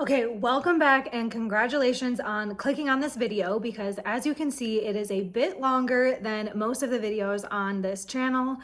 Okay, welcome back and congratulations on clicking on this video because as you can see, it is a bit longer than most of the videos on this channel,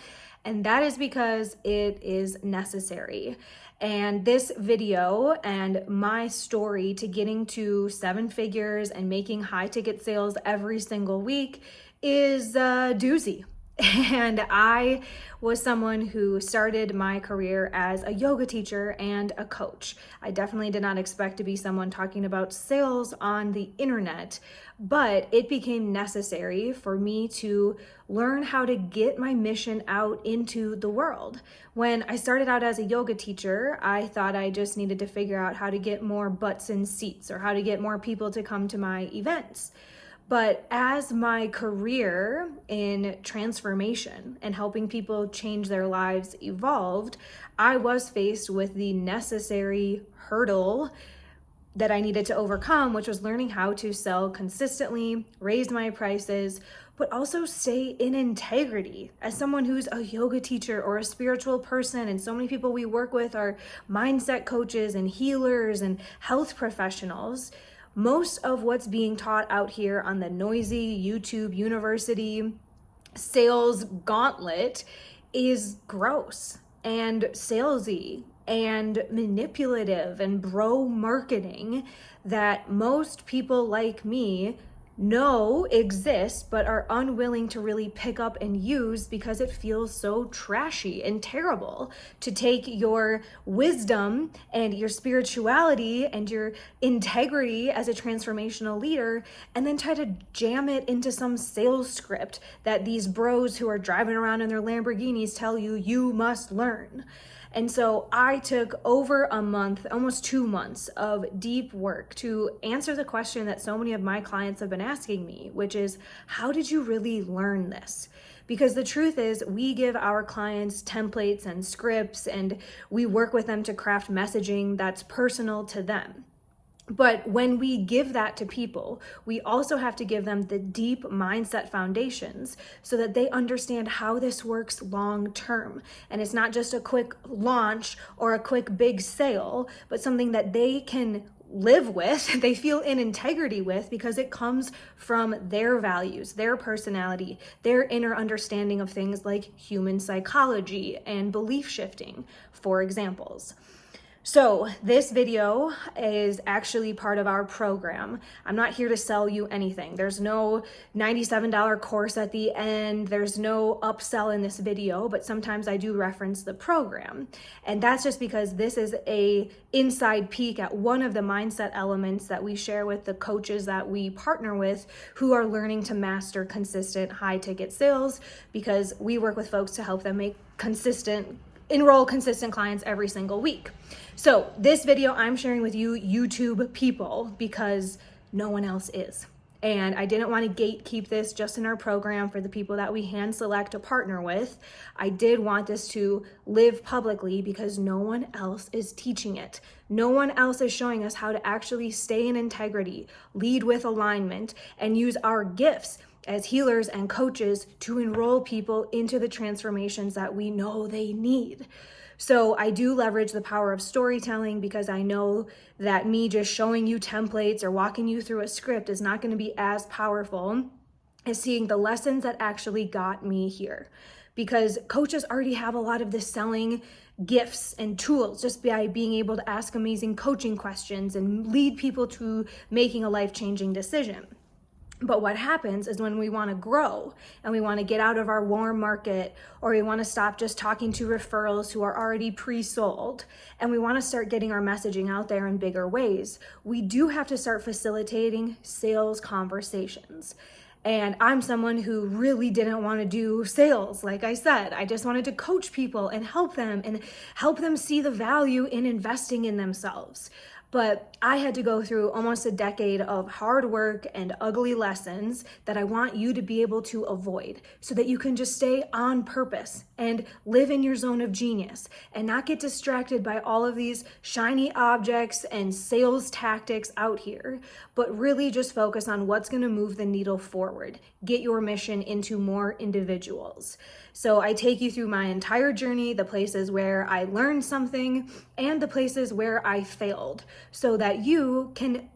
and that is because it is necessary. And this video and my story to getting to 7 figures and making high ticket sales every single week is a doozy. And I was someone who started my career as a yoga teacher and a coach. I definitely did not expect to be someone talking about sales on the internet, but it became necessary for me to learn how to get my mission out into the world. When I started out as a yoga teacher, I thought I just needed to figure out how to get more butts in seats or how to get more people to come to my events. But as my career in transformation and helping people change their lives evolved, I was faced with the necessary hurdle that I needed to overcome, which was learning how to sell consistently, raise my prices, but also stay in integrity. As someone who's a yoga teacher or a spiritual person, and so many people we work with are mindset coaches and healers and health professionals, most of what's being taught out here on the noisy YouTube university sales gauntlet is gross and salesy and manipulative and bro marketing that most people like me know exists but are unwilling to really pick up and use because it feels so trashy and terrible to take your wisdom and your spirituality and your integrity as a transformational leader and then try to jam it into some sales script that these bros who are driving around in their Lamborghinis tell you you must learn. And so I took over a month, almost 2 months of deep work to answer the question that so many of my clients have been asking me, which is, how did you really learn this? Because the truth is, we give our clients templates and scripts, and we work with them to craft messaging that's personal to them. But when we give that to people, we also have to give them the deep mindset foundations so that they understand how this works long term. And it's not just a quick launch or a quick big sale, but something that they can live with, they feel in integrity with, because it comes from their values, their personality, their inner understanding of things like human psychology and belief shifting, for examples. So this video is actually part of our program. I'm not here to sell you anything. There's no $97 course at the end. There's no upsell in this video, but sometimes I do reference the program. And that's just because this is a inside peek at one of the mindset elements that we share with the coaches that we partner with who are learning to master consistent high ticket sales, because we work with folks to help them enroll consistent clients every single week. So this video I'm sharing with you YouTube people because no one else is. And I didn't want to gatekeep this just in our program for the people that we hand select to partner with. I did want this to live publicly because no one else is teaching it. No one else is showing us how to actually stay in integrity, lead with alignment, and use our gifts as healers and coaches to enroll people into the transformations that we know they need. So I do leverage the power of storytelling because I know that me just showing you templates or walking you through a script is not going to be as powerful as seeing the lessons that actually got me here. Because coaches already have a lot of the selling gifts and tools just by being able to ask amazing coaching questions and lead people to making a life-changing decision. But what happens is when we want to grow and we want to get out of our warm market, or we want to stop just talking to referrals who are already pre-sold, and we want to start getting our messaging out there in bigger ways, we do have to start facilitating sales conversations. And I'm someone who really didn't want to do sales. Like I said, I just wanted to coach people and help them see the value in investing in themselves. But I had to go through almost a decade of hard work and ugly lessons that I want you to be able to avoid so that you can just stay on purpose and live in your zone of genius and not get distracted by all of these shiny objects and sales tactics out here, but really just focus on what's going to move the needle forward, get your mission into more individuals. So I take you through my entire journey, the places where I learned something, and the places where I failed so that you can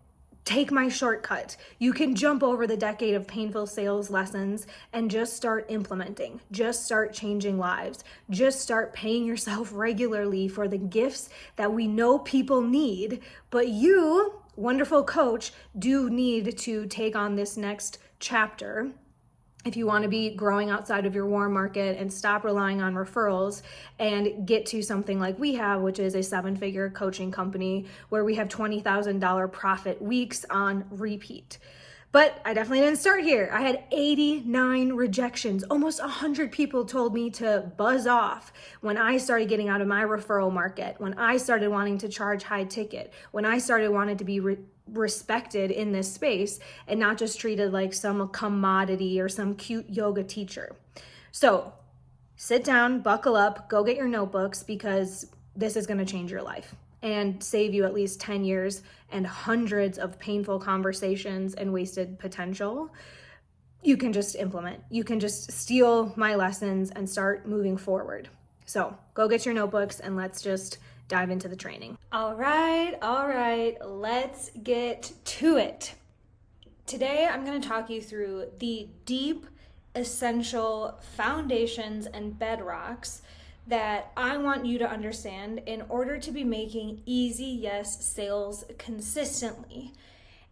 take my shortcut. You can jump over the decade of painful sales lessons and just start implementing, just start changing lives, just start paying yourself regularly for the gifts that we know people need, but you, wonderful coach, do need to take on this next chapter if you want to be growing outside of your warm market and stop relying on referrals and get to something like we have, which is a 7-figure coaching company where we have $20,000 profit weeks on repeat. But I definitely didn't start here. I had 89 rejections. Almost 100 people told me to buzz off when I started getting out of my referral market, when I started wanting to charge high ticket, when I started wanting to be respected in this space and not just treated like some commodity or some cute yoga teacher. So sit down, buckle up, go get your notebooks, because this is going to change your life and save you at least 10 years and hundreds of painful conversations and wasted potential. You can just implement. You can just steal my lessons and start moving forward. So go get your notebooks and let's just dive into the training. All right, let's get to it. Today, I'm going to talk you through the deep, essential foundations and bedrocks that I want you to understand in order to be making easy yes sales consistently.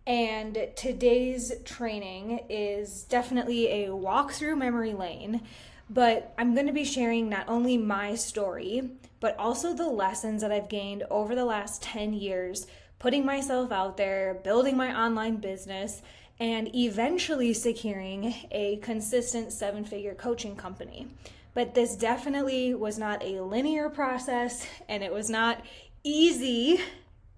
And today's training is definitely a walk through memory lane, but I'm going to be sharing not only my story, but also the lessons that I've gained over the last 10 years, putting myself out there, building my online business, and eventually securing a consistent 7-figure coaching company. But this definitely was not a linear process, and it was not easy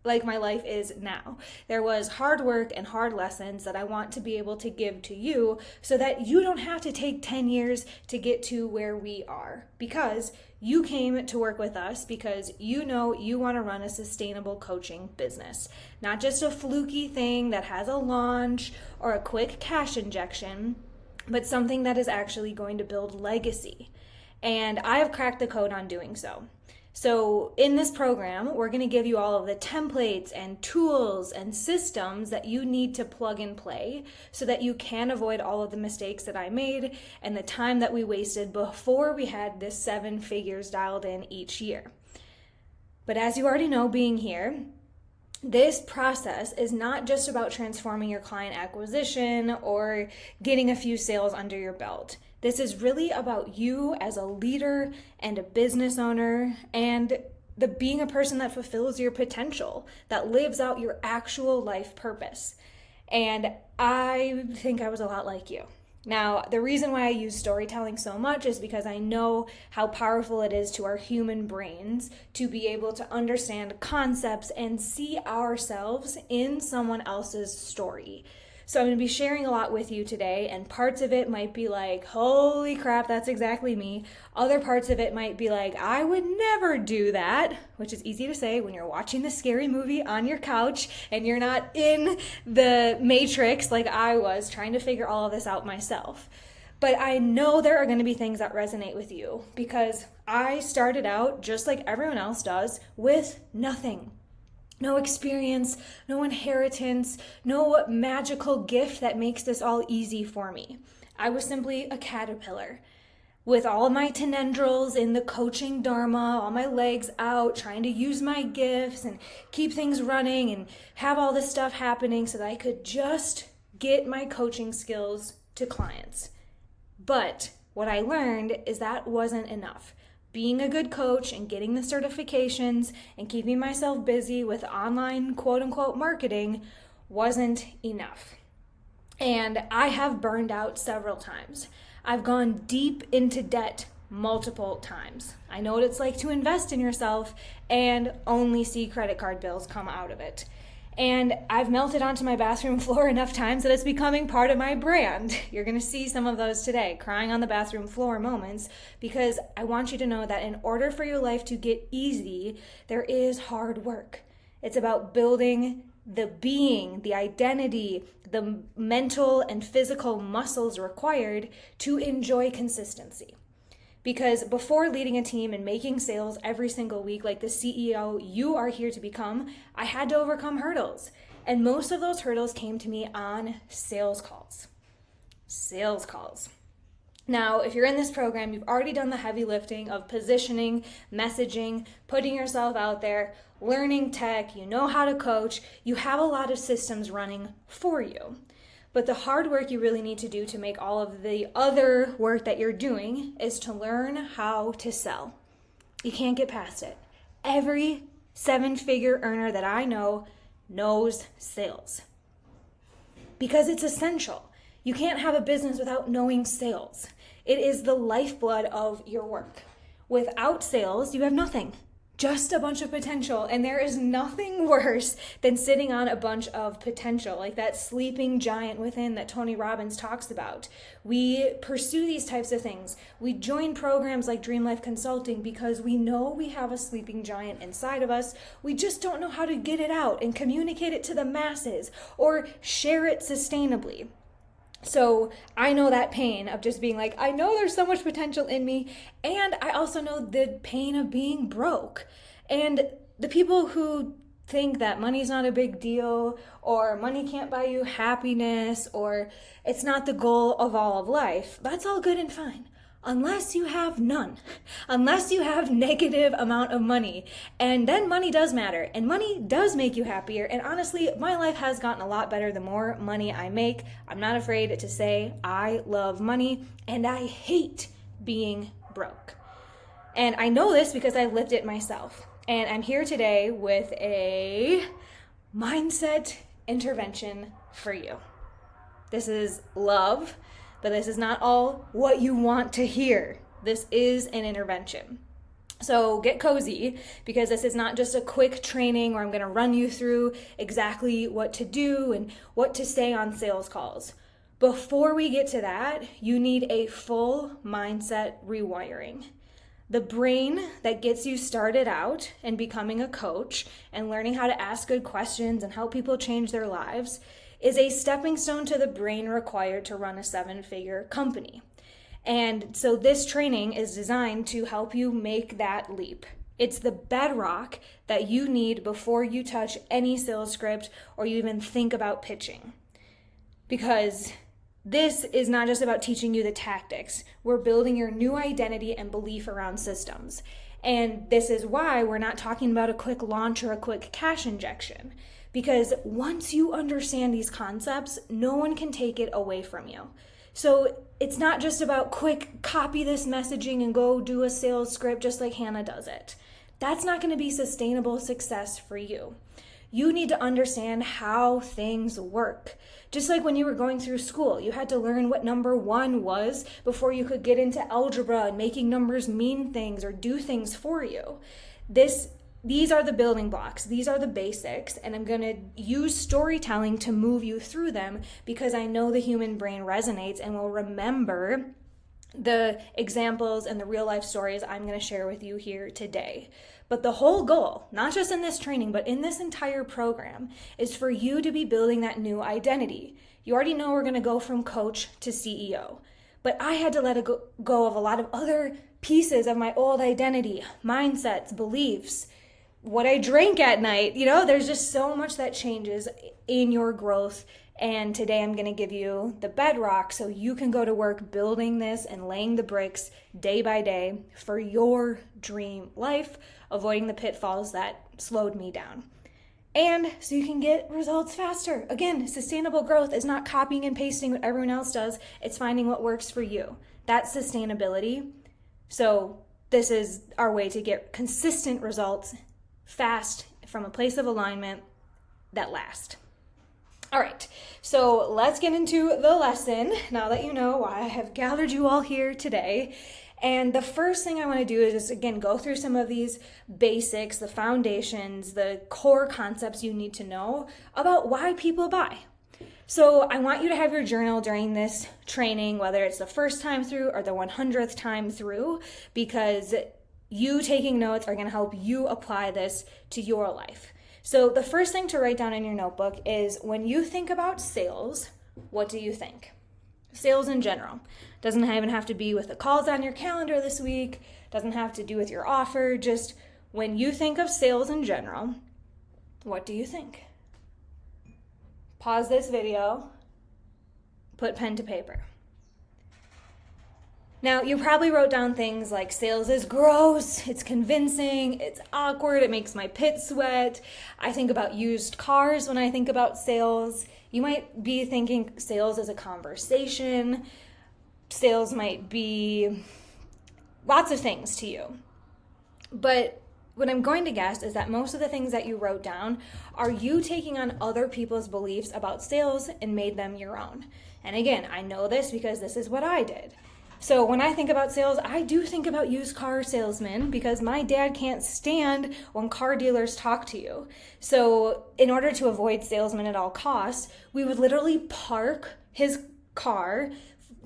like my life is now. There was hard work and hard lessons that I want to be able to give to you so that you don't have to take 10 years to get to where we are, because you came to work with us because you know you want to run a sustainable coaching business, not just a fluky thing that has a launch or a quick cash injection, but something that is actually going to build legacy. And I have cracked the code on doing so. So in this program, we're going to give you all of the templates and tools and systems that you need to plug and play so that you can avoid all of the mistakes that I made and the time that we wasted before we had this 7 figures dialed in each year. But as you already know, being here, this process is not just about transforming your client acquisition or getting a few sales under your belt. This is really about you as a leader and a business owner and being a person that fulfills your potential, that lives out your actual life purpose. And I think I was a lot like you. Now, the reason why I use storytelling so much is because I know how powerful it is to our human brains to be able to understand concepts and see ourselves in someone else's story. So I'm going to be sharing a lot with you today, and parts of it might be like, holy crap, that's exactly me. Other parts of it might be like, I would never do that, which is easy to say when you're watching the scary movie on your couch and you're not in the matrix like I was trying to figure all of this out myself. But I know there are going to be things that resonate with you because I started out just like everyone else does with nothing. No experience, no inheritance, no magical gift that makes this all easy for me. I was simply a caterpillar with all of my tendrils in the coaching dharma, all my legs out, trying to use my gifts and keep things running and have all this stuff happening so that I could just get my coaching skills to clients. But what I learned is that wasn't enough. Being a good coach and getting the certifications and keeping myself busy with online quote-unquote marketing wasn't enough. And I have burned out several times. I've gone deep into debt multiple times. I know what it's like to invest in yourself and only see credit card bills come out of it. And I've melted onto my bathroom floor enough times that it's becoming part of my brand. You're going to see some of those today, crying on the bathroom floor moments, because I want you to know that in order for your life to get easy, there is hard work. It's about building the being, the identity, the mental and physical muscles required to enjoy consistency. Because before leading a team and making sales every single week, like the CEO you are here to become, I had to overcome hurdles. And most of those hurdles came to me on sales calls. Sales calls. Now, if you're in this program, you've already done the heavy lifting of positioning, messaging, putting yourself out there, learning tech, you know how to coach, you have a lot of systems running for you. But the hard work you really need to do to make all of the other work that you're doing is to learn how to sell. You can't get past it. Every 7-figure earner that I know knows sales because it's essential. You can't have a business without knowing sales. It is the lifeblood of your work. Without sales, you have nothing. Just a bunch of potential, and there is nothing worse than sitting on a bunch of potential, like that sleeping giant within that Tony Robbins talks about. We pursue these types of things. We join programs like Dream Life Consulting because we know we have a sleeping giant inside of us. We just don't know how to get it out and communicate it to the masses or share it sustainably. So I know that pain of just being like, I know there's so much potential in me, and I also know the pain of being broke. And the people who think that money's not a big deal, or money can't buy you happiness, or it's not the goal of all of life, that's all good and fine. Unless you have none, unless you have negative amount of money, and then money does matter, and money does make you happier. And honestly, my life has gotten a lot better the more money I make. I'm not afraid to say I love money, and I hate being broke. And I know this because I lived it myself. And I'm here today with a mindset intervention for you. This is love. But this is not all what you want to hear. This is an intervention. So get cozy, because this is not just a quick training where I'm going to run you through exactly what to do and what to say on sales calls. Before we get to that, you need a full mindset rewiring. The brain that gets you started out and becoming a coach and learning how to ask good questions and help people change their lives is a stepping stone to the brain required to run a 7-figure company. And so this training is designed to help you make that leap. It's the bedrock that you need before you touch any sales script or you even think about pitching. Because this is not just about teaching you the tactics. We're building your new identity and belief around systems. And this is why we're not talking about a quick launch or a quick cash injection. Because once you understand these concepts, no one can take it away from you. So it's not just about quick copy this messaging and go do a sales script just like Hannah does it. That's not going to be sustainable success for you. You need to understand how things work. Just like when you were going through school, you had to learn what number 1 was before you could get into algebra and making numbers mean things or do things for you. These are the building blocks. These are the basics, and I'm going to use storytelling to move you through them because I know the human brain resonates and will remember the examples and the real life stories I'm going to share with you here today. But the whole goal, not just in this training, but in this entire program, is for you to be building that new identity. You already know we're going to go from coach to CEO, but I had to let go of a lot of other pieces of my old identity, mindsets, beliefs, what I drank at night. There's just so much that changes in your growth. And today I'm going to give you the bedrock so you can go to work building this and laying the bricks day by day for your dream life, avoiding the pitfalls that slowed me down. And so you can get results faster. Again, sustainable growth is not copying and pasting what everyone else does. It's finding what works for you. That's sustainability. So this is our way to get consistent results fast from a place of alignment that last. All right, so let's get into the lesson now that you know why I have gathered you all here today. And the first thing I want to do is just, again, go through some of these basics, the foundations, the core concepts you need to know about why people buy. So I want you to have your journal during this training, whether it's the first time through or the 100th time through, because you taking notes are going to help you apply this to your life. So the first thing to write down in your notebook is, when you think about sales, what do you think? Sales in general. Doesn't even have to be with the calls on your calendar this week, doesn't have to do with your offer, just when you think of sales in general, what do you think? Pause this video, put pen to paper. Now, you probably wrote down things like sales is gross, it's convincing, it's awkward, it makes my pit sweat. I think about used cars when I think about sales. You might be thinking sales is a conversation. Sales might be lots of things to you. But what I'm going to guess is that most of the things that you wrote down are you taking on other people's beliefs about sales and made them your own. And again, I know this because this is what I did. So when I think about sales, I do think about used car salesmen because my dad can't stand when car dealers talk to you. So in order to avoid salesmen at all costs, we would literally park his car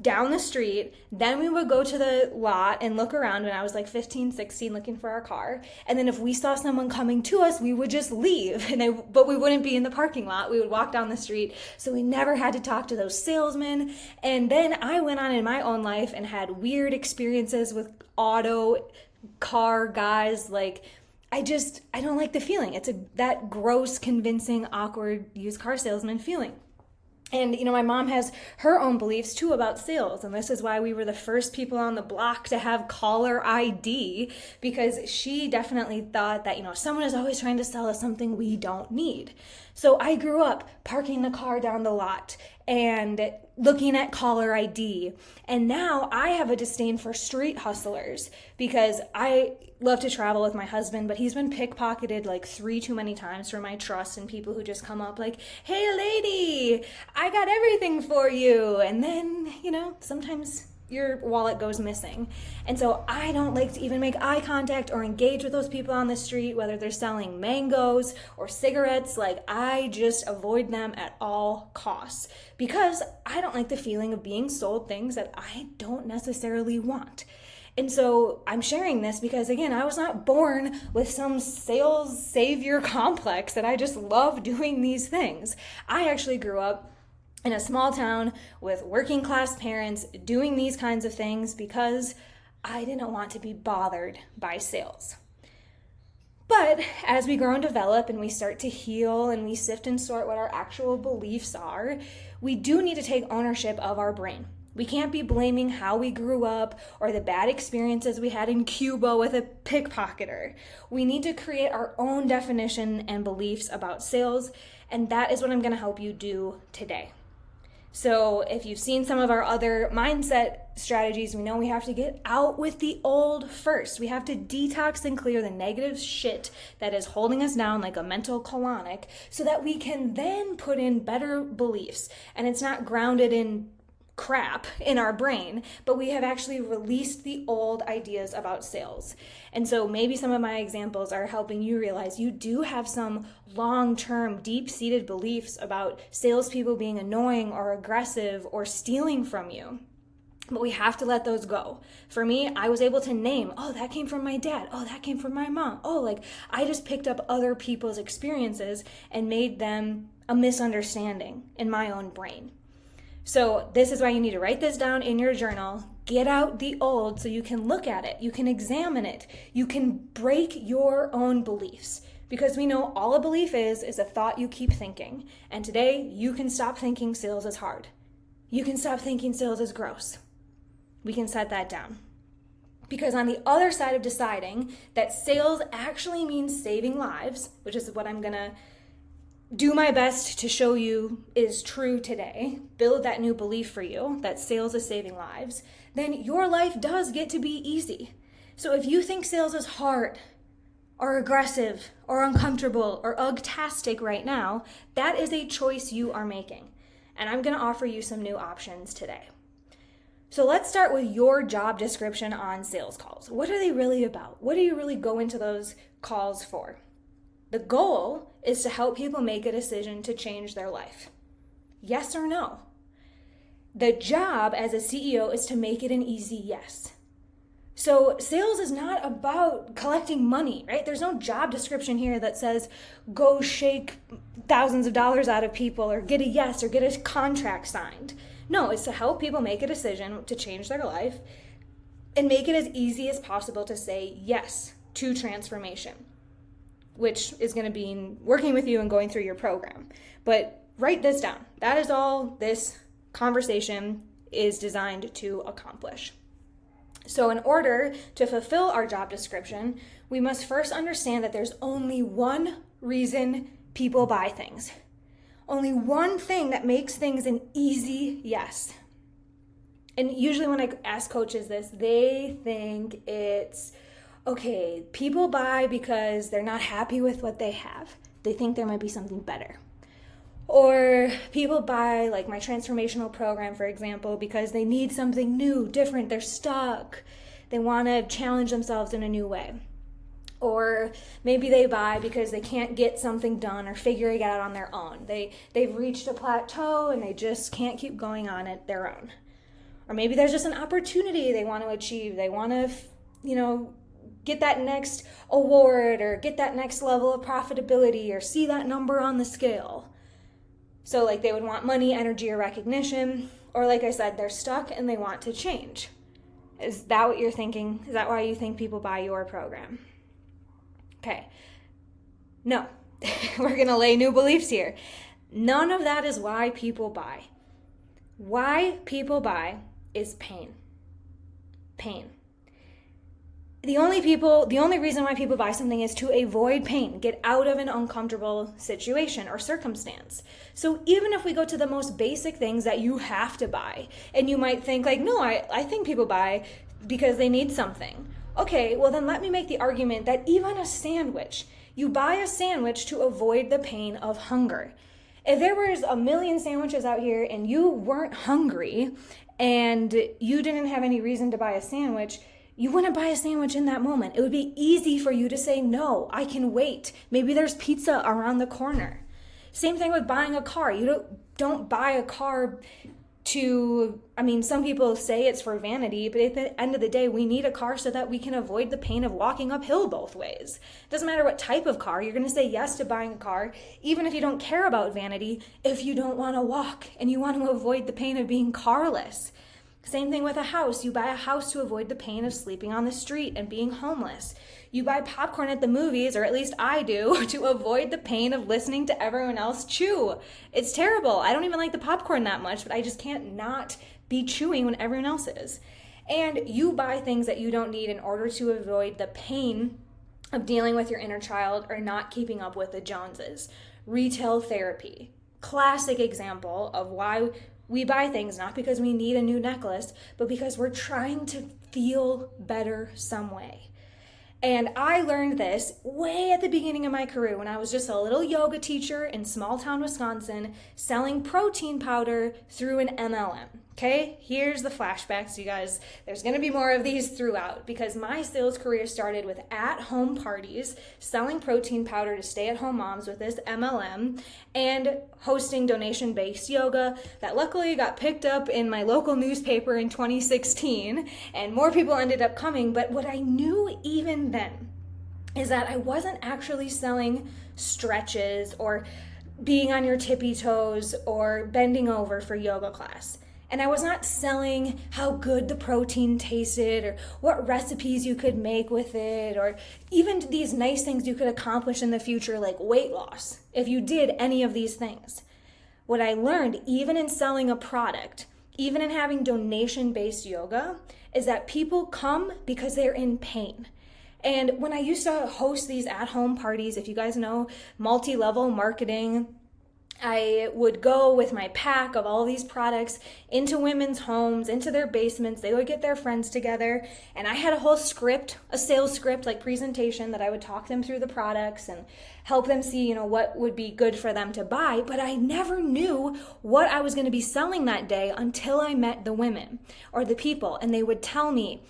down the street. Then we would go to the lot and look around when I was like 15, 16 looking for our car. And then if we saw someone coming to us, we would just leave. But we wouldn't be in the parking lot. We would walk down the street. So we never had to talk to those salesmen. And then I went on in my own life and had weird experiences with auto car guys. Like I don't like the feeling. It's that gross, convincing, awkward used car salesman feeling. And, my mom has her own beliefs, too, about sales. And this is why we were the first people on the block to have caller ID, because she definitely thought that, someone is always trying to sell us something we don't need. So I grew up parking the car down the lot and looking at caller ID. And now I have a disdain for street hustlers because I love to travel with my husband, but he's been pickpocketed like 3 too many times for my trust and people who just come up like, hey lady, I got everything for you. And then, sometimes your wallet goes missing. And so I don't like to even make eye contact or engage with those people on the street, whether they're selling mangoes or cigarettes. Like I just avoid them at all costs because I don't like the feeling of being sold things that I don't necessarily want. And so I'm sharing this because, again, I was not born with some sales savior complex that I just love doing these things. I actually grew up in a small town with working class parents doing these kinds of things because I didn't want to be bothered by sales. But as we grow and develop and we start to heal and we sift and sort what our actual beliefs are, we do need to take ownership of our brain. We can't be blaming how we grew up or the bad experiences we had in Cuba with a pickpocketer. We need to create our own definition and beliefs about sales, and that is what I'm going to help you do today. So if you've seen some of our other mindset strategies, we know we have to get out with the old first. We have to detox and clear the negative shit that is holding us down like a mental colonic so that we can then put in better beliefs. And it's not grounded in crap in our brain, but we have actually released the old ideas about sales. And so maybe some of my examples are helping you realize you do have some long-term, deep-seated beliefs about salespeople being annoying or aggressive or stealing from you. But we have to let those go. For me, I was able to name, oh, that came from my dad. Oh, that came from my mom. Oh, I just picked up other people's experiences and made them a misunderstanding in my own brain. So this is why you need to write this down in your journal, get out the old so you can look at it, you can examine it, you can break your own beliefs. Because we know all a belief is a thought you keep thinking. And today, you can stop thinking sales is hard. You can stop thinking sales is gross. We can set that down. Because on the other side of deciding that sales actually means saving lives, which is what I'm going to do my best to show you is true today, build that new belief for you that sales is saving lives, then your life does get to be easy. So if you think sales is hard or aggressive or uncomfortable or ugtastic right now, that is a choice you are making. And I'm going to offer you some new options today. So let's start with your job description on sales calls. What are they really about? What do you really go into those calls for? The goal is to help people make a decision to change their life. Yes or no? The job as a CEO is to make it an easy yes. So sales is not about collecting money, right? There's no job description here that says go shake thousands of dollars out of people or get a yes or get a contract signed. No, it's to help people make a decision to change their life and make it as easy as possible to say yes to transformation, which is going to be working with you and going through your program. But write this down. That is all this conversation is designed to accomplish. So in order to fulfill our job description, we must first understand that there's only one reason people buy things. Only one thing that makes things an easy yes. And usually when I ask coaches this, they think it's, okay, people buy because they're not happy with what they have. They think there might be something better. Or people buy, like my transformational program, for example, because they need something new, different. They're stuck. They want to challenge themselves in a new way. Or maybe they buy because they can't get something done or figure it out on their own. They've reached a plateau and they just can't keep going on it their own. Or maybe there's just an opportunity they want to achieve. They want to, get that next award or get that next level of profitability or see that number on the scale. So like they would want money, energy, or recognition. Or like I said, they're stuck and they want to change. Is that what you're thinking? Is that why you think people buy your program? Okay. No. We're going to lay new beliefs here. None of that is why people buy. Why people buy is pain. Pain. The only reason why people buy something is to avoid pain, get out of an uncomfortable situation or circumstance. So even if we go to the most basic things that you have to buy, and you might think like, no, I think people buy because they need something. Okay, well then let me make the argument that even a sandwich, you buy a sandwich to avoid the pain of hunger. If there was a million sandwiches out here and you weren't hungry and you didn't have any reason to buy a sandwich, you wouldn't buy a sandwich in that moment. It would be easy for you to say, no, I can wait. Maybe there's pizza around the corner. Same thing with buying a car. You don't buy a car some people say it's for vanity, but at the end of the day, we need a car so that we can avoid the pain of walking uphill both ways. It doesn't matter what type of car, you're going to say yes to buying a car, even if you don't care about vanity, if you don't want to walk and you want to avoid the pain of being carless. Same thing with a house. You buy a house to avoid the pain of sleeping on the street and being homeless. You buy popcorn at the movies, or at least I do, to avoid the pain of listening to everyone else chew. It's terrible. I don't even like the popcorn that much, but I just can't not be chewing when everyone else is. And you buy things that you don't need in order to avoid the pain of dealing with your inner child or not keeping up with the Joneses. Retail therapy. Classic example of why we buy things not because we need a new necklace, but because we're trying to feel better some way. And I learned this way at the beginning of my career when I was just a little yoga teacher in small town Wisconsin selling protein powder through an MLM. Okay, here's the flashbacks, you guys. There's going to be more of these throughout because my sales career started with at-home parties, selling protein powder to stay-at-home moms with this MLM, and hosting donation-based yoga that luckily got picked up in my local newspaper in 2016, and more people ended up coming. But what I knew even then is that I wasn't actually selling stretches or being on your tippy toes or bending over for yoga class. And I was not selling how good the protein tasted or what recipes you could make with it or even these nice things you could accomplish in the future like weight loss if you did any of these things. What I learned, even in selling a product, even in having donation-based yoga, is that people come because they're in pain. And when I used to host these at-home parties, if you guys know multi-level marketing, I would go with my pack of all these products into women's homes, into their basements. They would get their friends together, and I had a whole script, a sales script, like presentation that I would talk them through the products and help them see, what would be good for them to buy. But I never knew what I was going to be selling that day until I met the women or the people, and they would tell me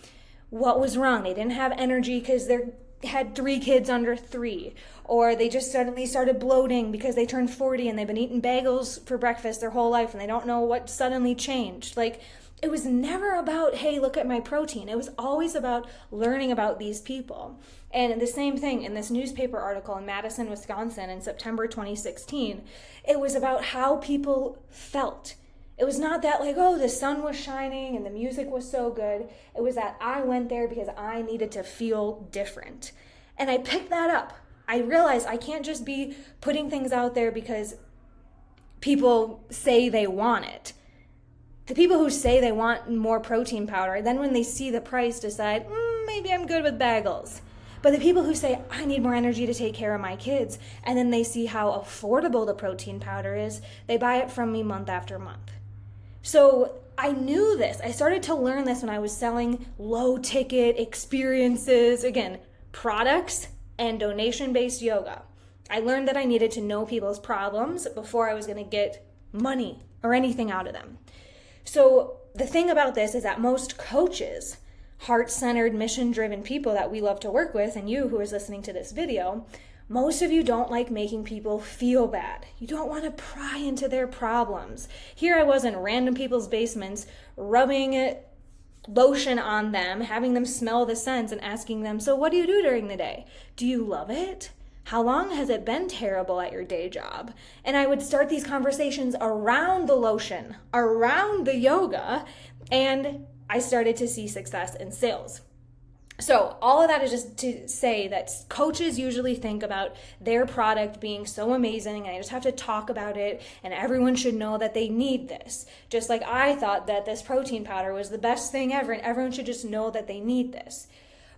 what was wrong. They didn't have energy because they had 3 kids under 3, or they just suddenly started bloating because they turned 40 and they've been eating bagels for breakfast their whole life and they don't know what suddenly changed. Like, it was never about, hey, look at my protein. It was always about learning about these people. And the same thing in this newspaper article in Madison, Wisconsin in September 2016, it was about how people felt. It was not that like, oh, the sun was shining and the music was so good. It was that I went there because I needed to feel different. And I picked that up. I realized I can't just be putting things out there because people say they want it. The people who say they want more protein powder, then when they see the price decide, maybe I'm good with bagels. But the people who say, I need more energy to take care of my kids, and then they see how affordable the protein powder is, they buy it from me month after month. So I knew this. I started to learn this when I was selling low ticket experiences, again, products and donation-based yoga. I learned that I needed to know people's problems before I was going to get money or anything out of them. So the thing about this is that most coaches, heart-centered, mission-driven people that we love to work with, and you who is listening to this video, most of you don't like making people feel bad. You don't want to pry into their problems. Here I was in random people's basements, rubbing lotion on them, having them smell the scents and asking them, so what do you do during the day? Do you love it? How long has it been terrible at your day job? And I would start these conversations around the lotion, around the yoga, and I started to see success in sales. So all of that is just to say that coaches usually think about their product being so amazing and I just have to talk about it and everyone should know that they need this. Just like I thought that this protein powder was the best thing ever and everyone should just know that they need this.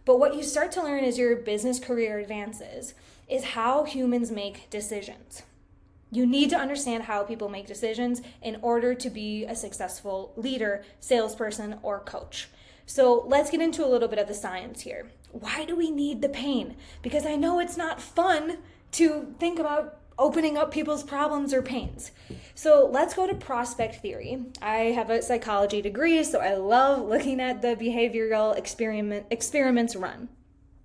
But what you start to learn as your business career advances is how humans make decisions. You need to understand how people make decisions in order to be a successful leader, salesperson, or coach. So let's get into a little bit of the science here. Why do we need the pain? Because I know it's not fun to think about opening up people's problems or pains. So let's go to prospect theory. I have a psychology degree, so I love looking at the behavioral experiments run.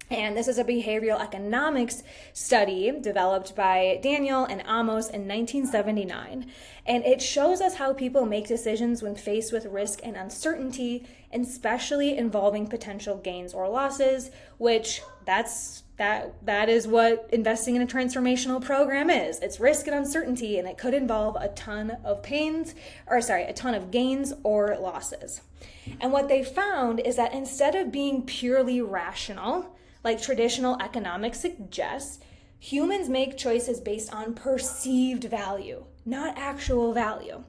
And this is a behavioral economics study developed by Daniel and Amos in 1979. And it shows us how people make decisions when faced with risk and uncertainty, especially involving potential gains or losses, which that is what investing in a transformational program is. It's risk and uncertainty, and it could involve a ton of gains or losses. And what they found is that instead of being purely rational, like traditional economics suggests, humans make choices based on perceived value, not actual value.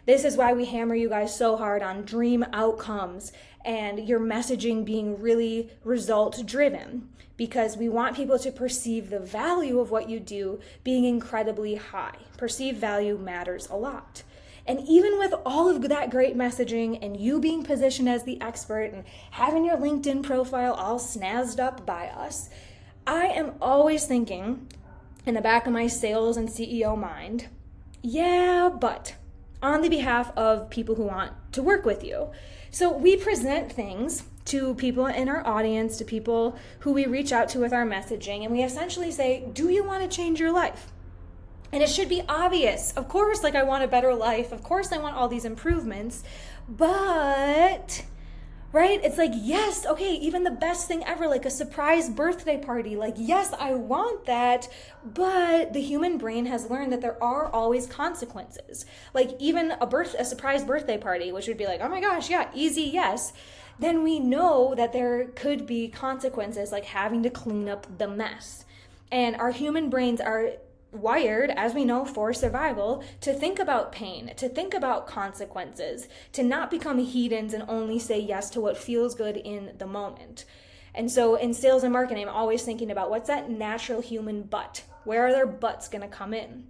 This is why we hammer you guys so hard on dream outcomes and your messaging being really result driven, because we want people to perceive the value of what you do being incredibly high. Perceived value matters a lot. And even with all of that great messaging and you being positioned as the expert and having your LinkedIn profile all snazzed up by us, I am always thinking in the back of my sales and CEO mind, yeah, but on the behalf of people who want to work with you. So we present things to people in our audience, to people who we reach out to with our messaging, and we essentially say, do you want to change your life? And it should be obvious. Of course, like I want a better life. Of course, I want all these improvements. But, right? It's like, yes, okay, even the best thing ever, like a surprise birthday party. Like, yes, I want that. But the human brain has learned that there are always consequences. Like even a surprise birthday party, which would be like, oh my gosh, yeah, easy, yes. Then we know that there could be consequences like having to clean up the mess. And our human brains are wired, as we know, for survival, to think about pain, to think about consequences, to not become hedons and only say yes to what feels good in the moment. And so in sales and marketing, I'm always thinking about what's that natural human butt? Where are their butts going to come in?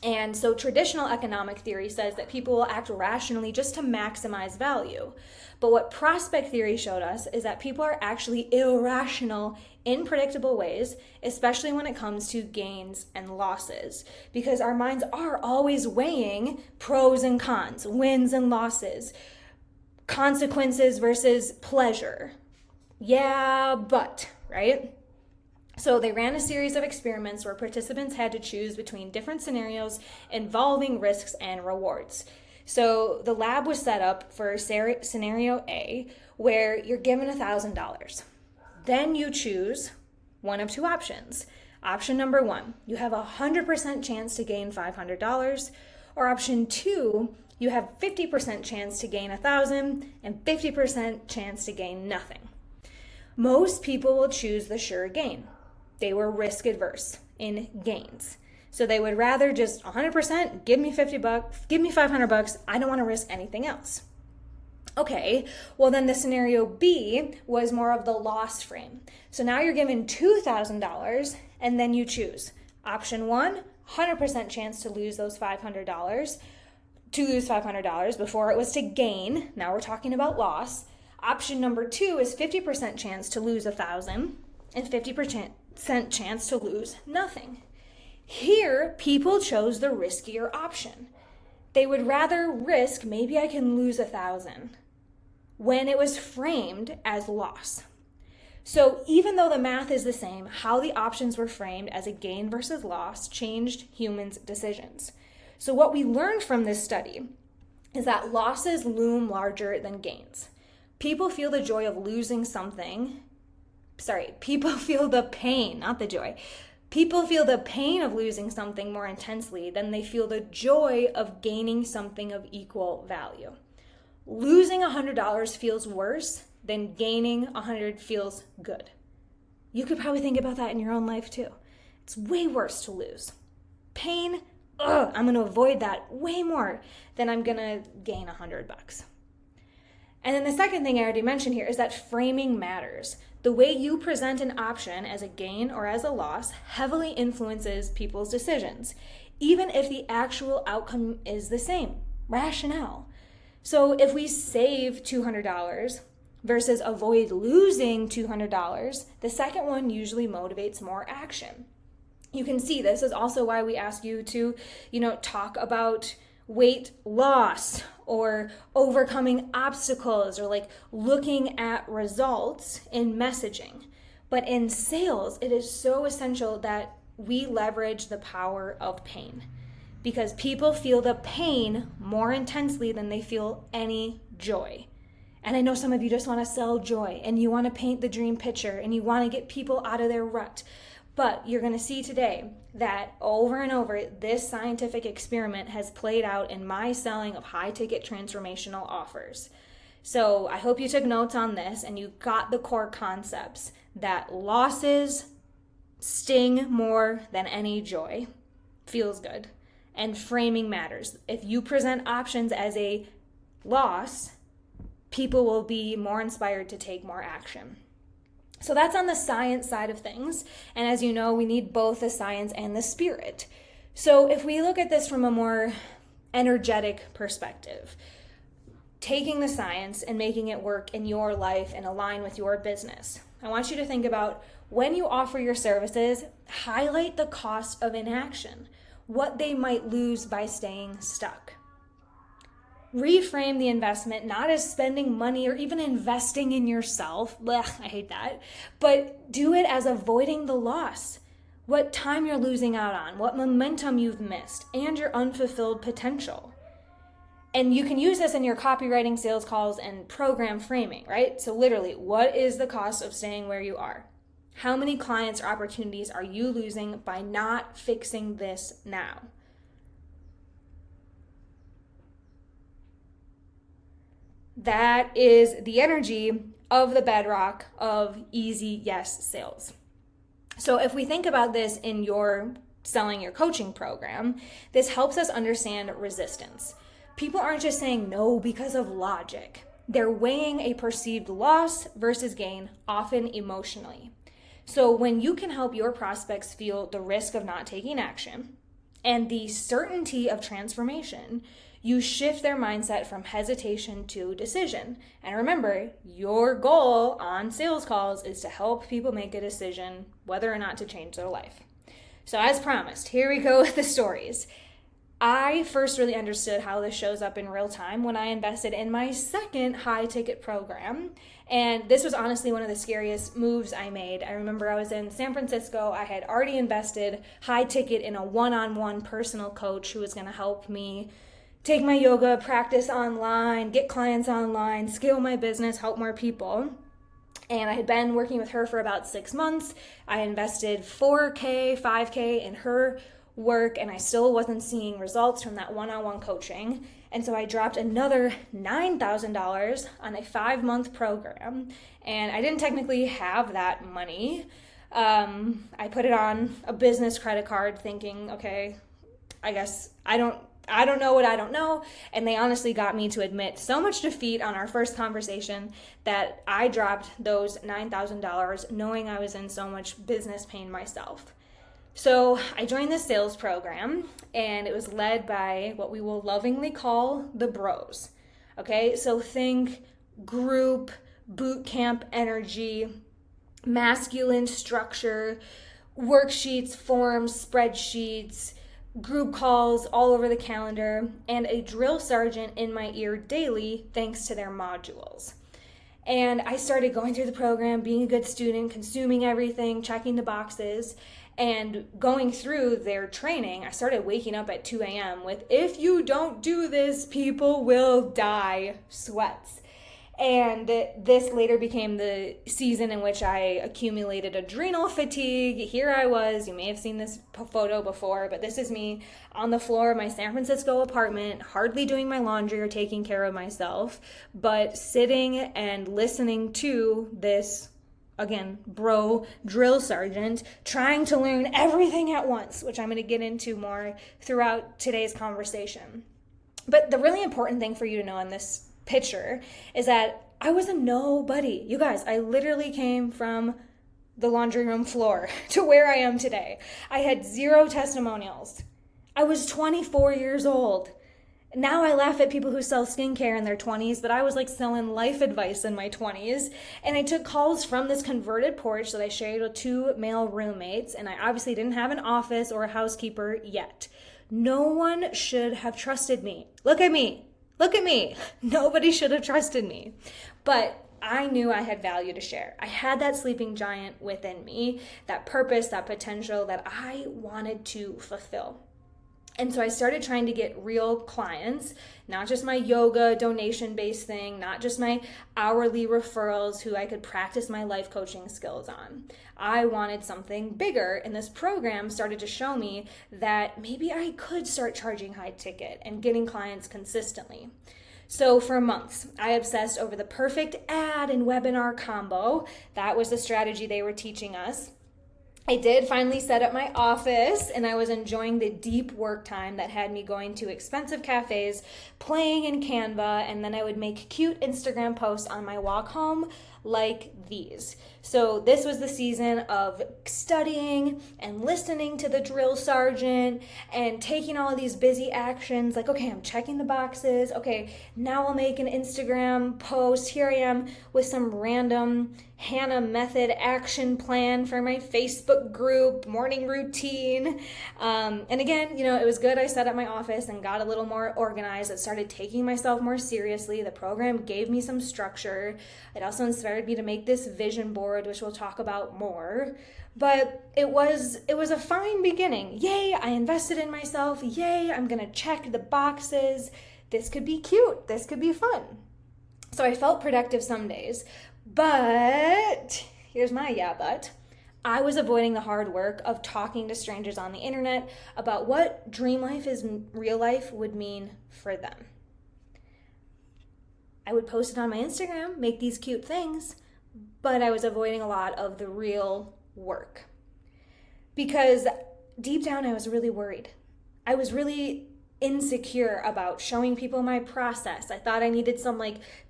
And so traditional economic theory says that people will act rationally just to maximize value. But what prospect theory showed us is that people are actually irrational in predictable ways, especially when it comes to gains and losses, because our minds are always weighing pros and cons, wins and losses, consequences versus pleasure. Yeah, but, right? So they ran a series of experiments where participants had to choose between different scenarios involving risks and rewards. So the lab was set up for scenario A, where you're given $1,000. Then you choose one of two options. Option number 1, you have a 100% chance to gain $500, or option 2, you have 50% chance to gain 1,000 and 50% chance to gain nothing. Most people will choose the sure gain. They were risk adverse in gains. So they would rather just 100% give me $50, give me $500. I don't want to risk anything else. Okay, well then the scenario B was more of the loss frame. So now you're given $2,000 and then you choose. Option 1, 100% chance to lose those $500, before it was to gain. Now we're talking about loss. Option number 2 is 50% chance to lose 1,000 and 50% chance to lose nothing. Here, people chose the riskier option. They would rather risk, maybe I can lose 1,000, when it was framed as loss. So even though the math is the same, how the options were framed as a gain versus loss changed humans' decisions. So what we learned from this study is that losses loom larger than gains. People feel the joy of losing something. People feel the pain, not the joy. People feel the pain of losing something more intensely than they feel the joy of gaining something of equal value. Losing $100 feels worse than gaining 100 feels good. You could probably think about that in your own life too. It's way worse to lose. Pain, I'm going to avoid that way more than I'm going to gain $100. And then the second thing I already mentioned here is that framing matters. The way you present an option as a gain or as a loss heavily influences people's decisions, even if the actual outcome is the same. Rationale. So if we save $200 versus avoid losing $200, the second one usually motivates more action. You can see this is also why we ask you to, talk about weight loss or overcoming obstacles or like looking at results in messaging. But in sales, it is so essential that we leverage the power of pain because people feel the pain more intensely than they feel any joy. And I know some of you just want to sell joy and you want to paint the dream picture and you want to get people out of their rut. But you're going to see today that over and over, this scientific experiment has played out in my selling of high-ticket transformational offers. So I hope you took notes on this and you got the core concepts that losses sting more than any joy. Feels good. And framing matters. If you present options as a loss, people will be more inspired to take more action. So that's on the science side of things. And as you know, we need both the science and the spirit. So if we look at this from a more energetic perspective, taking the science and making it work in your life and align with your business, I want you to think about when you offer your services, highlight the cost of inaction, what they might lose by staying stuck. Reframe the investment not as spending money or even investing in yourself. Blech, I hate that. But do it as avoiding the loss. What time you're losing out on, what momentum you've missed, and your unfulfilled potential. And you can use this in your copywriting, sales calls, and program framing, right? So literally, what is the cost of staying where you are? How many clients or opportunities are you losing by not fixing this now? That is the energy of the bedrock of easy yes sales. So if we think about this in your selling your coaching program, this helps us understand resistance. People aren't just saying no because of logic. They're weighing a perceived loss versus gain, often emotionally. So when you can help your prospects feel the risk of not taking action and the certainty of transformation, you shift their mindset from hesitation to decision. And remember, your goal on sales calls is to help people make a decision whether or not to change their life. So as promised, here we go with the stories. I first really understood how this shows up in real time when I invested in my second high ticket program. And this was honestly one of the scariest moves I made. I remember I was in San Francisco. I had already invested high ticket in a one-on-one personal coach who was going to help me take my yoga practice online, get clients online, scale my business, help more people. And I had been working with her for about 6 months. I invested $4K, $5K in her work, and I still wasn't seeing results from that one-on-one coaching. And so I dropped another $9,000 on a 5-month program, and I didn't technically have that money. I put it on a business credit card thinking, okay, I guess I don't know what I don't know. And they honestly got me to admit so much defeat on our first conversation that I dropped those $9,000 knowing I was in so much business pain myself. So I joined this sales program, and it was led by what we will lovingly call the bros. Okay, so think group, boot camp energy, masculine structure, worksheets, forms, spreadsheets, group calls all over the calendar, and a drill sergeant in my ear daily thanks to their modules. And I started going through the program, being a good student, consuming everything, checking the boxes, and going through their training. I started waking up at 2 a.m. with, if you don't do this, people will die sweats. And this later became the season in which I accumulated adrenal fatigue. Here I was, you may have seen this photo before, but this is me on the floor of my San Francisco apartment, hardly doing my laundry or taking care of myself, but sitting and listening to this, again, bro drill sergeant, trying to learn everything at once, which I'm going to get into more throughout today's conversation. But the really important thing for you to know in this picture is that I was a nobody. You guys, I literally came from the laundry room floor to where I am today. I had 0 testimonials. I was 24 years old. Now I laugh at people who sell skincare in their 20s, but I was like selling life advice in my 20s. And I took calls from this converted porch that I shared with 2 male roommates, and I obviously didn't have an office or a housekeeper yet. No one should have trusted me. Look at me. Look at me. Nobody should have trusted me. But I knew I had value to share. I had that sleeping giant within me, that purpose, that potential that I wanted to fulfill. And so I started trying to get real clients, not just my yoga donation-based thing, not just my hourly referrals who I could practice my life coaching skills on. I wanted something bigger, and this program started to show me that maybe I could start charging high ticket and getting clients consistently. So for months, I obsessed over the perfect ad and webinar combo. That was the strategy they were teaching us. I did finally set up my office, and I was enjoying the deep work time that had me going to expensive cafes, playing in Canva, and then I would make cute Instagram posts on my walk home like these. So this was the season of studying and listening to the drill sergeant and taking all of these busy actions like, okay, I'm checking the boxes. Okay, now I'll make an Instagram post. Here I am with some random Hannah method action plan for my Facebook group, morning routine. And again, it was good. I set up my office and got a little more organized. I started taking myself more seriously. The program gave me some structure. It also inspired me to make this vision board, which we'll talk about more. But it was a fine beginning. Yay, I invested in myself. Yay, I'm gonna check the boxes. This could be cute. This could be fun. So I felt productive some days. But here's my but. I was avoiding the hard work of talking to strangers on the internet about what dream life is real life would mean for them. I would post it on my Instagram, make these cute things, but I was avoiding a lot of the real work. Because deep down, I was really worried. I was really insecure about showing people my process. I thought I needed some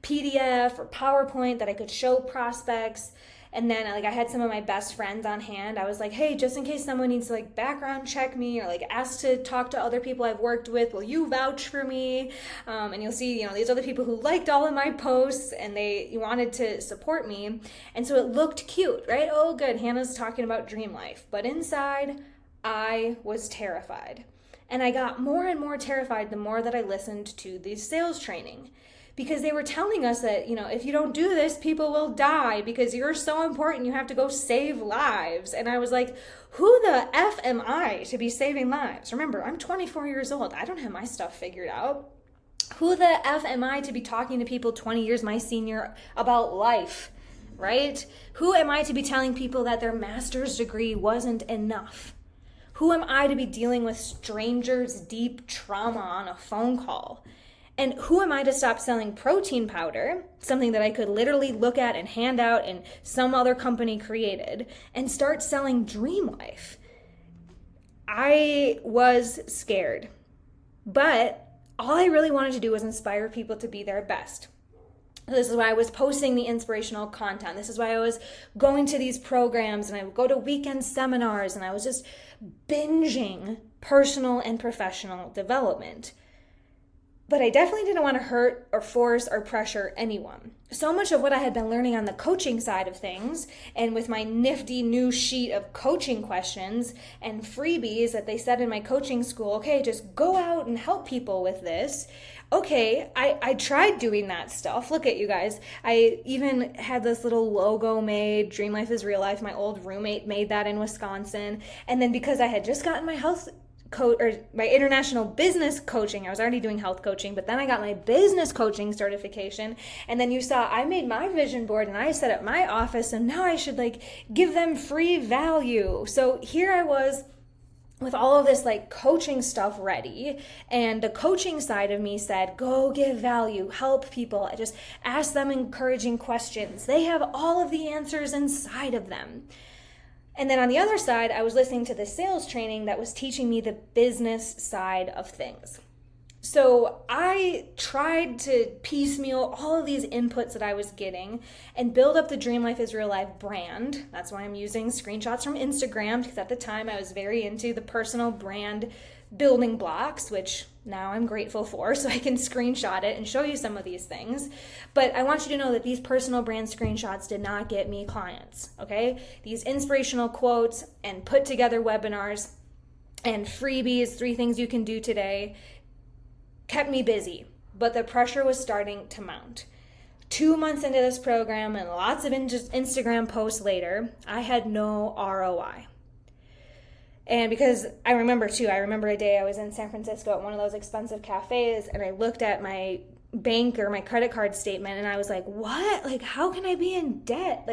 PDF or PowerPoint that I could show prospects. And then I had some of my best friends on hand. I was like, hey, just in case someone needs to background check me or ask to talk to other people I've worked with, will you vouch for me? And you'll see, these other people who liked all of my posts and they wanted to support me. And so it looked cute, right? Oh, good, Hannah's talking about dream life. But inside, I was terrified. And I got more and more terrified the more that I listened to the sales training. Because they were telling us that, if you don't do this, people will die because you're so important, you have to go save lives. And I was like, who the F am I to be saving lives? Remember, I'm 24 years old. I don't have my stuff figured out. Who the F am I to be talking to people 20 years my senior about life, right? Who am I to be telling people that their master's degree wasn't enough? Who am I to be dealing with strangers' deep trauma on a phone call? And who am I to stop selling protein powder, something that I could literally look at and hand out and some other company created, and start selling Dream Life? I was scared, but all I really wanted to do was inspire people to be their best. This is why I was posting the inspirational content. This is why I was going to these programs, and I would go to weekend seminars, and I was just binging personal and professional development. But I definitely didn't want to hurt or force or pressure anyone. So much of what I had been learning on the coaching side of things, and with my nifty new sheet of coaching questions and freebies that they said in my coaching school, okay, just go out and help people with this. Okay, I tried doing that stuff. Look at you guys. I even had this little logo made, Dream Life is Real Life. My old roommate made that in Wisconsin. And then because I had just gotten my my international business coaching, I was already doing health coaching, but then I got my business coaching certification. And then you saw I made my vision board and I set up my office, and now I should give them free value. So here I was with all of this coaching stuff ready, and the coaching side of me said, go give value, help people, just ask them encouraging questions. They have all of the answers inside of them. And then on the other side, I was listening to the sales training that was teaching me the business side of things. So I tried to piecemeal all of these inputs that I was getting and build up the Dream Life is Real Life brand. That's why I'm using screenshots from Instagram, because at the time I was very into the personal brand building blocks, which now I'm grateful for, so I can screenshot it and show you some of these things. But I want you to know that these personal brand screenshots did not get me clients, okay? These inspirational quotes and put together webinars and freebies, 3 things you can do today, kept me busy, but the pressure was starting to mount. 2 months into this program and lots of Instagram posts later, I had no ROI. And because I remember a day I was in San Francisco at one of those expensive cafes, and I looked at my bank or my credit card statement, and I was like, what? How can I be in debt?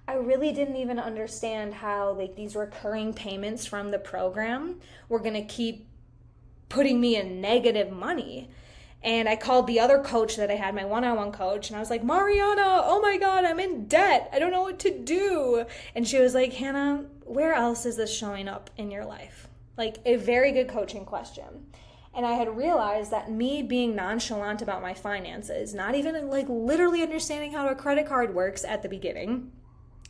I really didn't even understand how these recurring payments from the program were going to keep putting me in negative money. And I called the other coach that I had, my one-on-one coach, and I was like, Mariana, oh my God, I'm in debt. I don't know what to do. And she was like, Hannah, where else is this showing up in your life? A very good coaching question. And I had realized that me being nonchalant about my finances, not even literally understanding how a credit card works at the beginning,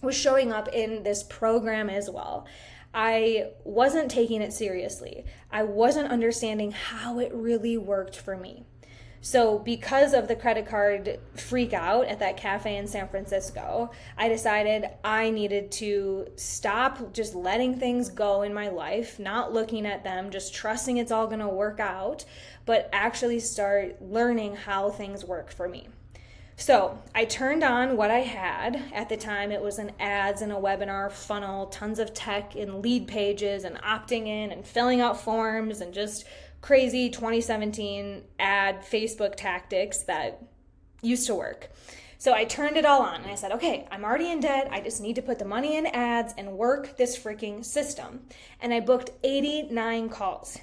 was showing up in this program as well. I wasn't taking it seriously. I wasn't understanding how it really worked for me. So because of the credit card freak out at that cafe in San Francisco, I decided I needed to stop just letting things go in my life, not looking at them, just trusting it's all going to work out, but actually start learning how things work for me. So I turned on what I had. At the time, it was an ads and a webinar funnel, tons of tech and lead pages and opting in and filling out forms and just crazy 2017 ad Facebook tactics that used to work. So I turned it all on and I said, okay, I'm already in debt. I just need to put the money in ads and work this freaking system. And I booked 89 calls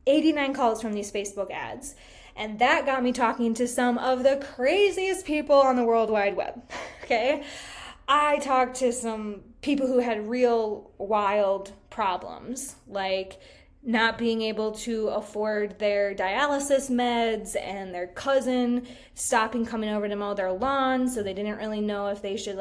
from these Facebook ads. And that got me talking to some of the craziest people on the World Wide Web, okay? I talked to some people who had real wild problems, like not being able to afford their dialysis meds and their cousin stopping coming over to mow their lawn, so they didn't really know if they should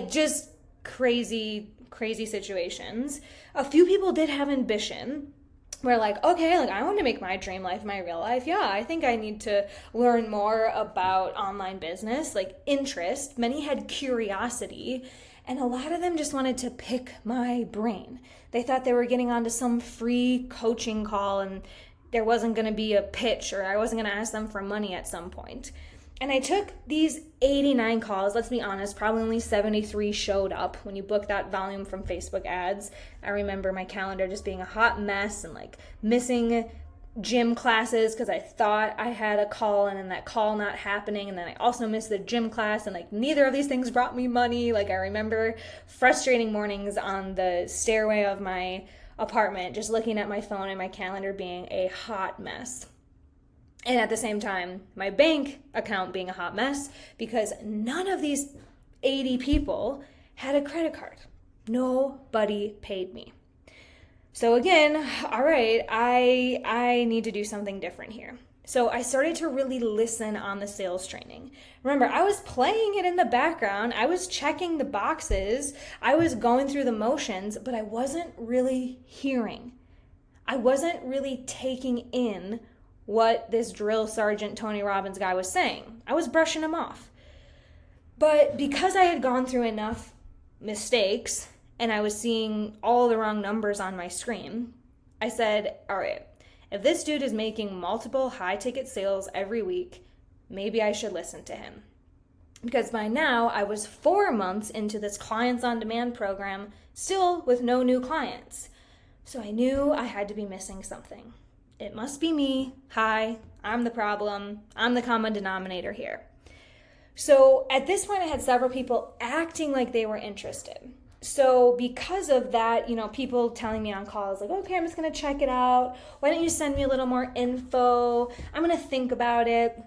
just crazy situations. A few people did have ambition. We're okay, I want to make my dream life my real life. Yeah, I think I need to learn more about online business, interest. Many had curiosity, and a lot of them just wanted to pick my brain. They thought they were getting onto some free coaching call and there wasn't going to be a pitch, or I wasn't going to ask them for money at some point. And I took these 89 calls. Let's be honest, probably only 73 showed up when you book that volume from Facebook ads. I remember my calendar just being a hot mess and missing gym classes because I thought I had a call and then that call not happening. And then I also missed the gym class, and neither of these things brought me money. I remember frustrating mornings on the stairway of my apartment, just looking at my phone and my calendar being a hot mess. And at the same time, my bank account being a hot mess because none of these 80 people had a credit card. Nobody paid me. So again, all right, I need to do something different here. So I started to really listen on the sales training. Remember, I was playing it in the background. I was checking the boxes. I was going through the motions, but I wasn't really hearing. I wasn't really taking in what this drill sergeant Tony Robbins guy was saying. I was brushing him off. But because I had gone through enough mistakes and I was seeing all the wrong numbers on my screen, I said, all right, if this dude is making multiple high ticket sales every week, maybe I should listen to him. Because by now I was 4 months into this Clients on Demand program, still with no new clients. So I knew I had to be missing something. It must be me. Hi, I'm the problem. I'm the common denominator here. So at this point I had several people acting like they were interested. So because of that, people telling me on calls like, okay, I'm just going to check it out. Why don't you send me a little more info? I'm going to think about it.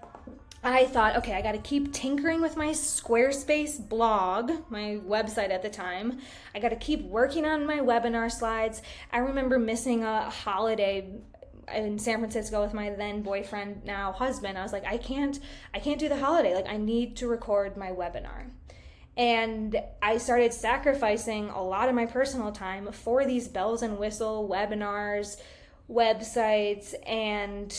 I thought, okay, I got to keep tinkering with my Squarespace blog, my website at the time. I got to keep working on my webinar slides. I remember missing a holiday in San Francisco with my then boyfriend, now husband. I was like, I can't do the holiday. Like, I need to record my webinar. And I started sacrificing a lot of my personal time for these bells and whistle webinars, websites, and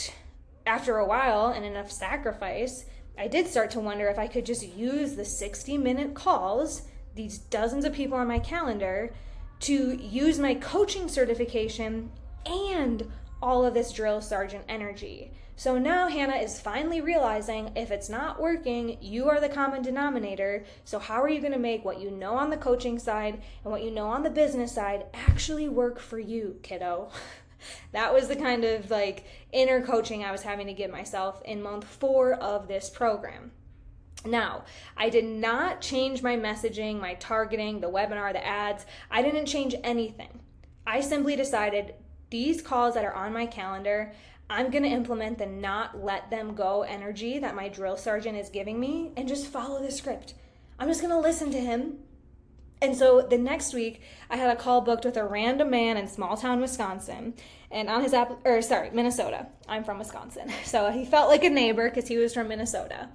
after a while and enough sacrifice, I did start to wonder if I could just use the 60-minute calls, these dozens of people on my calendar, to use my coaching certification and all of this drill sergeant energy. So now Hannah is finally realizing if it's not working, you are the common denominator. So how are you going to make what you know on the coaching side and what you know on the business side actually work for you, kiddo? That was the kind of inner coaching I was having to give myself in month 4 of this program. Now, I did not change my messaging, my targeting, the webinar, the ads. I didn't change anything. I simply decided these calls that are on my calendar, I'm going to implement the not let them go energy that my drill sergeant is giving me and just follow the script. I'm just going to listen to him. And so the next week, I had a call booked with a random man in small town Wisconsin, and on his Minnesota. I'm from Wisconsin. So he felt like a neighbor because he was from Minnesota.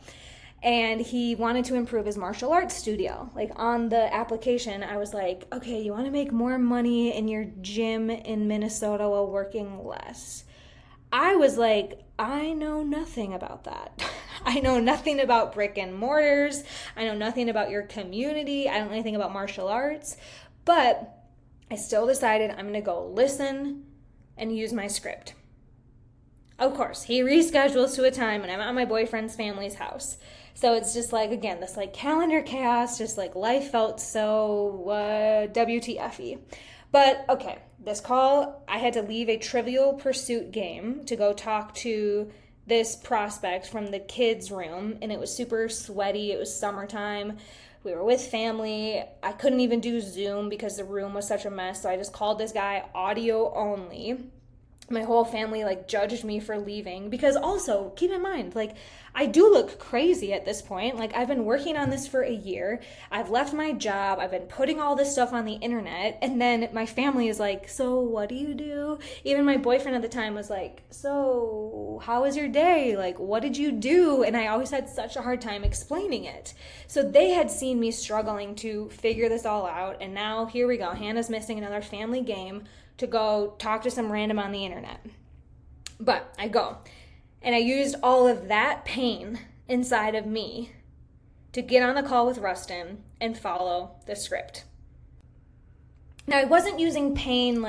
And he wanted to improve his martial arts studio. On the application, I was like, okay, you want to make more money in your gym in Minnesota while working less. I was like, I know nothing about that. I know nothing about brick and mortars. I know nothing about your community. I don't know anything about martial arts. But I still decided I'm going to go listen and use my script. Of course, he reschedules to a time and I'm at my boyfriend's family's house. So it's just again, this calendar chaos, just life felt so WTF-y. But okay, this call, I had to leave a Trivial Pursuit game to go talk to this prospect from the kids' room, and it was super sweaty. It was summertime. We were with family. I couldn't even do Zoom because the room was such a mess, so I just called this guy audio only. My whole family judged me for leaving because also keep in mind, I do look crazy at this point. I've been working on this for a year. I've left my job. I've been putting all this stuff on the internet. And then my family is like, so what do you do? Even my boyfriend at the time was like, so how was your day? What did you do? And I always had such a hard time explaining it. So they had seen me struggling to figure this all out. And now here we go. Hannah's missing another family game to go talk to some random on the internet. But I go, and I used all of that pain inside of me to get on the call with Rustin and follow the script. Now, I wasn't using pain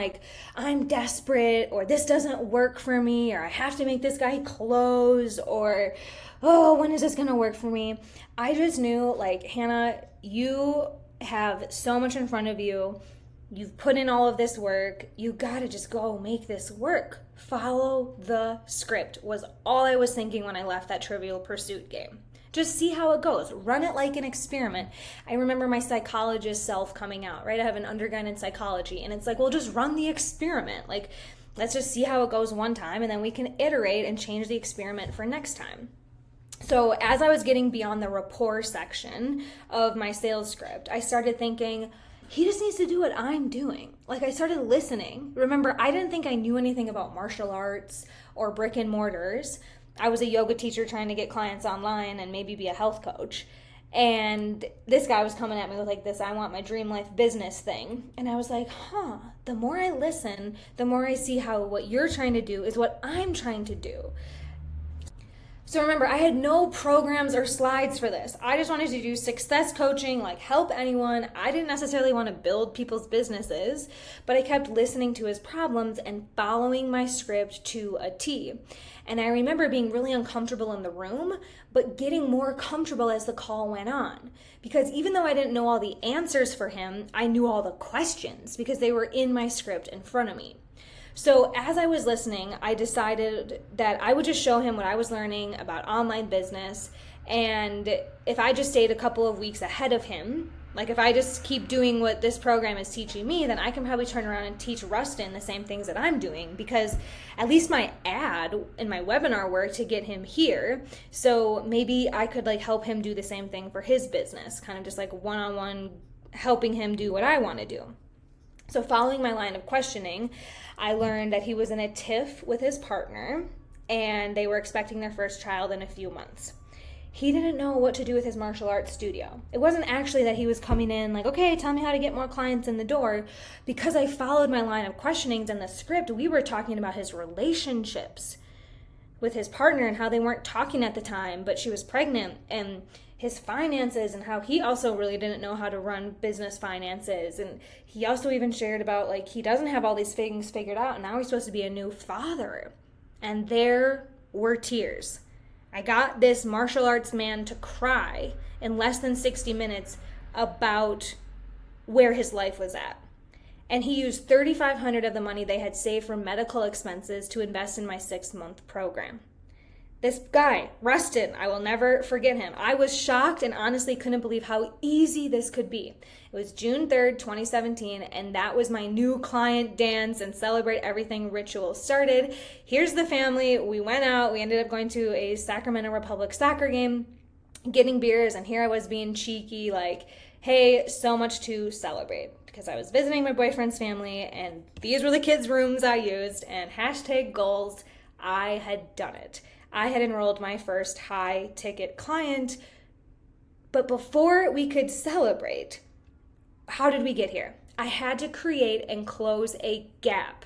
I'm desperate, or this doesn't work for me, or I have to make this guy close, or, oh, when is this gonna work for me? I just knew, Hannah, you have so much in front of you. You've put in all of this work. You gotta just go make this work. Follow the script was all I was thinking when I left that Trivial Pursuit game. Just see how it goes. Run it like an experiment. I remember my psychologist self coming out, right? I have an undergrad in psychology, and it's like, well, just run the experiment. Like, let's just see how it goes one time, and then we can iterate and change the experiment for next time. So as I was getting beyond the rapport section of my sales script, I started thinking, he just needs to do what I'm doing. Like, I started listening. Remember, I didn't think I knew anything about martial arts or brick and mortars. I was a yoga teacher trying to get clients online and maybe be a health coach. And this guy was coming at me with like this, I want my dream life business thing. And I was like, the more I listen, the more I see how what you're trying to do is what I'm trying to do. So remember, I had no programs or slides for this. I just wanted to do success coaching, like help anyone. I didn't necessarily want to build people's businesses, but I kept listening to his problems and following my script to a T. And I remember being really uncomfortable in the room, but getting more comfortable as the call went on. Because even though I didn't know all the answers for him, I knew all the questions because they were in my script in front of me. So as I was listening, I decided that I would just show him what I was learning about online business. And if I just stayed a couple of weeks ahead of him, like if I just keep doing what this program is teaching me, then I can probably turn around and teach Rustin the same things that I'm doing, because at least my ad in my webinar worked to get him here. So maybe I could like help him do the same thing for his business, kind of just like one-on-one helping him do what I want to do. So following my line of questioning, I learned that he was in a tiff with his partner and they were expecting their first child in a few months. He didn't know what to do with his martial arts studio. It wasn't actually that he was coming in like, okay, tell me how to get more clients in the door. Because I followed my line of questionings in the script, we were talking about his relationships with his partner and how they weren't talking at the time, but she was pregnant, and his finances and how he also really didn't know how to run business finances. And he also even shared about like he doesn't have all these things figured out and now he's supposed to be a new father. And there were tears. I got this martial arts man to cry in less than 60 minutes about where his life was at. And he used $3,500 of the money they had saved for medical expenses to invest in my 6-month program. This guy, Rustin, I will never forget him. I was shocked and honestly couldn't believe how easy this could be. It was June 3rd, 2017, and that was my new client dance and celebrate everything ritual started. Here's the family. We went out. We ended up going to a Sacramento Republic soccer game, getting beers, and here I was being cheeky, like, hey, so much to celebrate. Because I was visiting my boyfriend's family, and these were the kids' rooms I used, and hashtag goals, I had done it. I had enrolled my first high ticket client, but before we could celebrate, how did we get here? I had to create and close a gap.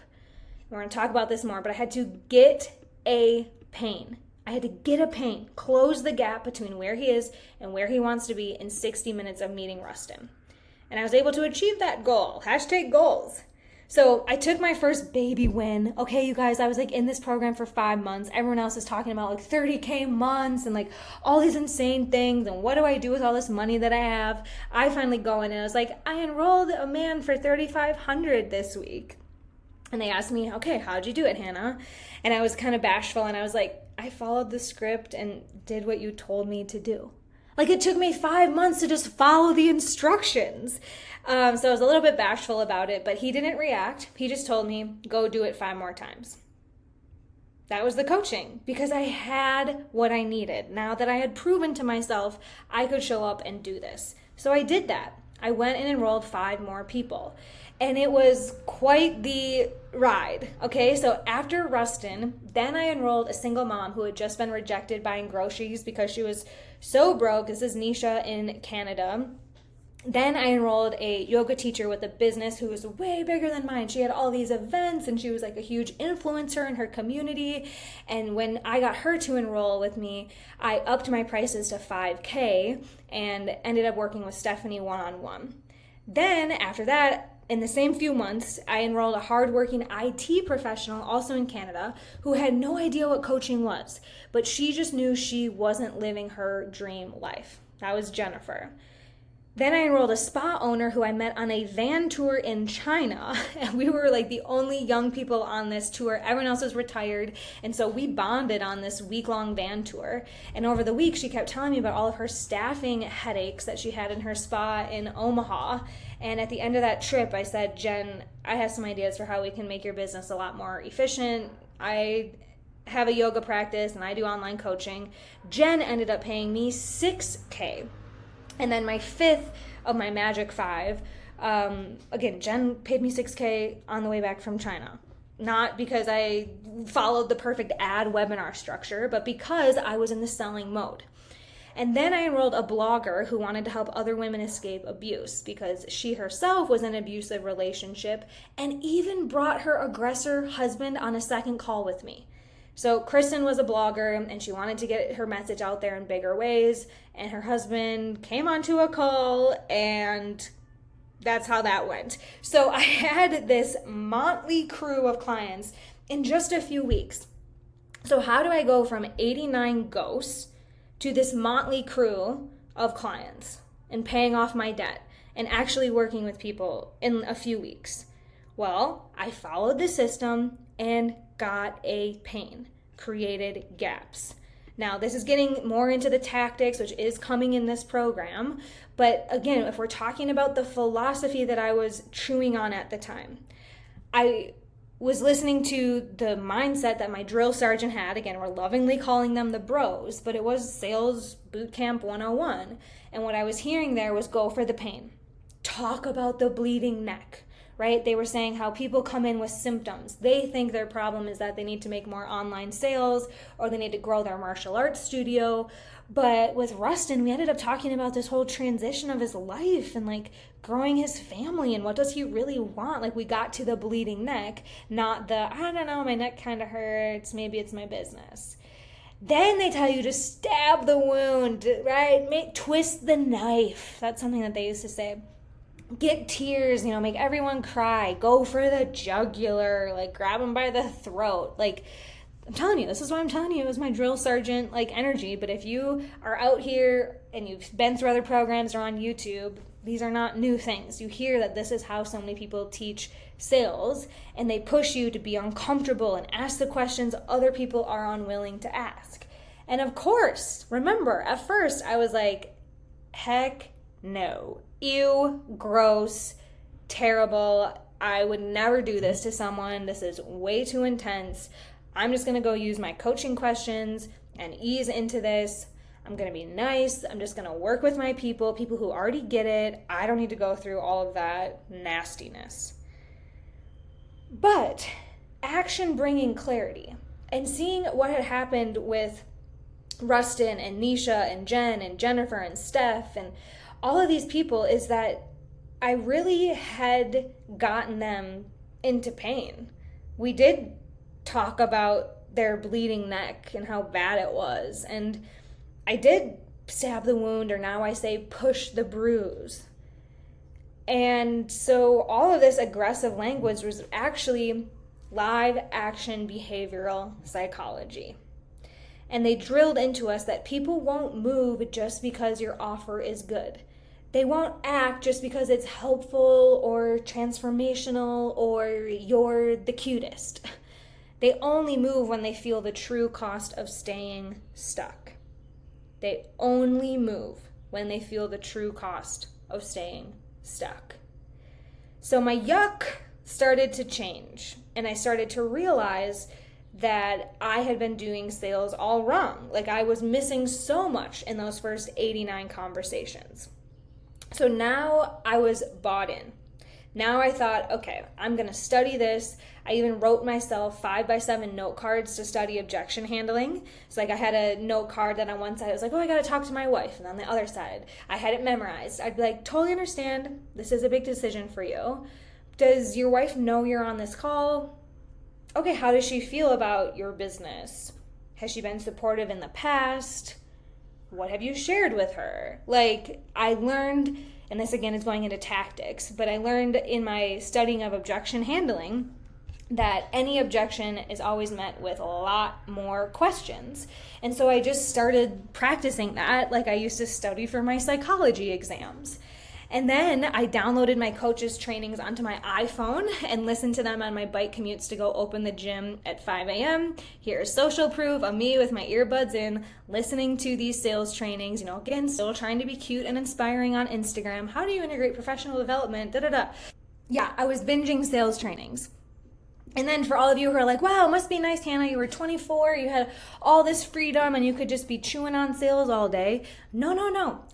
We're going to talk about this more, but I had to get a pain. I had to get a pain, close the gap between where he is and where he wants to be in 60 minutes of meeting Rustin. And I was able to achieve that goal. Hashtag goals. So I took my first baby win. Okay, you guys, I was like in this program for 5 months. Everyone else is talking about like 30K months and like all these insane things. And what do I do with all this money that I have? I finally go in and I was like, I enrolled a man for $3,500 this week. And they asked me, okay, how'd you do it, Hannah? And I was kind of bashful and I was like, I followed the script and did what you told me to do. Like it took me 5 months to just follow the instructions. So I was a little bit bashful about it, but he didn't react. He just told me, go do it 5 more times. That was the coaching because I had what I needed. Now that I had proven to myself I could show up and do this. So I did that. I went and enrolled 5 more people. And it was quite the ride. Okay, so after Rustin, then I enrolled a single mom who had just been rejected buying groceries because she was so broke. This is Nisha in Canada. Then I enrolled a yoga teacher with a business who was way bigger than mine. She had all these events and she was like a huge influencer in her community. And when I got her to enroll with me, I upped my prices to $5,000 and ended up working with Stephanie one-on-one. Then after that, in the same few months, I enrolled a hardworking IT professional, also in Canada, who had no idea what coaching was, but she just knew she wasn't living her dream life. That was Jennifer. Then I enrolled a spa owner who I met on a van tour in China. And we were like the only young people on this tour. Everyone else was retired. And so we bonded on this week-long van tour. And over the week, she kept telling me about all of her staffing headaches that she had in her spa in Omaha. And at the end of that trip, I said, Jen, I have some ideas for how we can make your business a lot more efficient. I have a yoga practice and I do online coaching. Jen ended up paying me $6,000. And then my fifth of my Magic 5, again, Jen paid me $6,000 on the way back from China. Not because I followed the perfect ad webinar structure, but because I was in the selling mode. And then I enrolled a blogger who wanted to help other women escape abuse because she herself was in an abusive relationship and even brought her aggressor husband on a second call with me. So Kristen was a blogger and she wanted to get her message out there in bigger ways, and her husband came onto a call, and that's how that went. So I had this motley crew of clients in just a few weeks. So how do I go from 89 ghosts to this motley crew of clients and paying off my debt and actually working with people in a few weeks? Well, I followed the system and got a pain, created gaps. Now, this is getting more into the tactics, which is coming in this program. But again, if we're talking about the philosophy that I was chewing on at the time, I was listening to the mindset that my drill sergeant had. Again, we're lovingly calling them the bros, but it was Sales Bootcamp 101. And what I was hearing there was go for the pain. Talk about the bleeding neck. Right? They were saying how people come in with symptoms. They think their problem is that they need to make more online sales or they need to grow their martial arts studio. But with Rustin, we ended up talking about this whole transition of his life and like growing his family and what does he really want? Like we got to the bleeding neck, not the, I don't know, my neck kind of hurts. Maybe it's my business. Then they tell you to stab the wound, right? Twist the knife. That's something that they used to say. Get tears, make everyone cry, go for the jugular, like grab them by the throat. Like, I'm telling you, this is what I'm telling you. It was my drill sergeant energy. But if you are out here and you've been through other programs or on YouTube, these are not new things. You hear that this is how so many people teach sales, and they push you to be uncomfortable and ask the questions other people are unwilling to ask. And of course, remember, at first I was like, heck no. Ew, gross, terrible. I would never do this to someone. This is way too intense. I'm just going to go use my coaching questions and ease into this. I'm going to be nice. I'm just going to work with my people who already get it. I don't need to go through all of that nastiness. But action bringing clarity and seeing what had happened with Rustin and Nisha and Jen and Jennifer and Steph and all of these people is that I really had gotten them into pain. We did talk about their bleeding neck and how bad it was. And I did stab the wound, or now I say push the bruise. And so all of this aggressive language was actually live action behavioral psychology. And they drilled into us that people won't move just because your offer is good. They won't act just because it's helpful or transformational or you're the cutest. They only move when they feel the true cost of staying stuck. They only move when they feel the true cost of staying stuck. So my yuck started to change, and I started to realize that I had been doing sales all wrong. Like I was missing so much in those first 89 conversations. So now I was bought in. Now I thought, okay, I'm going to study this. I even wrote myself 5x7 note cards to study objection handling. So I had a note card that on one side I was like, oh, I got to talk to my wife. And on the other side, I had it memorized. I'd be like, totally understand. This is a big decision for you. Does your wife know you're on this call? Okay, how does she feel about your business? Has she been supportive in the past? What have you shared with her? I learned, and this again is going into tactics, but I learned in my studying of objection handling that any objection is always met with a lot more questions. And so I just started practicing that like I used to study for my psychology exams. And then I downloaded my coach's trainings onto my iPhone and listened to them on my bike commutes to go open the gym at 5 a.m. Here's social proof of me with my earbuds in, listening to these sales trainings, again, still trying to be cute and inspiring on Instagram. How do you integrate professional development? Yeah, I was binging sales trainings. And then for all of you who are like, wow, it must be nice, Hannah, you were 24, you had all this freedom and you could just be chewing on sales all day. No.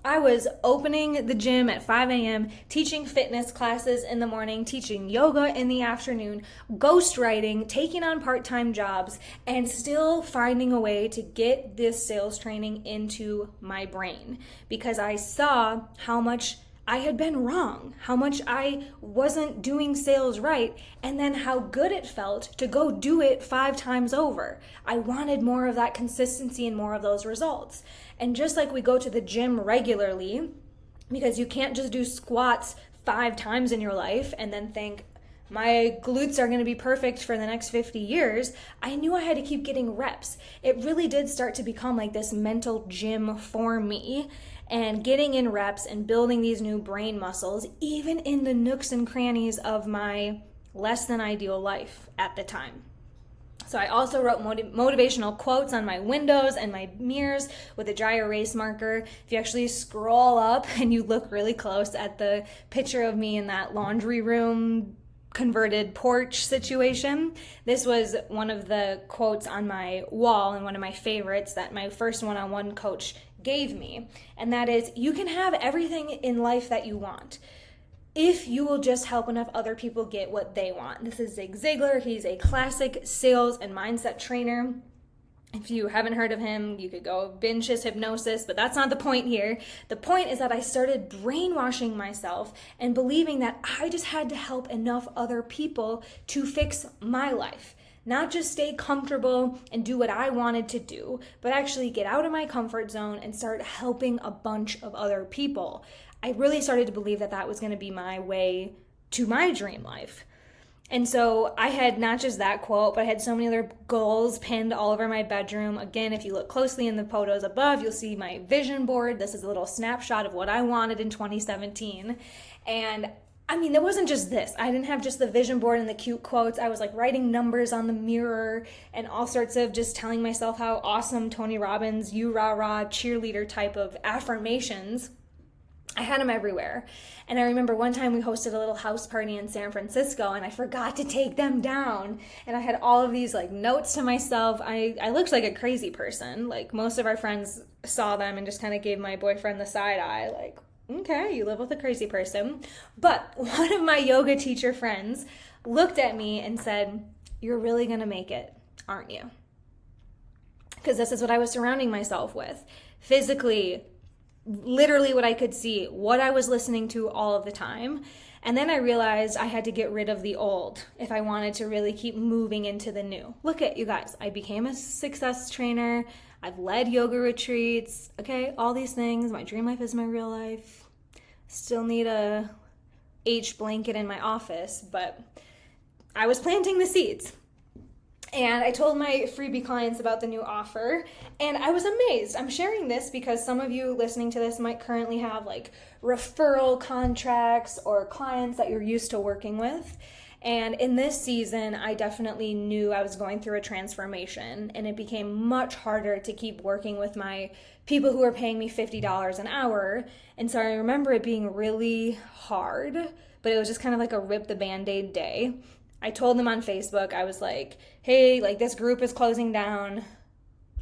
I was opening the gym at 5 a.m., teaching fitness classes in the morning, teaching yoga in the afternoon, ghostwriting, taking on part-time jobs, and still finding a way to get this sales training into my brain because I saw how much I had been wrong, how much I wasn't doing sales right, and then how good it felt to go do it 5 times over. I wanted more of that consistency and more of those results. And just like we go to the gym regularly, because you can't just do squats 5 times in your life and then think, my glutes are going to be perfect for the next 50 years, I knew I had to keep getting reps. It really did start to become like this mental gym for me. And getting in reps and building these new brain muscles, even in the nooks and crannies of my less than ideal life at the time. So I also wrote motivational quotes on my windows and my mirrors with a dry erase marker. If you actually scroll up and you look really close at the picture of me in that laundry room converted porch situation, this was one of the quotes on my wall and one of my favorites that my first one-on-one coach gave me, and that is, you can have everything in life that you want if you will just help enough other people get what they want. This is Zig Ziglar. He's a classic sales and mindset trainer. If you haven't heard of him, you could go binge his hypnosis, but that's not the point here. The point is that I started brainwashing myself and believing that I just had to help enough other people to fix my life. Not just stay comfortable and do what I wanted to do, but actually get out of my comfort zone and start helping a bunch of other people. I really started to believe that that was going to be my way to my dream life. And so I had not just that quote, but I had so many other goals pinned all over my bedroom. Again, if you look closely in the photos above, you'll see my vision board. This is a little snapshot of what I wanted in 2017. And I mean, it wasn't just this. I didn't have just the vision board and the cute quotes. I was like writing numbers on the mirror and all sorts of just telling myself how awesome Tony Robbins, you rah rah cheerleader type of affirmations. I had them everywhere. And I remember one time we hosted a little house party in San Francisco and I forgot to take them down. And I had all of these like notes to myself. I looked like a crazy person. Like most of our friends saw them and just kind of gave my boyfriend the side eye, like, okay, you live with a crazy person. But one of my yoga teacher friends looked at me and said, you're really gonna make it, aren't you? Because this is what I was surrounding myself with. Physically, literally what I could see, what I was listening to all of the time. And then I realized I had to get rid of the old if I wanted to really keep moving into the new. Look at you guys, I became a success trainer. I've led yoga retreats, okay, all these things. My dream life is my real life. Still need a H blanket in my office, but I was planting the seeds. And I told my freebie clients about the new offer, and I was amazed. I'm sharing this because some of you listening to this might currently have like referral contracts or clients that you're used to working with. And in this season, I definitely knew I was going through a transformation, and it became much harder to keep working with my people who were paying me $50 an hour. And so I remember it being really hard, but it was just kind of like a rip the Band-Aid day. I told them on Facebook, I was like, hey, like this group is closing down.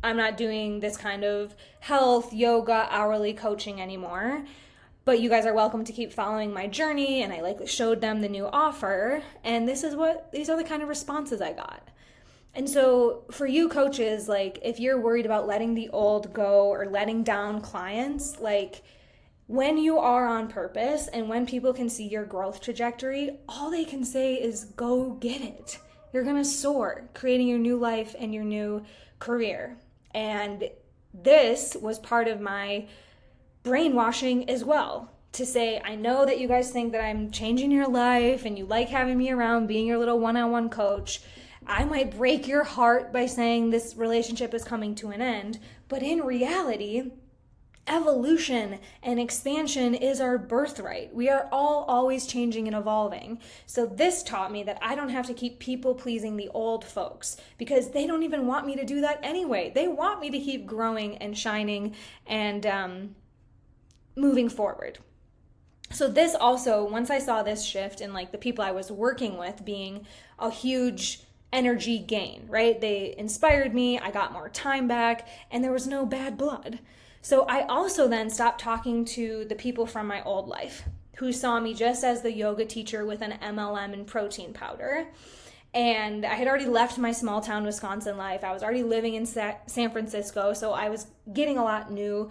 I'm not doing this kind of health, yoga, hourly coaching anymore. But you guys are welcome to keep following my journey. And I like showed them the new offer. And these are the kind of responses I got. And so for you coaches, like if you're worried about letting the old go or letting down clients, like when you are on purpose and when people can see your growth trajectory, all they can say is go get it. You're going to soar, creating your new life and your new career. And this was part of my brainwashing as well, to say, I know that you guys think that I'm changing your life and you like having me around, being your little one-on-one coach. I might break your heart by saying this relationship is coming to an end, but in reality, evolution and expansion is our birthright. We are all always changing and evolving. So this taught me that I don't have to keep people pleasing the old folks, because they don't even want me to do that anyway. They want me to keep growing and shining and moving forward. So this also, once I saw this shift in like the people I was working with being a huge energy gain, right? They inspired me, I got more time back, and there was no bad blood. So I also then stopped talking to the people from my old life who saw me just as the yoga teacher with an MLM and protein powder. And I had already left my small town Wisconsin life. I was already living in San Francisco, so I was getting a lot new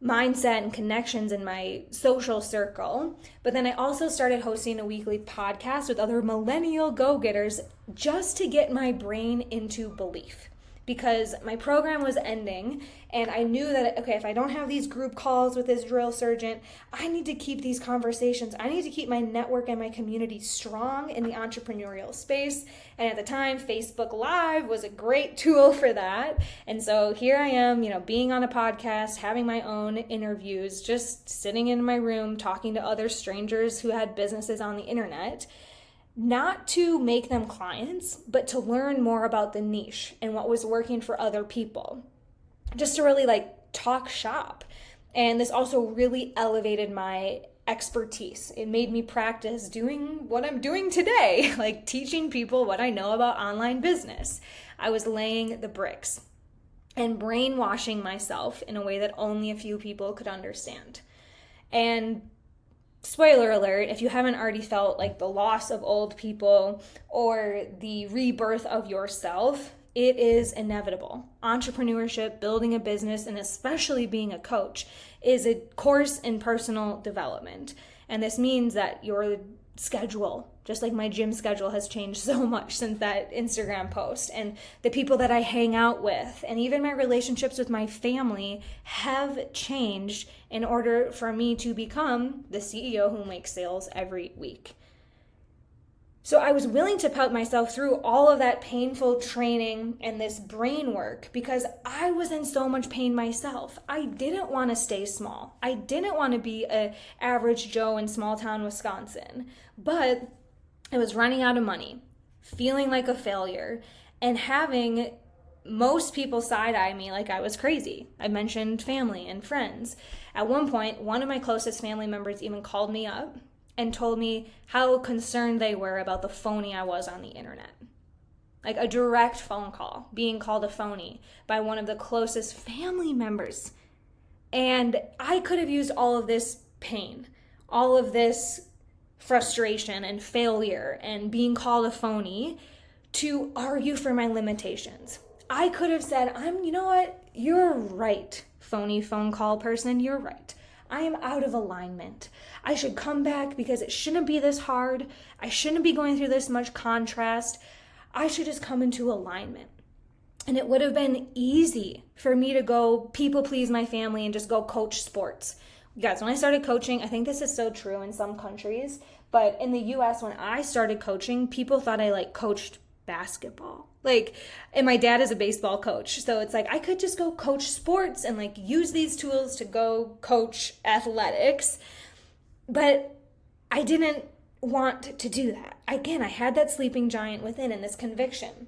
mindset and connections in my social circle. But then I also started hosting a weekly podcast with other millennial go-getters just to get my brain into belief, because my program was ending and I knew that, okay, if I don't have these group calls with this drill sergeant, I need to keep these conversations. I need to keep my network and my community strong in the entrepreneurial space. And at the time, Facebook Live was a great tool for that. And so here I am, being on a podcast, having my own interviews, just sitting in my room, talking to other strangers who had businesses on the internet. Not to make them clients, but to learn more about the niche and what was working for other people. Just to really talk shop. And this also really elevated my expertise. It made me practice doing what I'm doing today, like teaching people what I know about online business. I was laying the bricks and brainwashing myself in a way that only a few people could understand. And spoiler alert, if you haven't already felt like the loss of old people or the rebirth of yourself, it is inevitable. Entrepreneurship, building a business, and especially being a coach is a course in personal development. And this means that your schedule, just like my gym schedule, has changed so much since that Instagram post, and the people that I hang out with, and even my relationships with my family have changed in order for me to become the CEO who makes sales every week. So I was willing to put myself through all of that painful training and this brain work because I was in so much pain myself. I didn't want to stay small. I didn't want to be an average Joe in small town Wisconsin, but I was running out of money, feeling like a failure, and having most people side-eye me like I was crazy. I mentioned family and friends. At one point, one of my closest family members even called me up and told me how concerned they were about the phony I was on the internet. Like a direct phone call, being called a phony by one of the closest family members. And I could have used all of this pain, all of this frustration and failure and being called a phony to argue for my limitations. I could have said, you know what? You're right, phony phone call person, you're right. I am out of alignment. I should come back because it shouldn't be this hard. I shouldn't be going through this much contrast. I should just come into alignment. And it would have been easy for me to go people please my family and just go coach sports. Guys, when I started coaching, I think this is so true in some countries, but in the US, when I started coaching, people thought I coached basketball. And my dad is a baseball coach. So it's I could just go coach sports and use these tools to go coach athletics. But I didn't want to do that. Again, I had that sleeping giant within and this conviction.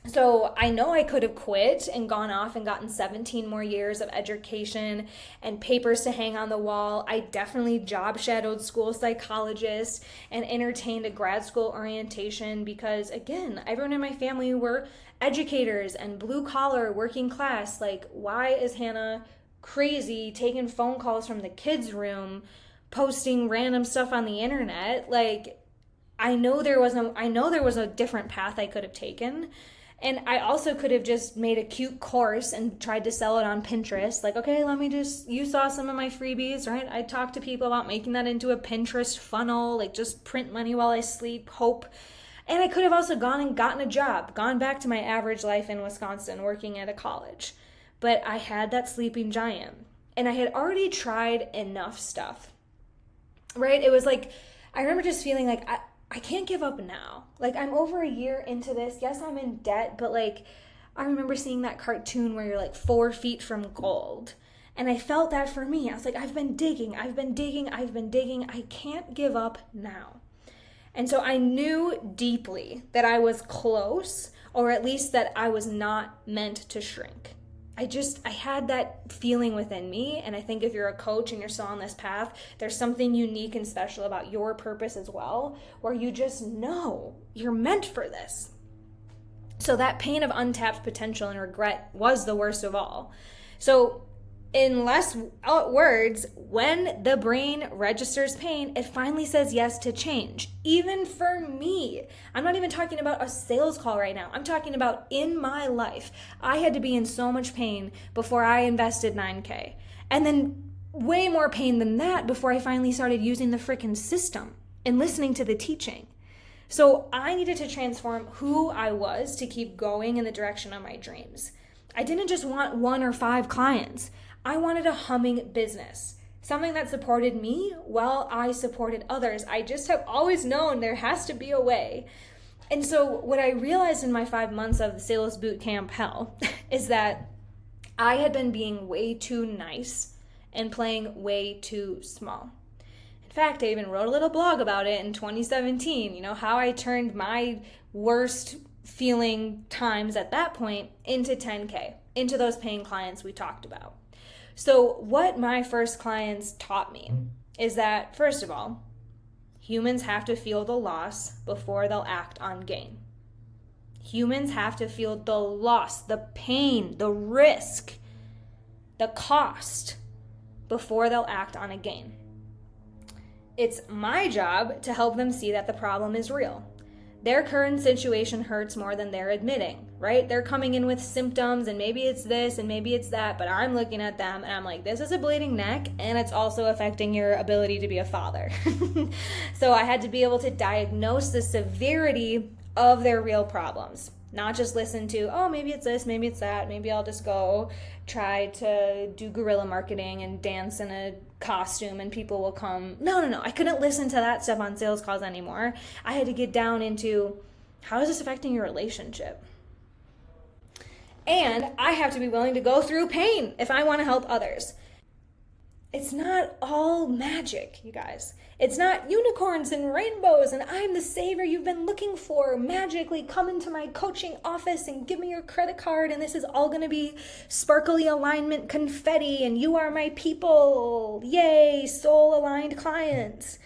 So I know I could have quit and gone off and gotten 17 more years of education and papers to hang on the wall. I definitely job shadowed school psychologists and entertained a grad school orientation because, again, everyone in my family were educators and blue collar working class. Why is Hannah crazy taking phone calls from the kids' room, posting random stuff on the internet? I know there was a different path I could have taken. And I also could have just made a cute course and tried to sell it on Pinterest. Okay, you saw some of my freebies, right? I talked to people about making that into a Pinterest funnel, just print money while I sleep, hope. And I could have also gone and gotten a job, gone back to my average life in Wisconsin, working at a college. But I had that sleeping giant. And I had already tried enough stuff, right? It was I remember just feeling I can't give up now. I'm over a year into this. Yes, I'm in debt, but I remember seeing that cartoon where you're 4 feet from gold. And I felt that for me. I was like, I've been digging. I can't give up now. And so I knew deeply that I was close, or at least that I was not meant to shrink. I had that feeling within me. And I think if you're a coach and you're still on this path, there's something unique and special about your purpose as well, where you just know you're meant for this. So that pain of untapped potential and regret was the worst of all. So in less words, when the brain registers pain, it finally says yes to change. Even for me, I'm not even talking about a sales call right now. I'm talking about in my life. I had to be in so much pain before I invested $9K. And then way more pain than that before I finally started using the freaking system and listening to the teaching. So I needed to transform who I was to keep going in the direction of my dreams. I didn't just want 1 or 5 clients. I wanted a humming business, something that supported me while I supported others. I just have always known there has to be a way. And so what I realized in my 5 months of the sales boot camp hell is that I had been being way too nice and playing way too small. In fact, I even wrote a little blog about it in 2017, how I turned my worst feeling times at that point into 10K, into those paying clients we talked about. So what my first clients taught me is that, first of all, humans have to feel the loss before they'll act on gain. Humans have to feel the loss, the pain, the risk, the cost before they'll act on a gain. It's my job to help them see that the problem is real. Their current situation hurts more than they're admitting, right? They're coming in with symptoms and maybe it's this and maybe it's that, but I'm looking at them and I'm like, this is a bleeding neck and it's also affecting your ability to be a father. So I had to be able to diagnose the severity of their real problems, not just listen to, oh, maybe it's this, maybe it's that, maybe I'll just go try to do guerrilla marketing and dance in a costume and people will come. No. I couldn't listen to that stuff on sales calls anymore. I had to get down into, how is this affecting your relationship? And I have to be willing to go through pain if I want to help others. It's not all magic, you guys. It's not unicorns and rainbows and I'm the savior you've been looking for. Magically come into my coaching office and give me your credit card and this is all going to be sparkly alignment confetti and you are my people. Yay, soul aligned clients.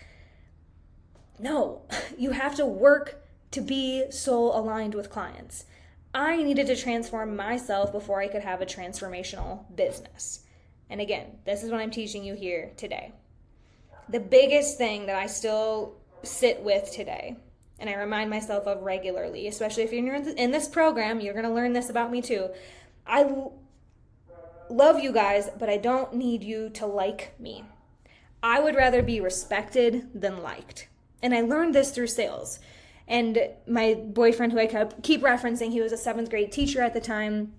No, you have to work to be soul aligned with clients. I needed to transform myself before I could have a transformational business. And again, this is what I'm teaching you here today. The biggest thing that I still sit with today, and I remind myself of regularly, especially if you're in this program, you're going to learn this about me too. I love you guys, but I don't need you to like me. I would rather be respected than liked. And I learned this through sales. And my boyfriend, who I keep referencing, he was a 7th grade teacher at the time.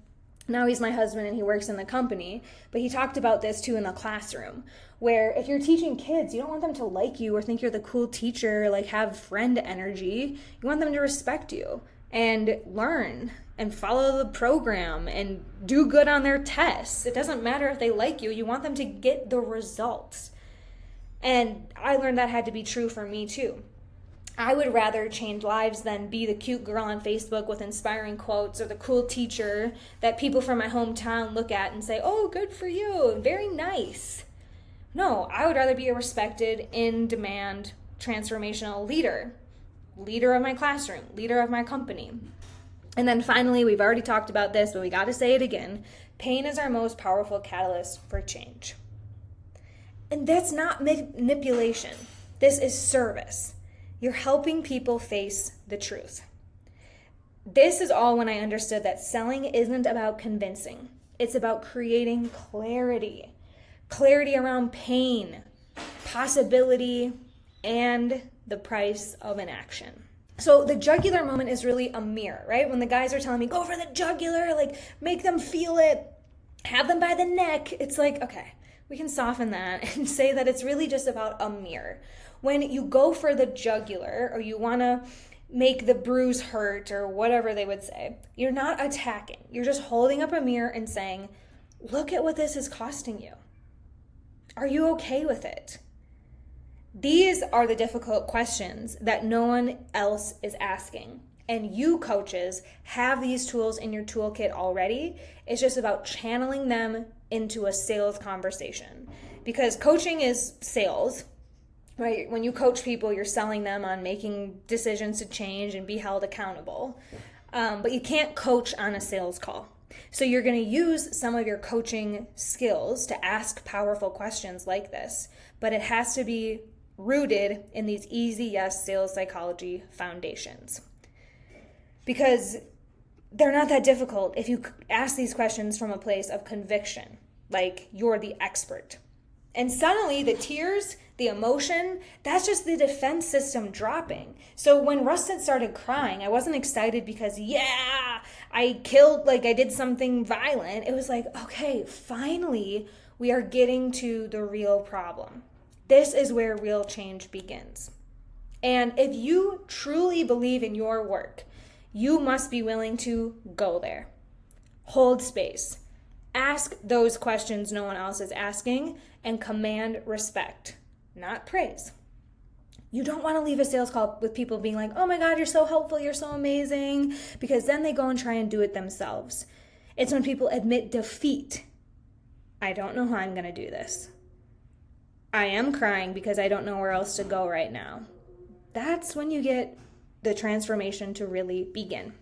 Now he's my husband and he works in the company, but he talked about this too in the classroom, where if you're teaching kids, you don't want them to like you or think you're the cool teacher, like have friend energy. You want them to respect you and learn and follow the program and do good on their tests. It doesn't matter if they like you. You want them to get the results. And I learned that had to be true for me too. I would rather change lives than be the cute girl on Facebook with inspiring quotes or the cool teacher that people from my hometown look at and say, oh, good for you, very nice. No, I would rather be a respected, in-demand, transformational leader of my classroom, leader of my company. And then finally, we've already talked about this, but we got to say it again. Pain is our most powerful catalyst for change. And that's not manipulation. This is service. You're helping people face the truth. This is all when I understood that selling isn't about convincing. It's about creating clarity. Clarity around pain, possibility, and the price of inaction. So the jugular moment is really a mirror, right? When the guys are telling me, go for the jugular, like make them feel it, have them by the neck. It's like, okay, we can soften that and say that it's really just about a mirror. When you go for the jugular or you want to make the bruise hurt or whatever they would say, you're not attacking. You're just holding up a mirror and saying, look at what this is costing you. Are you okay with it? These are the difficult questions that no one else is asking. And you coaches have these tools in your toolkit already. It's just about channeling them into a sales conversation. Because coaching is sales, right? When you coach people, you're selling them on making decisions to change and be held accountable. But you can't coach on a sales call. So you're going to use some of your coaching skills to ask powerful questions like this. But it has to be rooted in these easy yes sales psychology foundations. Because they're not that difficult if you ask these questions from a place of conviction, like you're the expert. And suddenly the tears, the emotion, that's just the defense system dropping. So when Rustin started crying, I wasn't excited because, yeah, I did something violent. It was like, okay, finally we are getting to the real problem. This is where real change begins. And if you truly believe in your work, you must be willing to go there. Hold space. Ask those questions no one else is asking and command respect, not praise. You don't want to leave a sales call with people being like, oh my God, you're so helpful, you're so amazing, because then they go and try and do it themselves. It's when people admit defeat. I don't know how I'm going to do this. I am crying because I don't know where else to go right now. That's when you get the transformation to really begin.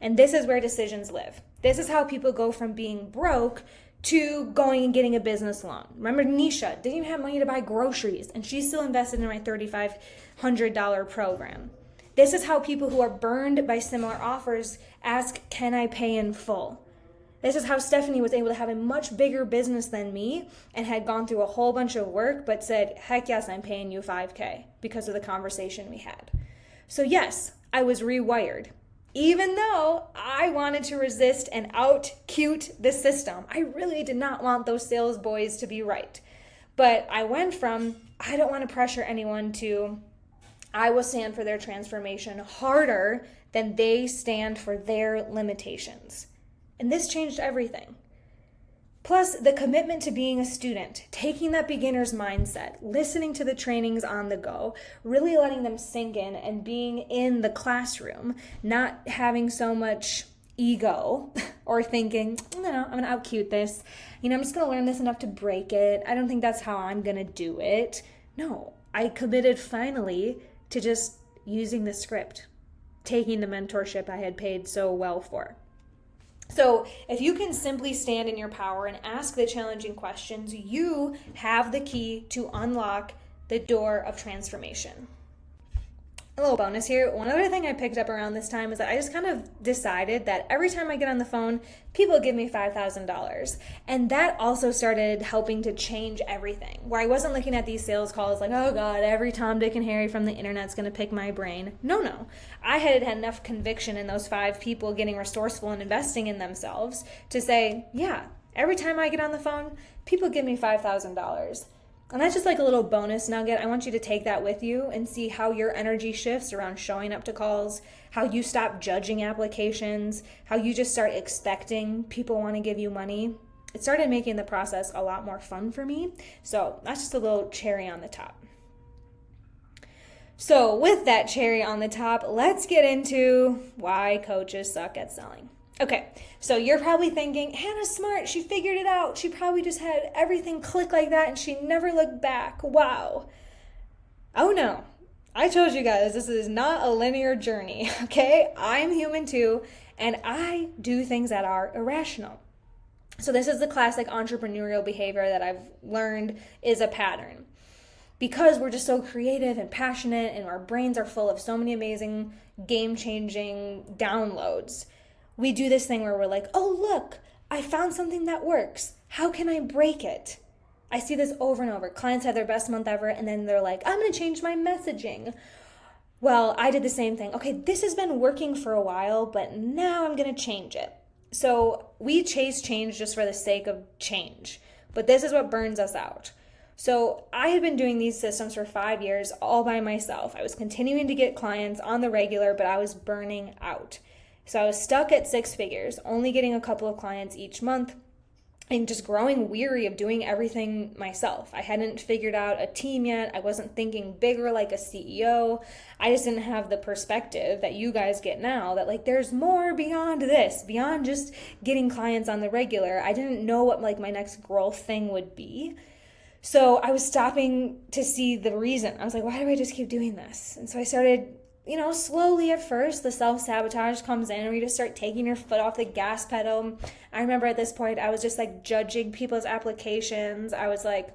And this is where decisions live. This is how people go from being broke to going and getting a business loan. Remember, Nisha didn't even have money to buy groceries, and she still invested in my $3,500 program. This is how people who are burned by similar offers ask, can I pay in full? This is how Stephanie was able to have a much bigger business than me and had gone through a whole bunch of work, but said, heck yes, I'm paying you $5,000 because of the conversation we had. So yes, I was rewired. Even though I wanted to resist and out-cute the system, I really did not want those sales boys to be right. But I went from, I don't want to pressure anyone, to, I will stand for their transformation harder than they stand for their limitations. And this changed everything. Plus, the commitment to being a student, taking that beginner's mindset, listening to the trainings on the go, really letting them sink in and being in the classroom, not having so much ego or thinking, no, I'm going to out-cute this. I'm just going to learn this enough to break it. I don't think that's how I'm going to do it. No, I committed finally to just using the script, taking the mentorship I had paid so well for. So if you can simply stand in your power and ask the challenging questions, you have the key to unlock the door of transformation. A little bonus here. One other thing I picked up around this time is that I just kind of decided that every time I get on the phone, people give me $5,000. And that also started helping to change everything, where I wasn't looking at these sales calls like, oh God, every Tom, Dick, and Harry from the internet's going to pick my brain. No. I had enough conviction in those 5 people getting resourceful and investing in themselves to say, yeah, every time I get on the phone, people give me $5,000. And that's just like a little bonus nugget. I want you to take that with you and see how your energy shifts around showing up to calls, how you stop judging applications, how you just start expecting people want to give you money. It started making the process a lot more fun for me. So that's just a little cherry on the top. So with that cherry on the top, let's get into why coaches suck at selling. Okay, so you're probably thinking, Hannah's smart, she figured it out. She probably just had everything click like that and she never looked back. Wow. Oh no, I told you guys, this is not a linear journey, okay? I'm human too, and I do things that are irrational. So this is the classic entrepreneurial behavior that I've learned is a pattern. Because we're just so creative and passionate and our brains are full of so many amazing game-changing downloads, we do this thing where we're like, oh, look, I found something that works. How can I break it? I see this over and over. Clients have their best month ever, and then they're like, I'm going to change my messaging. Well, I did the same thing. Okay, this has been working for a while, but now I'm going to change it. So we chase change just for the sake of change. But this is what burns us out. So I had been doing these systems for 5 years all by myself. I was continuing to get clients on the regular, but I was burning out. So I was stuck at 6 figures, only getting a couple of clients each month. and just growing weary of doing everything myself. I hadn't figured out a team yet. I wasn't thinking bigger like a CEO. I just didn't have the perspective that you guys get now, that like there's more beyond this, beyond just getting clients on the regular. I didn't know what like my next growth thing would be. So I was stopping to see the reason. I was like, why do I just keep doing this? And so I started, slowly at first, the self-sabotage comes in, where you just start taking your foot off the gas pedal. I remember at this point, I was just like judging people's applications. I was like,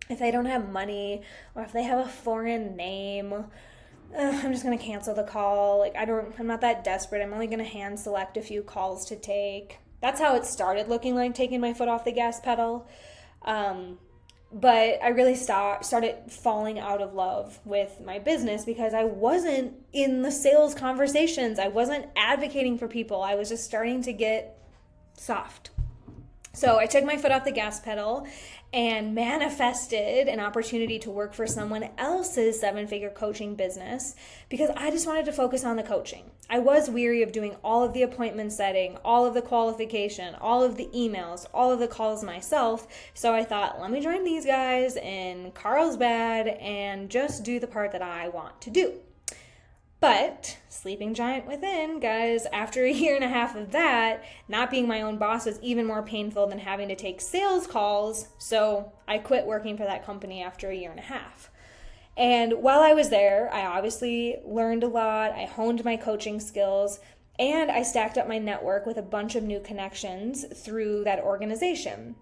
if they don't have money, or if they have a foreign name, I'm just going to cancel the call. Like, I'm not that desperate. I'm only going to hand select a few calls to take. That's how it started looking like, taking my foot off the gas pedal. But I really started falling out of love with my business because I wasn't in the sales conversations. I wasn't advocating for people. I was just starting to get soft. So I took my foot off the gas pedal and manifested an opportunity to work for someone else's 7-figure coaching business because I just wanted to focus on the coaching. I was weary of doing all of the appointment setting, all of the qualification, all of the emails, all of the calls myself. So I thought, let me join these guys in Carlsbad and just do the part that I want to do. But sleeping giant within, guys, after a year and a half of that, not being my own boss was even more painful than having to take sales calls. So I quit working for that company after a year and a half. And while I was there, I obviously learned a lot. I honed my coaching skills, and I stacked up my network with a bunch of new connections through that organization.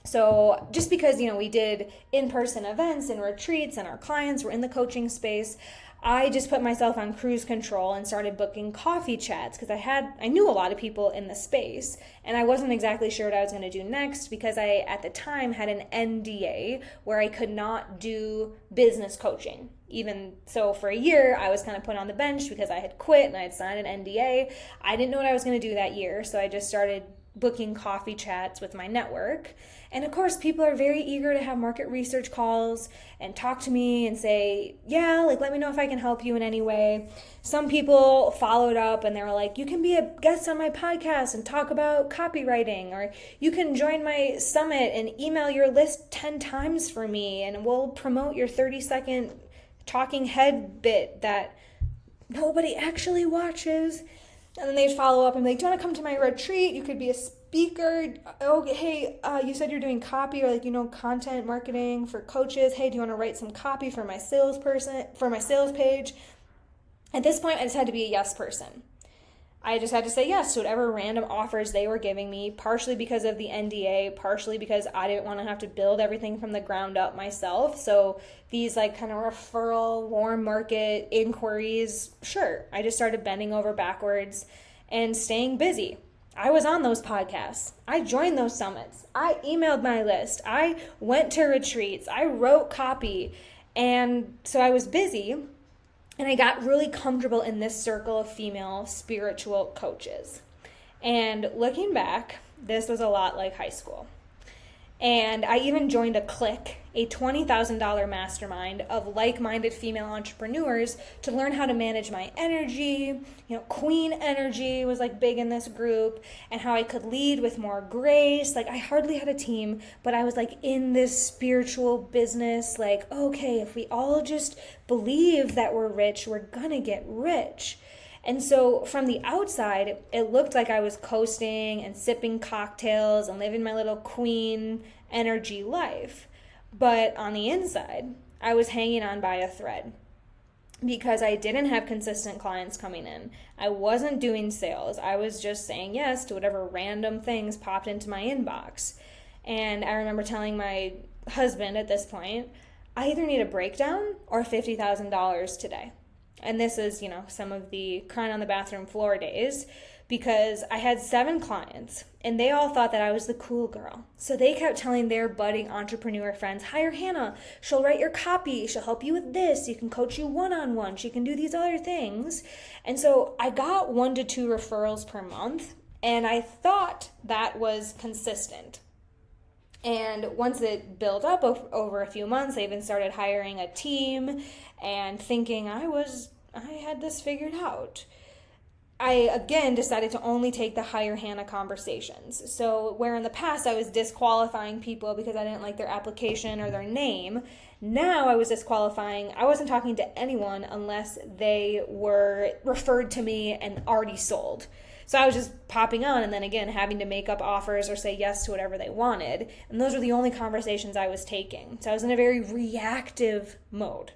So just because, we did in-person events and retreats and our clients were in the coaching space, I just put myself on cruise control and started booking coffee chats because I knew a lot of people in the space, and I wasn't exactly sure what I was going to do next because I, at the time, had an NDA where I could not do business coaching. Even so, for a year, I was kind of put on the bench because I had quit and I had signed an NDA. I didn't know what I was going to do that year, so I just started booking coffee chats with my network. And of course, people are very eager to have market research calls and talk to me and say, yeah, like, let me know if I can help you in any way. Some people followed up and they were like, you can be a guest on my podcast and talk about copywriting, or you can join my summit and email your list 10 times for me and we'll promote your 30-second talking head bit that nobody actually watches. And then they'd follow up and be like, do you want to come to my retreat? You could be a speaker. Oh, hey, you said you're doing copy or content marketing for coaches. Hey, do you want to write some copy for my salesperson, for my sales page? At this point, I just had to be a yes person. I just had to say yes to whatever random offers they were giving me, partially because of the NDA, partially because I didn't want to have to build everything from the ground up myself. So these kind of referral, warm market inquiries, sure, I just started bending over backwards and staying busy. I was on those podcasts. I joined those summits. I emailed my list. I went to retreats. I wrote copy. And so I was busy. And I got really comfortable in this circle of female spiritual coaches. And looking back, this was a lot like high school. And I even joined a clique, a $20,000 mastermind of like-minded female entrepreneurs to learn how to manage my energy. Queen energy was big in this group, and how I could lead with more grace. I hardly had a team, but I was in this spiritual business, okay, if we all just believe that we're rich, we're gonna get rich. And so from the outside, it looked like I was coasting and sipping cocktails and living my little queen energy life. But on the inside, I was hanging on by a thread because I didn't have consistent clients coming in. I wasn't doing sales. I was just saying yes to whatever random things popped into my inbox. And I remember telling my husband at this point, I either need a breakdown or $50,000 today. And this is, some of the crying on the bathroom floor days, because I had 7 clients and they all thought that I was the cool girl. So they kept telling their budding entrepreneur friends, hire Hannah, she'll write your copy, she'll help you with this, you can coach you one-on-one, she can do these other things. And so I got 1 to 2 referrals per month, and I thought that was consistent. And once it built up over a few months, I even started hiring a team and thinking I had this figured out. I again decided to only take the Hire Hannah conversations. So where in the past I was disqualifying people because I didn't like their application or their name, now I was disqualifying. I wasn't talking to anyone unless they were referred to me and already sold. So I was just popping on and then again having to make up offers or say yes to whatever they wanted. And those were the only conversations I was taking. So I was in a very reactive mode,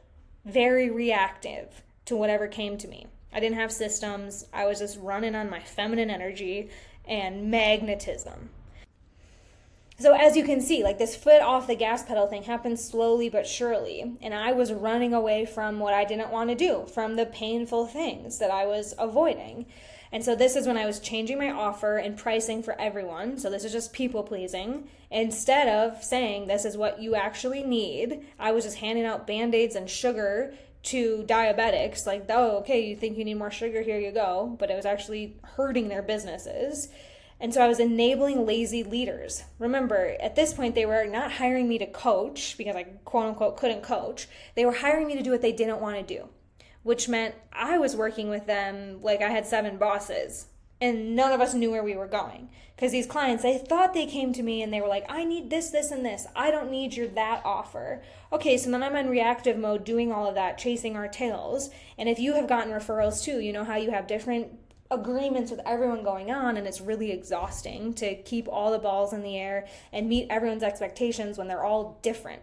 very reactive to whatever came to me. I didn't have systems. I was just running on my feminine energy and magnetism. So as you can see, like this foot off the gas pedal thing happened slowly but surely. And I was running away from what I didn't want to do, from the painful things that I was avoiding. And so this is when I was changing my offer and pricing for everyone. So this is just people pleasing. Instead of saying this is what you actually need, I was just handing out Band-Aids and sugar to diabetics, like, oh, okay, you think you need more sugar, here you go. But it was actually hurting their businesses. And so I was enabling lazy leaders. Remember, at this point, they were not hiring me to coach because I quote unquote couldn't coach. They were hiring me to do what they didn't want to do, which meant I was working with them like I had 7 bosses and none of us knew where we were going. Because these clients, they thought they came to me and they were like, I need this, this, and this. I don't need your that offer. Okay, so then I'm in reactive mode doing all of that, chasing our tails. And if you have gotten referrals too, you know how you have different agreements with everyone going on and it's really exhausting to keep all the balls in the air and meet everyone's expectations when they're all different.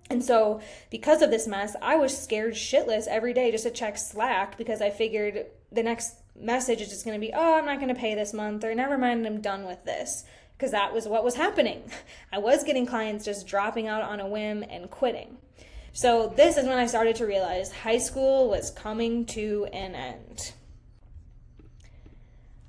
And so because of this mess, I was scared shitless every day just to check Slack because I figured the next message is just going to be, oh, I'm not going to pay this month, or never mind, I'm done with this. Because that was what was happening. I was getting clients just dropping out on a whim and quitting. So this is when I started to realize high school was coming to an end.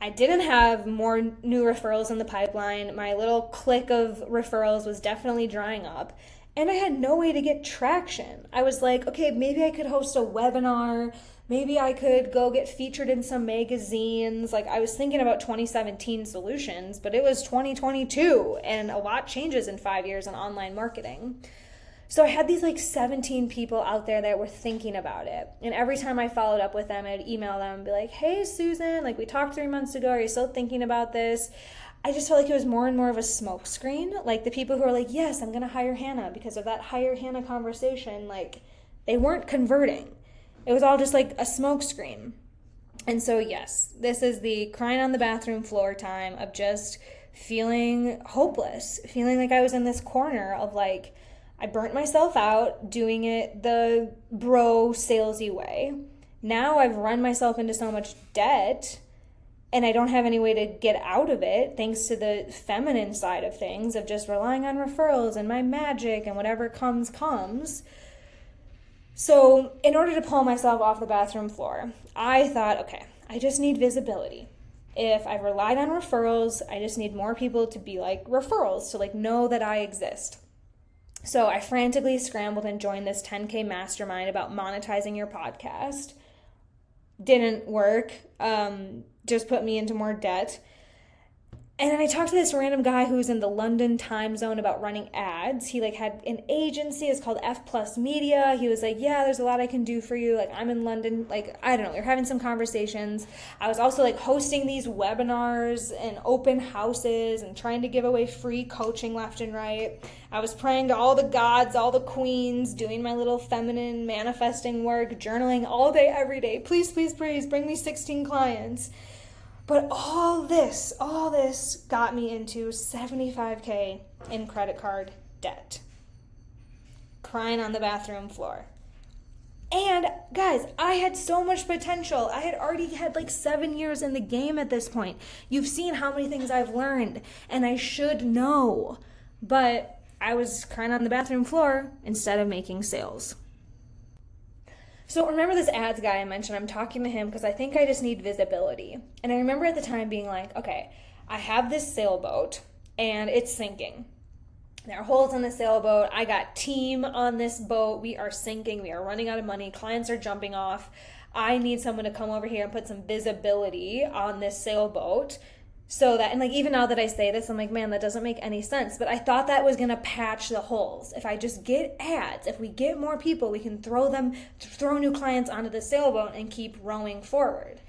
I didn't have more new referrals in the pipeline. My little clique of referrals was definitely drying up. And I had no way to get traction. I was like, okay, maybe I could host a webinar. Maybe I could go get featured in some magazines. Like I was thinking about 2017 solutions, but it was 2022 and a lot changes in 5 years in online marketing. So I had these like 17 people out there that were thinking about it. And every time I followed up with them, I'd email them and be like, hey, Susan, like we talked 3 months ago. Are you still thinking about this? I just felt like it was more and more of a smoke screen. Like the people who are like, yes, I'm going to hire Hannah because of that hire Hannah conversation, like they weren't converting. It was all just like a smoke screen. And so yes, this is the crying on the bathroom floor time of just feeling hopeless, feeling like I was in this corner of like, I burnt myself out doing it the bro salesy way. Now I've run myself into so much debt and I don't have any way to get out of it thanks to the feminine side of things of just relying on referrals and my magic and whatever comes. So in order to pull myself off the bathroom floor, I thought, okay, I just need visibility. If I've relied on referrals, I just need more people to be like referrals, to like know that I exist. So I frantically scrambled and joined this 10K mastermind about monetizing your podcast. Didn't work, just put me into more debt. And then I talked to this random guy who's in the London time zone about running ads. He like had an agency, it's called F Plus Media. He was like, yeah, there's a lot I can do for you. Like I'm in London, like, I don't know, we were having some conversations. I was also like hosting these webinars and open houses and trying to give away free coaching left and right. I was praying to all the gods, all the queens, doing my little feminine manifesting work, journaling all day, every day. Please, please, please bring me 16 clients. But all this got me into $75K in credit card debt. Crying on the bathroom floor. And guys, I had so much potential. I had already had like 7 years in the game at this point. You've seen how many things I've learned and I should know. But I was crying on the bathroom floor instead of making sales. So remember this ads guy I mentioned, I'm talking to him because I think I just need visibility. And I remember at the time being like, okay, I have this sailboat and it's sinking. There are holes in the sailboat. I got team on this boat. We are sinking. We are running out of money. Clients are jumping off. I need someone to come over here and put some visibility on this sailboat. So that, and like even now that I say this, I'm like, man, that doesn't make any sense. But I thought that was going to patch the holes. If I just get ads, if we get more people, we can throw new clients onto the sailboat and keep rowing forward.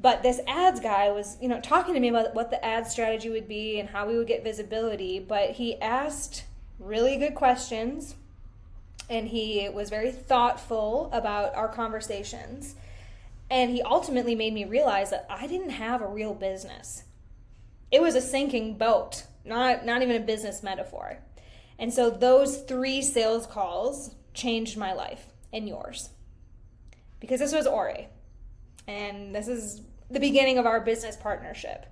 But this ads guy was, talking to me about what the ad strategy would be and how we would get visibility. But he asked really good questions, and he was very thoughtful about our conversations. And he ultimately made me realize that I didn't have a real business. It was a sinking boat, not even a business metaphor. And so those 3 sales calls changed my life and yours. Because this was Ore. And this is the beginning of our business partnership.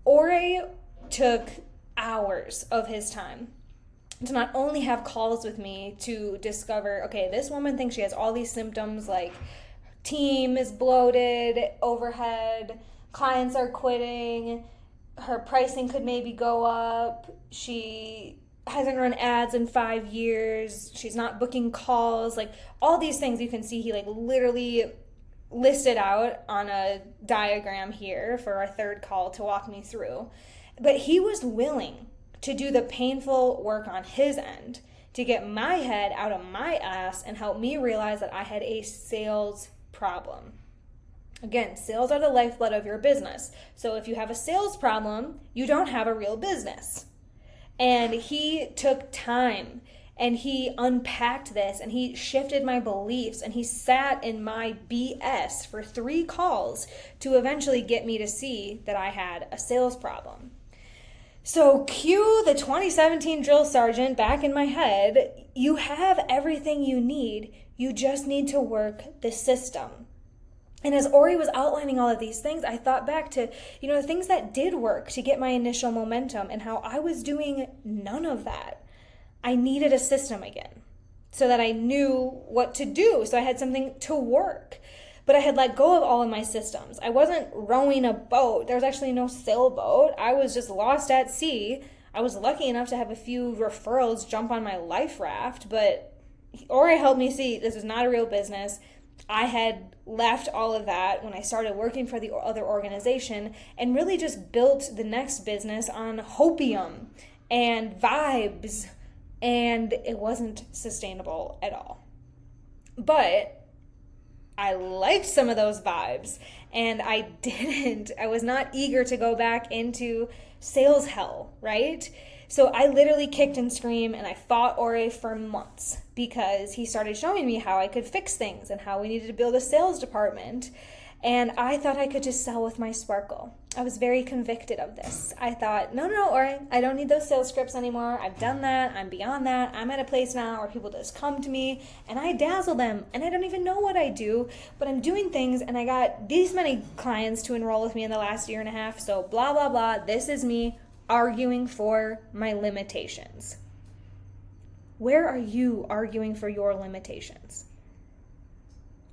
Ore took hours of his time to not only have calls with me to discover, okay, this woman thinks she has all these symptoms, like team is bloated, overhead, clients are quitting, her pricing could maybe go up, she hasn't run ads in 5 years, she's not booking calls, like all these things you can see he literally listed out on a diagram here for our 3rd call to walk me through. But he was willing to do the painful work on his end to get my head out of my ass and help me realize that I had a sales problem. Again, sales are the lifeblood of your business. So if you have a sales problem, you don't have a real business. And he took time and he unpacked this and he shifted my beliefs and he sat in my BS for 3 calls to eventually get me to see that I had a sales problem. So cue the 2017 drill sergeant back in my head. You have everything you need. You just need to work the system. And as Ore was outlining all of these things, I thought back to, the things that did work to get my initial momentum and how I was doing none of that. I needed a system again so that I knew what to do, so I had something to work. But I had let go of all of my systems. I wasn't rowing a boat. There was actually no sailboat. I was just lost at sea. I was lucky enough to have a few referrals jump on my life raft, but Ore helped me see this is not a real business. I had left all of that when I started working for the other organization and really just built the next business on hopium and vibes, and it wasn't sustainable at all. But I liked some of those vibes, and I was not eager to go back into sales hell, right? So I literally kicked and screamed, and I fought Ore for months because he started showing me how I could fix things and how we needed to build a sales department. And I thought I could just sell with my sparkle. I was very convicted of this. I thought, no, Ore, I don't need those sales scripts anymore. I've done that. I'm beyond that. I'm at a place now where people just come to me and I dazzle them and I don't even know what I do, but I'm doing things and I got these many clients to enroll with me in the last 1.5 years. So blah, blah, blah. This is me arguing for my limitations. Where are you arguing for your limitations?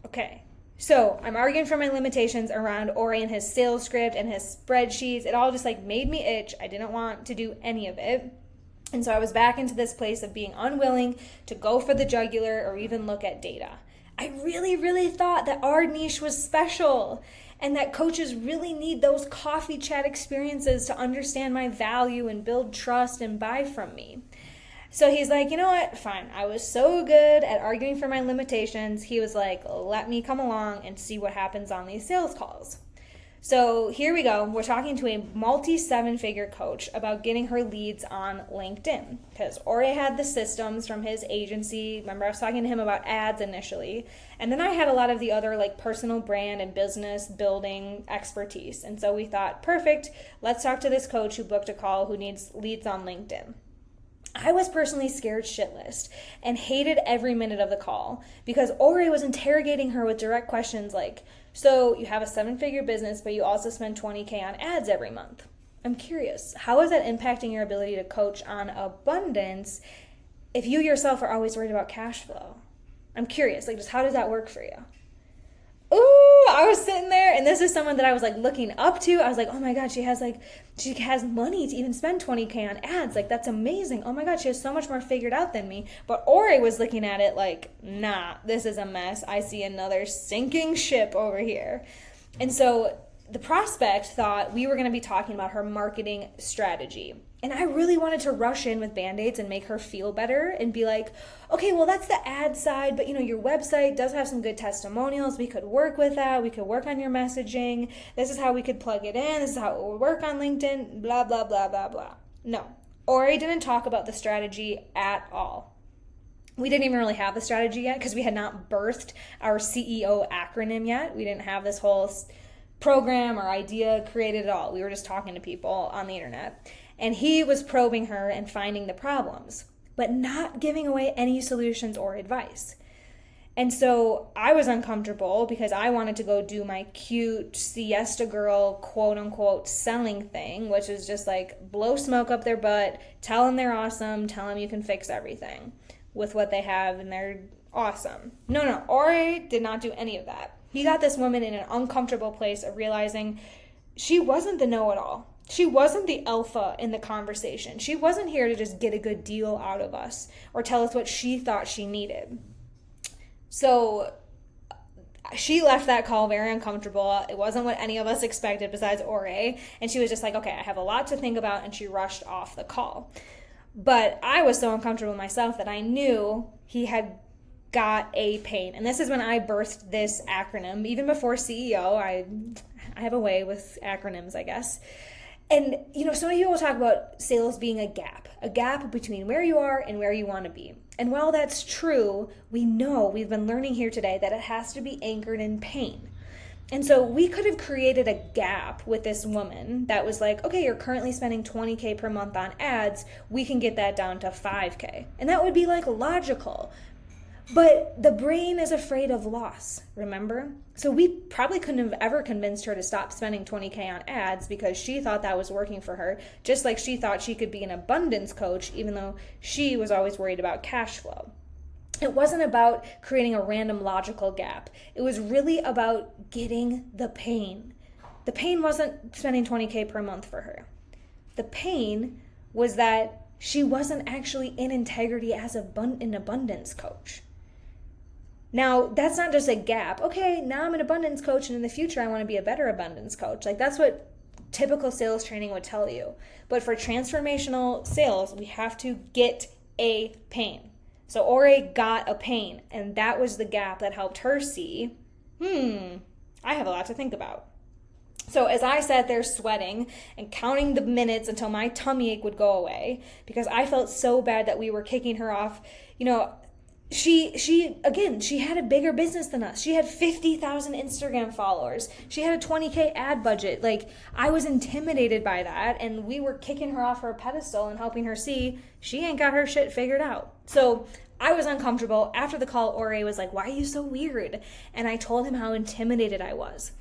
Okay. So I'm arguing for my limitations around Ore and his sales script and his spreadsheets. It all just made me itch. I didn't want to do any of it. And so I was back into this place of being unwilling to go for the jugular or even look at data. I really, really thought that our niche was special and that coaches really need those coffee chat experiences to understand my value and build trust and buy from me. So he's like, you know what? Fine. I was so good at arguing for my limitations. He was like, let me come along and see what happens on these sales calls. So here we go. We're talking to a multi-7-figure coach about getting her leads on LinkedIn because Ore had the systems from his agency. Remember, I was talking to him about ads initially. And then I had a lot of the other personal brand and business building expertise. And so we thought, perfect. Let's talk to this coach who booked a call who needs leads on LinkedIn. I was personally scared shitless and hated every minute of the call because Ore was interrogating her with direct questions like, so you have a 7-figure business, but you also spend $20,000 on ads every month. I'm curious, how is that impacting your ability to coach on abundance if you yourself are always worried about cash flow? I'm curious, just how does that work for you? Ooh, I was sitting there, and this is someone that I was looking up to. I was like, oh my God, she has money to even spend $20,000 on ads. That's amazing. Oh my God, she has so much more figured out than me. But Ore was looking at it nah, this is a mess. I see another sinking ship over here. And so the prospect thought we were going to be talking about her marketing strategy. And I really wanted to rush in with Band-Aids and make her feel better and be like, okay, well, that's the ad side, but your website does have some good testimonials. We could work with that. We could work on your messaging. This is how we could plug it in. This is how it would work on LinkedIn, blah, blah, blah, blah, blah. No, Ori didn't talk about the strategy at all. We didn't even really have the strategy yet because we had not birthed our CEO acronym yet. We didn't have this whole program or idea created at all. We were just talking to people on the internet. And he was probing her and finding the problems, but not giving away any solutions or advice. And so I was uncomfortable because I wanted to go do my cute siesta girl, quote unquote, selling thing, which is just like blow smoke up their butt, tell them they're awesome, tell them you can fix everything with what they have and they're awesome. No, Ori did not do any of that. He got this woman in an uncomfortable place of realizing she wasn't the know-it-all. She wasn't the alpha in the conversation. She wasn't here to just get a good deal out of us or tell us what she thought she needed. So she left that call very uncomfortable. It wasn't what any of us expected besides Ori. And she was just like, okay, I have a lot to think about. And she rushed off the call. But I was so uncomfortable myself that I knew he had got a pain. And this is when I birthed this acronym. Even before CEO, I have a way with acronyms, I guess. And, so many people talk about sales being a gap between where you are and where you want to be. And while that's true, we've been learning here today that it has to be anchored in pain. And so we could have created a gap with this woman that was like, okay, you're currently spending $20K per month on ads. We can get that down to $5K. And that would be like logical. But the brain is afraid of loss, remember? So we probably couldn't have ever convinced her to stop spending $20K on ads because she thought that was working for her, just like she thought she could be an abundance coach, even though she was always worried about cash flow. It wasn't about creating a random logical gap. It was really about getting the pain. The pain wasn't spending $20K per month for her. The pain was that she wasn't actually in integrity as an abundance coach. Now, that's not just a gap. Okay, now I'm an abundance coach, and in the future, I want to be a better abundance coach. Like, that's what typical sales training would tell you. But for transformational sales, we have to get a pain. So Ori got a pain, and that was the gap that helped her see, I have a lot to think about. So as I sat there sweating and counting the minutes until my tummy ache would go away, because I felt so bad that we were kicking her off, she had a bigger business than us. She had 50,000 Instagram followers. She had a 20K ad budget. Like, I was intimidated by that, and we were kicking her off her pedestal and helping her see she ain't got her shit figured out. So I was uncomfortable. After the call, Ori was like, why are you so weird? And I told him how intimidated I was,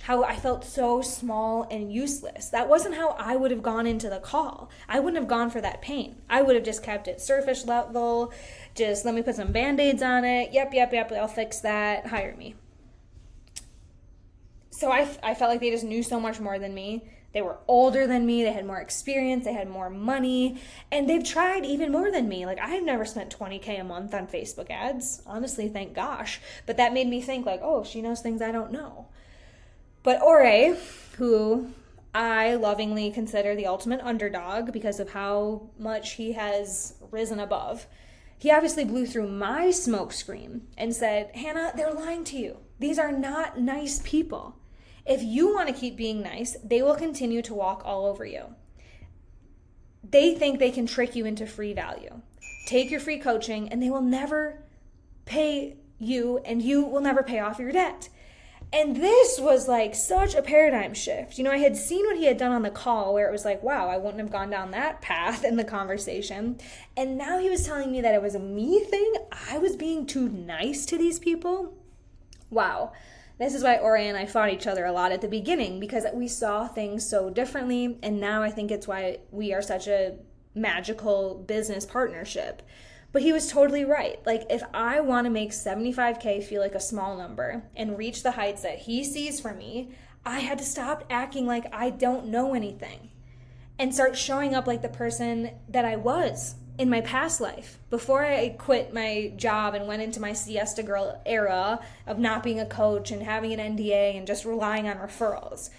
how I felt so small and useless. That wasn't how I would have gone into the call. I wouldn't have gone for that pain. I would have just kept it surface level. Just let me put some Band-Aids on it. Yep, I'll fix that. Hire me. So I felt like they just knew so much more than me. They were older than me. They had more experience. They had more money. And they've tried even more than me. Like, I've never spent $20K a month on Facebook ads. Honestly, thank gosh. But that made me think like, oh, she knows things I don't know. But Ori, who I lovingly consider the ultimate underdog because of how much he has risen above, he obviously blew through my smokescreen and said, Hannah, they're lying to you. These are not nice people. If you want to keep being nice, they will continue to walk all over you. They think they can trick you into free value. Take your free coaching and they will never pay you and you will never pay off your debt. And this was like such a paradigm shift. I had seen what he had done on the call where it was like, wow, I wouldn't have gone down that path in the conversation. And now he was telling me that it was a me thing. I was being too nice to these people. Wow. This is why Ori and I fought each other a lot at the beginning, because we saw things so differently. And now I think it's why we are such a magical business partnership. But he was totally right. Like, if I want to make 75K feel like a small number and reach the heights that he sees for me, I had to stop acting like I don't know anything and start showing up like the person that I was in my past life before I quit my job and went into my siesta girl era of not being a coach and having an NDA and just relying on referrals.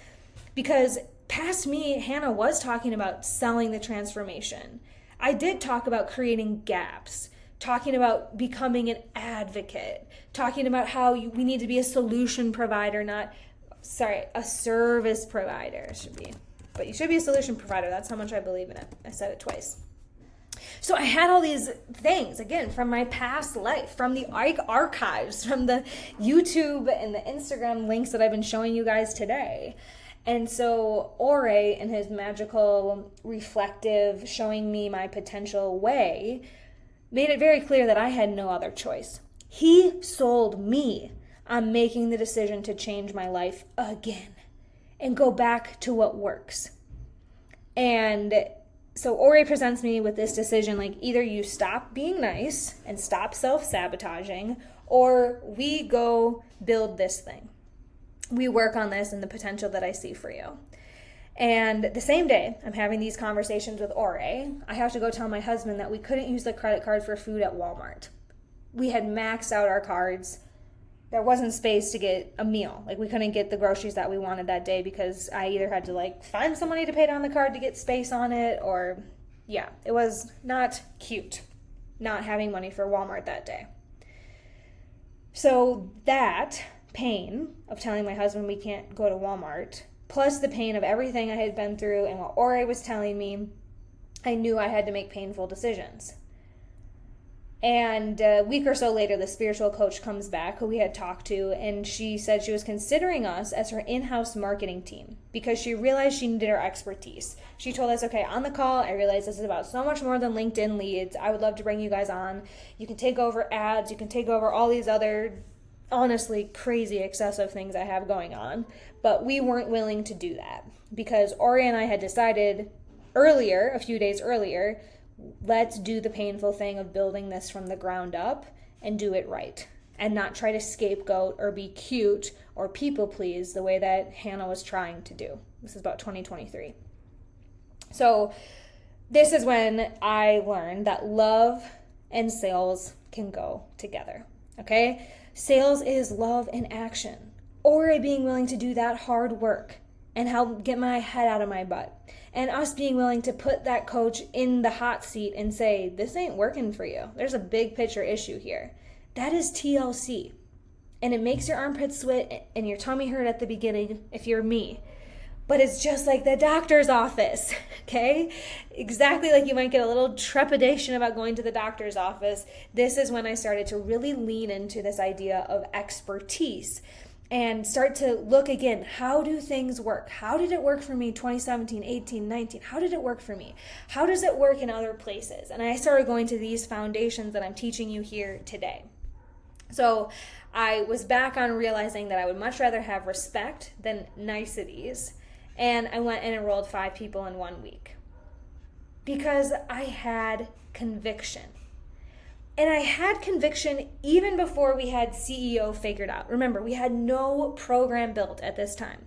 Because past me, Hannah was talking about selling the transformation. I did talk about creating gaps, talking about becoming an advocate, talking about how we need to be a solution provider, a service provider should be. But you should be a solution provider. That's how much I believe in it. I said it twice. So I had all these things, again, from my past life, from the archives, from the YouTube and the Instagram links that I've been showing you guys today. And so Ore, in his magical, reflective, showing me my potential way, made it very clear that I had no other choice. He sold me on making the decision to change my life again and go back to what works. And so Ore presents me with this decision, like either you stop being nice and stop self-sabotaging, or we go build this thing. We work on this and the potential that I see for you. And the same day I'm having these conversations with Ore, I have to go tell my husband that we couldn't use the credit card for food at Walmart. We had maxed out our cards. There wasn't space to get a meal. Like we couldn't get the groceries that we wanted that day because I either had to find some money to pay down the card to get space on it, or it was not cute not having money for Walmart that day. So that pain of telling my husband we can't go to Walmart, plus the pain of everything I had been through and what Ore was telling me, I knew I had to make painful decisions. And a week or so later, the spiritual coach comes back, who we had talked to, and she said she was considering us as her in-house marketing team because she realized she needed our expertise. She told us, okay, on the call, I realized this is about so much more than LinkedIn leads. I would love to bring you guys on. You can take over ads. You can take over all these other, honestly, crazy, excessive things I have going on. But we weren't willing to do that because Ore and I had decided a few days earlier, let's do the painful thing of building this from the ground up and do it right and not try to scapegoat or be cute or people please the way that Hannah was trying to do. This is about 2023. So this is when I learned that love and sales can go together, okay? Sales is love in action, or being willing to do that hard work and help get my head out of my butt. And us being willing to put that coach in the hot seat and say, this ain't working for you. There's a big picture issue here. That is TLC. And it makes your armpits sweat and your tummy hurt at the beginning if you're me. But it's just like the doctor's office, okay? Exactly like you might get a little trepidation about going to the doctor's office. This is when I started to really lean into this idea of expertise and start to look again, how do things work? How did it work for me 2017, 18, 19? How did it work for me? How does it work in other places? And I started going to these foundations that I'm teaching you here today. So I was back on realizing that I would much rather have respect than niceties. And I went and enrolled 5 people in 1 week because I had conviction. And I had conviction even before we had CEO figured out. Remember, we had no program built at this time.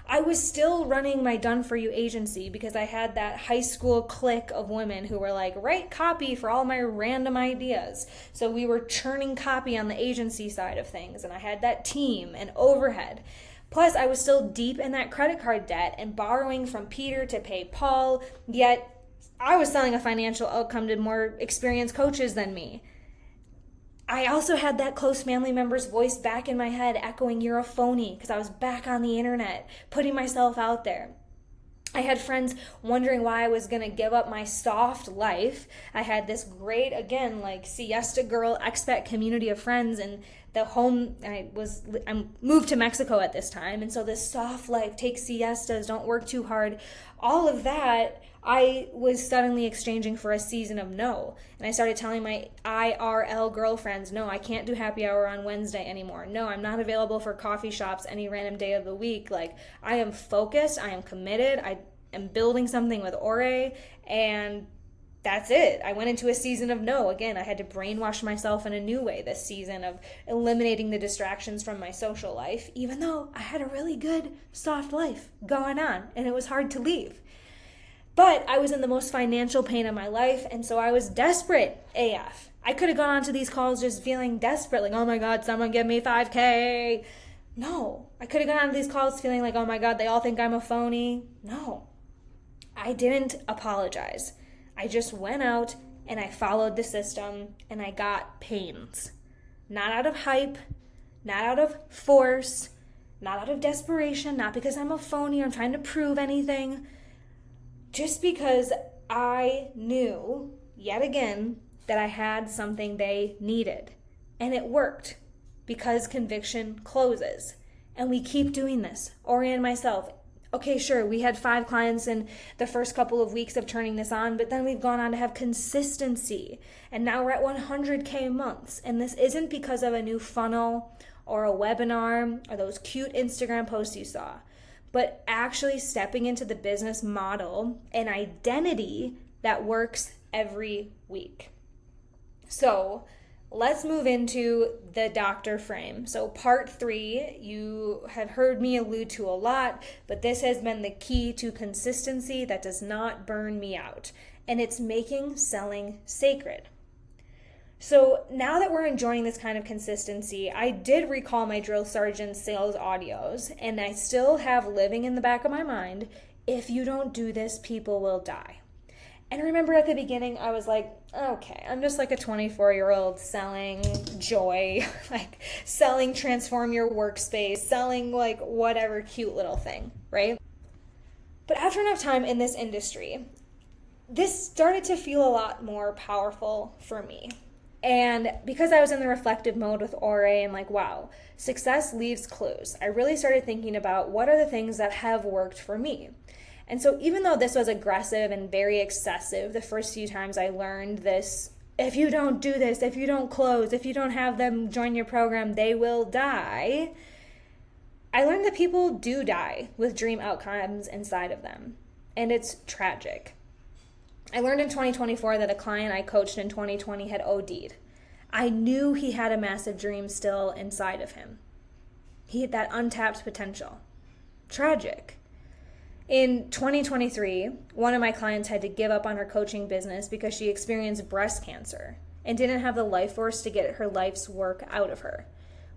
I was still running my Done For You agency because I had that high school clique of women who were like, write copy for all my random ideas. So we were churning copy on the agency side of things. And I had that team and overhead. Plus, I was still deep in that credit card debt and borrowing from Peter to pay Paul. Yet I was selling a financial outcome to more experienced coaches than me. I also had that close family member's voice back in my head echoing, you're a phony, because I was back on the internet, putting myself out there. I had friends wondering why I was going to give up my soft life. I had this great, again, siesta girl expat community of friends, and the home, I moved to Mexico at this time, and so this soft life, take siestas, don't work too hard, all of that, I was suddenly exchanging for a season of no. And I started telling my IRL girlfriends, no, I can't do happy hour on Wednesday anymore. No, I'm not available for coffee shops any random day of the week. I am focused, I am committed, I am building something with Ore, and that's it. I went into a season of no. Again, I had to brainwash myself in a new way this season of eliminating the distractions from my social life, even though I had a really good soft life going on, and it was hard to leave. But I was in the most financial pain of my life, and so I was desperate AF. I could have gone onto these calls just feeling desperate, oh my God, someone give me $5K. No. I could have gone on these calls feeling like, oh my God, they all think I'm a phony. No. I didn't apologize. I just went out and I followed the system and I got pains. Not out of hype, not out of force, not out of desperation, not because I'm a phony or I'm trying to prove anything. Just because I knew, yet again, that I had something they needed. And it worked because conviction closes. And we keep doing this. Ori and myself. Okay, sure, we had 5 clients in the first couple of weeks of turning this on, but then we've gone on to have consistency. And now we're at 100K months. And this isn't because of a new funnel or a webinar or those cute Instagram posts you saw, but actually stepping into the business model and identity that works every week. So let's move into the doctor frame. So part 3, you have heard me allude to a lot, but this has been the key to consistency that does not burn me out. And it's making selling sacred. So now that we're enjoying this kind of consistency, I did recall my drill sergeant sales audios, and I still have living in the back of my mind, if you don't do this, people will die. And I remember at the beginning, I was like, okay, I'm just like a 24-year-old selling joy, like selling transform your workspace, selling like whatever cute little thing, right? But after enough time in this industry, this started to feel a lot more powerful for me. And because I was in the reflective mode with Ori and like, wow, success leaves clues, I really started thinking about what are the things that have worked for me. And so even though this was aggressive and very excessive, the first few times I learned this, if you don't do this, if you don't close, if you don't have them join your program, they will die. I learned that people do die with dream outcomes inside of them. And it's tragic. I learned in 2024 that a client I coached in 2020 had OD'd. I knew he had a massive dream still inside of him. He had that untapped potential. Tragic. In 2023, one of my clients had to give up on her coaching business because she experienced breast cancer and didn't have the life force to get her life's work out of her.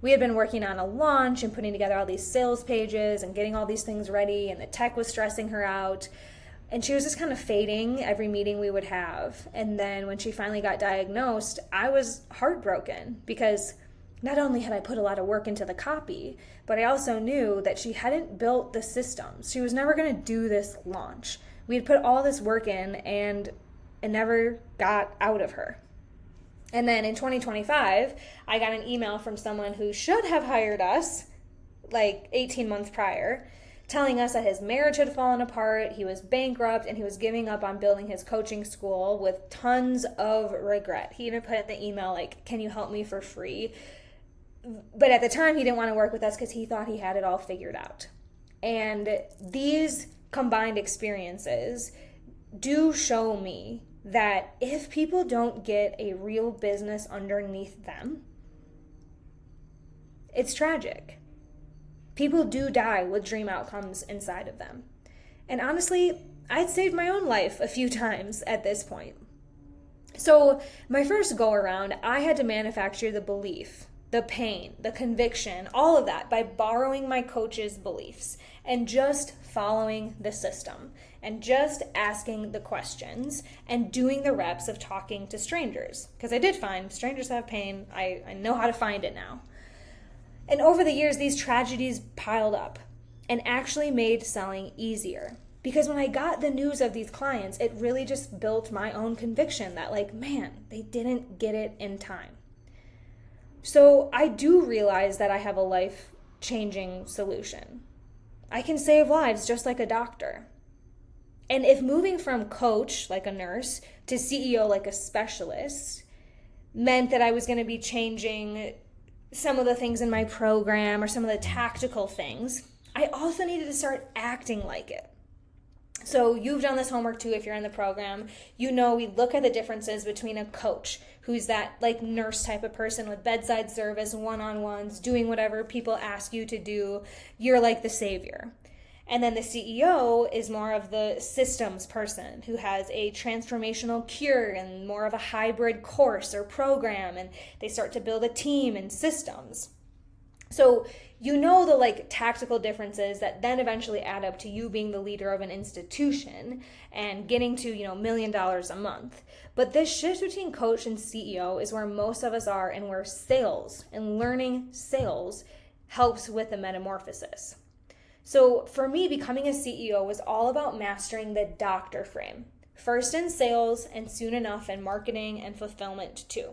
We had been working on a launch and putting together all these sales pages and getting all these things ready, and the tech was stressing her out. And she was just kind of fading every meeting we would have. And then when she finally got diagnosed, I was heartbroken because not only had I put a lot of work into the copy, but I also knew that she hadn't built the systems. She was never going to do this launch. We had put all this work in and it never got out of her. And then in 2025, I got an email from someone who should have hired us like 18 months prior, telling us that his marriage had fallen apart, he was bankrupt, and he was giving up on building his coaching school with tons of regret. He even put in the email, like, can you help me for free? But at the time, he didn't want to work with us because he thought he had it all figured out. And these combined experiences do show me that if people don't get a real business underneath them, it's tragic. People do die with dream outcomes inside of them. And honestly, I'd saved my own life a few times at this point. So my first go around, I had to manufacture the belief, the pain, the conviction, all of that by borrowing my coach's beliefs and just following the system and just asking the questions and doing the reps of talking to strangers. Because I did find strangers have pain. I know how to find it now. And over the years, these tragedies piled up and actually made selling easier. Because when I got the news of these clients, it really just built my own conviction that, like, man, they didn't get it in time. So I do realize that I have a life-changing solution. I can save lives just like a doctor. And if moving from coach, like a nurse, to CEO, like a specialist, meant that I was going to be changing some of the things in my program or some of the tactical things, I also needed to start acting like it. So you've done this homework too if you're in the program. You know we look at the differences between a coach, who's that like nurse type of person with bedside service, one-on-ones, doing whatever people ask you to do. You're like the savior. And then the CEO is more of the systems person who has a transformational cure and more of a hybrid course or program, and they start to build a team and systems. So you know the like tactical differences that then eventually add up to you being the leader of an institution and getting to, $1 million a month. But this shift between coach and CEO is where most of us are, and where sales and learning sales helps with the metamorphosis. So for me, becoming a CEO was all about mastering the doctor frame, first in sales and soon enough in marketing and fulfillment too.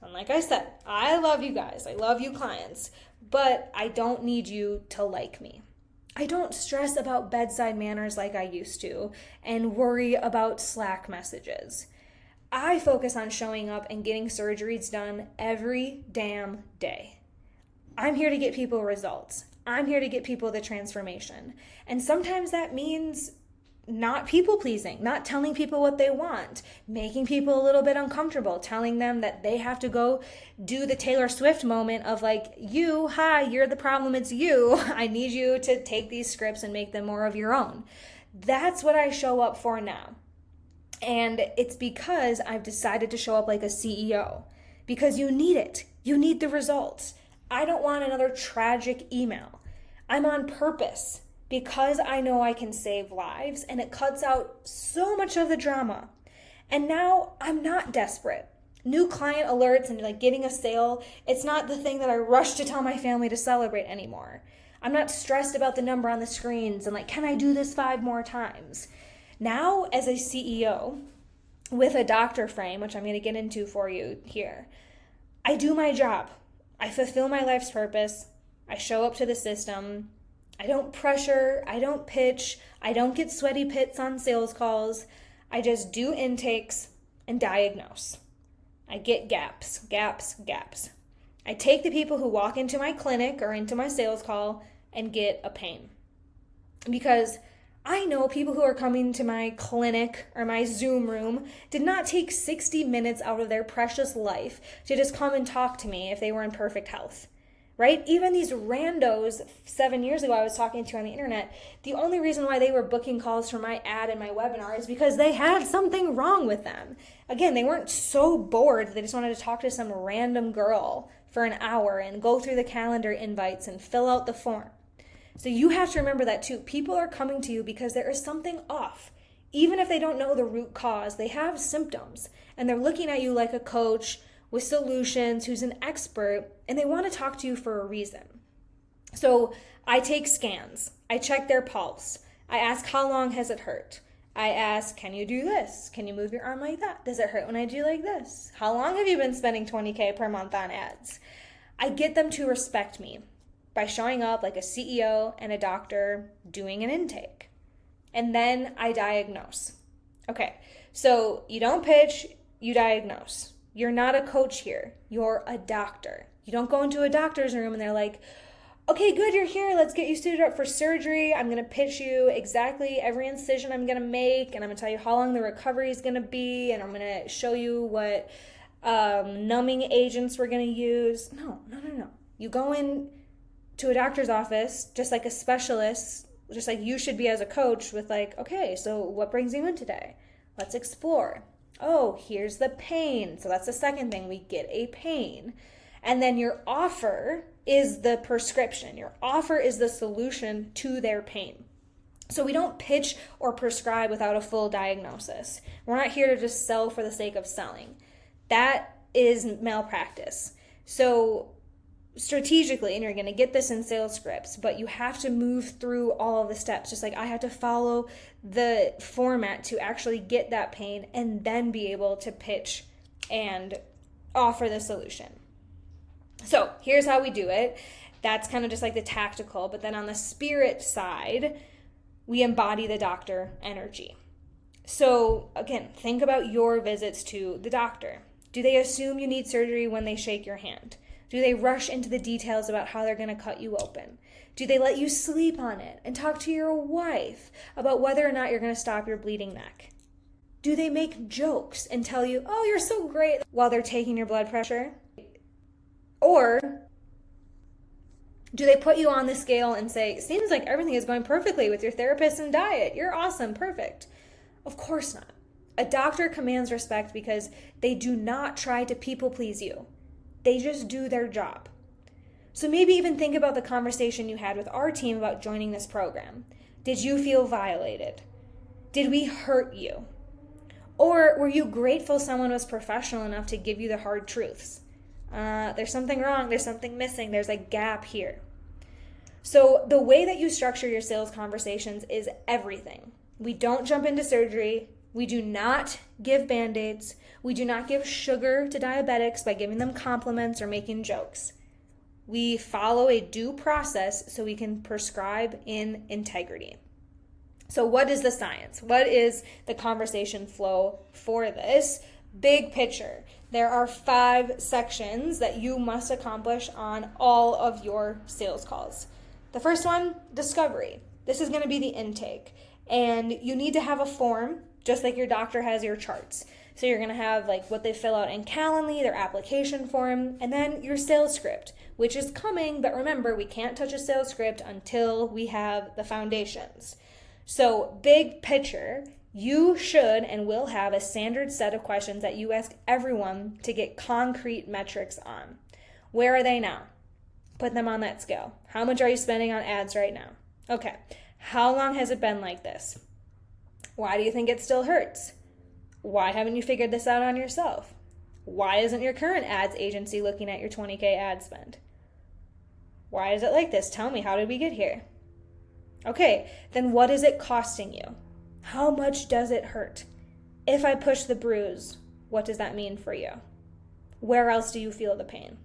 And like I said, I love you guys. I love you clients, but I don't need you to like me. I don't stress about bedside manners like I used to and worry about Slack messages. I focus on showing up and getting surgeries done every damn day. I'm here to get people results. I'm here to get people the transformation. And sometimes that means not people pleasing, not telling people what they want, making people a little bit uncomfortable, telling them that they have to go do the Taylor Swift moment of like, you're the problem, it's you. I need you to take these scripts and make them more of your own. That's what I show up for now. And it's because I've decided to show up like a CEO, because you need it. You need the results. I don't want another tragic email. I'm on purpose, because I know I can save lives, and it cuts out so much of the drama. And now I'm not desperate. New client alerts and like getting a sale, it's not the thing that I rush to tell my family to celebrate anymore. I'm not stressed about the number on the screens and like, can I do this 5 more times? Now, as a CEO with a doctor frame, which I'm going to get into for you here, I do my job. I fulfill my life's purpose. I show up to the system. I don't pressure, I don't pitch, I don't get sweaty pits on sales calls. I just do intakes and diagnose. I get gaps. I take the people who walk into my clinic or into my sales call and get a pain. Because I know people who are coming to my clinic or my Zoom room did not take 60 minutes out of their precious life to just come and talk to me if they were in perfect health. Right? Even these randos 7 years ago I was talking to on the internet, the only reason why they were booking calls for my ad and my webinar is because they had something wrong with them. Again, they weren't so bored they just wanted to talk to some random girl for an hour and go through the calendar invites and fill out the form. So you have to remember that too. People are coming to you because there is something off. Even if they don't know the root cause, they have symptoms and they're looking at you like a coach with solutions, who's an expert, and they want to talk to you for a reason. So I take scans. I check their pulse. I ask, how long has it hurt? I ask, can you do this? Can you move your arm like that? Does it hurt when I do like this? How long have you been spending $20K per month on ads? I get them to respect me by showing up like a CEO and a doctor doing an intake. And then I diagnose. Okay, so you don't pitch, you diagnose. You're not a coach here. You're a doctor. You don't go into a doctor's room and they're like, okay, good, you're here. Let's get you suited up for surgery. I'm going to pitch you exactly every incision I'm going to make, and I'm going to tell you how long the recovery is going to be, and I'm going to show you what numbing agents we're going to use. No. You go in to a doctor's office just like a specialist, just like you should be as a coach, with like, okay, so what brings you in today? Let's explore. Oh, here's the pain. So that's the second thing. We get a pain. And then your offer is the prescription. Your offer is the solution to their pain. So we don't pitch or prescribe without a full diagnosis. We're not here to just sell for the sake of selling. That is malpractice. So strategically, and you're going to get this in sales scripts, but you have to move through all of the steps. Just like I had to follow the format to actually get that pain and then be able to pitch and offer the solution. So here's how we do it. That's kind of just like the tactical, but then on the spirit side, we embody the doctor energy. So again, think about your visits to the doctor. Do they assume you need surgery when they shake your hand? Do they rush into the details about how they're going to cut you open? Do they let you sleep on it and talk to your wife about whether or not you're going to stop your bleeding neck? Do they make jokes and tell you, oh, you're so great, while they're taking your blood pressure? Or do they put you on the scale and say, seems like everything is going perfectly with your therapist and diet. You're awesome, perfect. Of course not. A doctor commands respect because they do not try to people please you. They just do their job. So maybe even think about the conversation you had with our team about joining this program. Did you feel violated? Did we hurt you? Or were you grateful someone was professional enough to give you the hard truths? There's something wrong, there's something missing, there's a gap here. So the way that you structure your sales conversations is everything. We don't jump into surgery. We do not give Band-Aids. We do not give sugar to diabetics by giving them compliments or making jokes. We follow a due process so we can prescribe in integrity. So what is the science? What is the conversation flow for this? Big picture. There are 5 sections that you must accomplish on all of your sales calls. The first one, discovery. This is going to be the intake. And you need to have a form, just like your doctor has your charts. So you're going to have like what they fill out in Calendly, their application form, and then your sales script, which is coming. But remember, we can't touch a sales script until we have the foundations. So big picture, you should and will have a standard set of questions that you ask everyone to get concrete metrics on. Where are they now? Put them on that scale. How much are you spending on ads right now? Okay. How long has it been like this? Why do you think it still hurts? Why haven't you figured this out on yourself? Why isn't your current ads agency looking at your 20K ad spend? Why is it like this? Tell me, how did we get here? Okay, then what is it costing you? How much does it hurt? If I push the bruise, what does that mean for you? Where else do you feel the pain?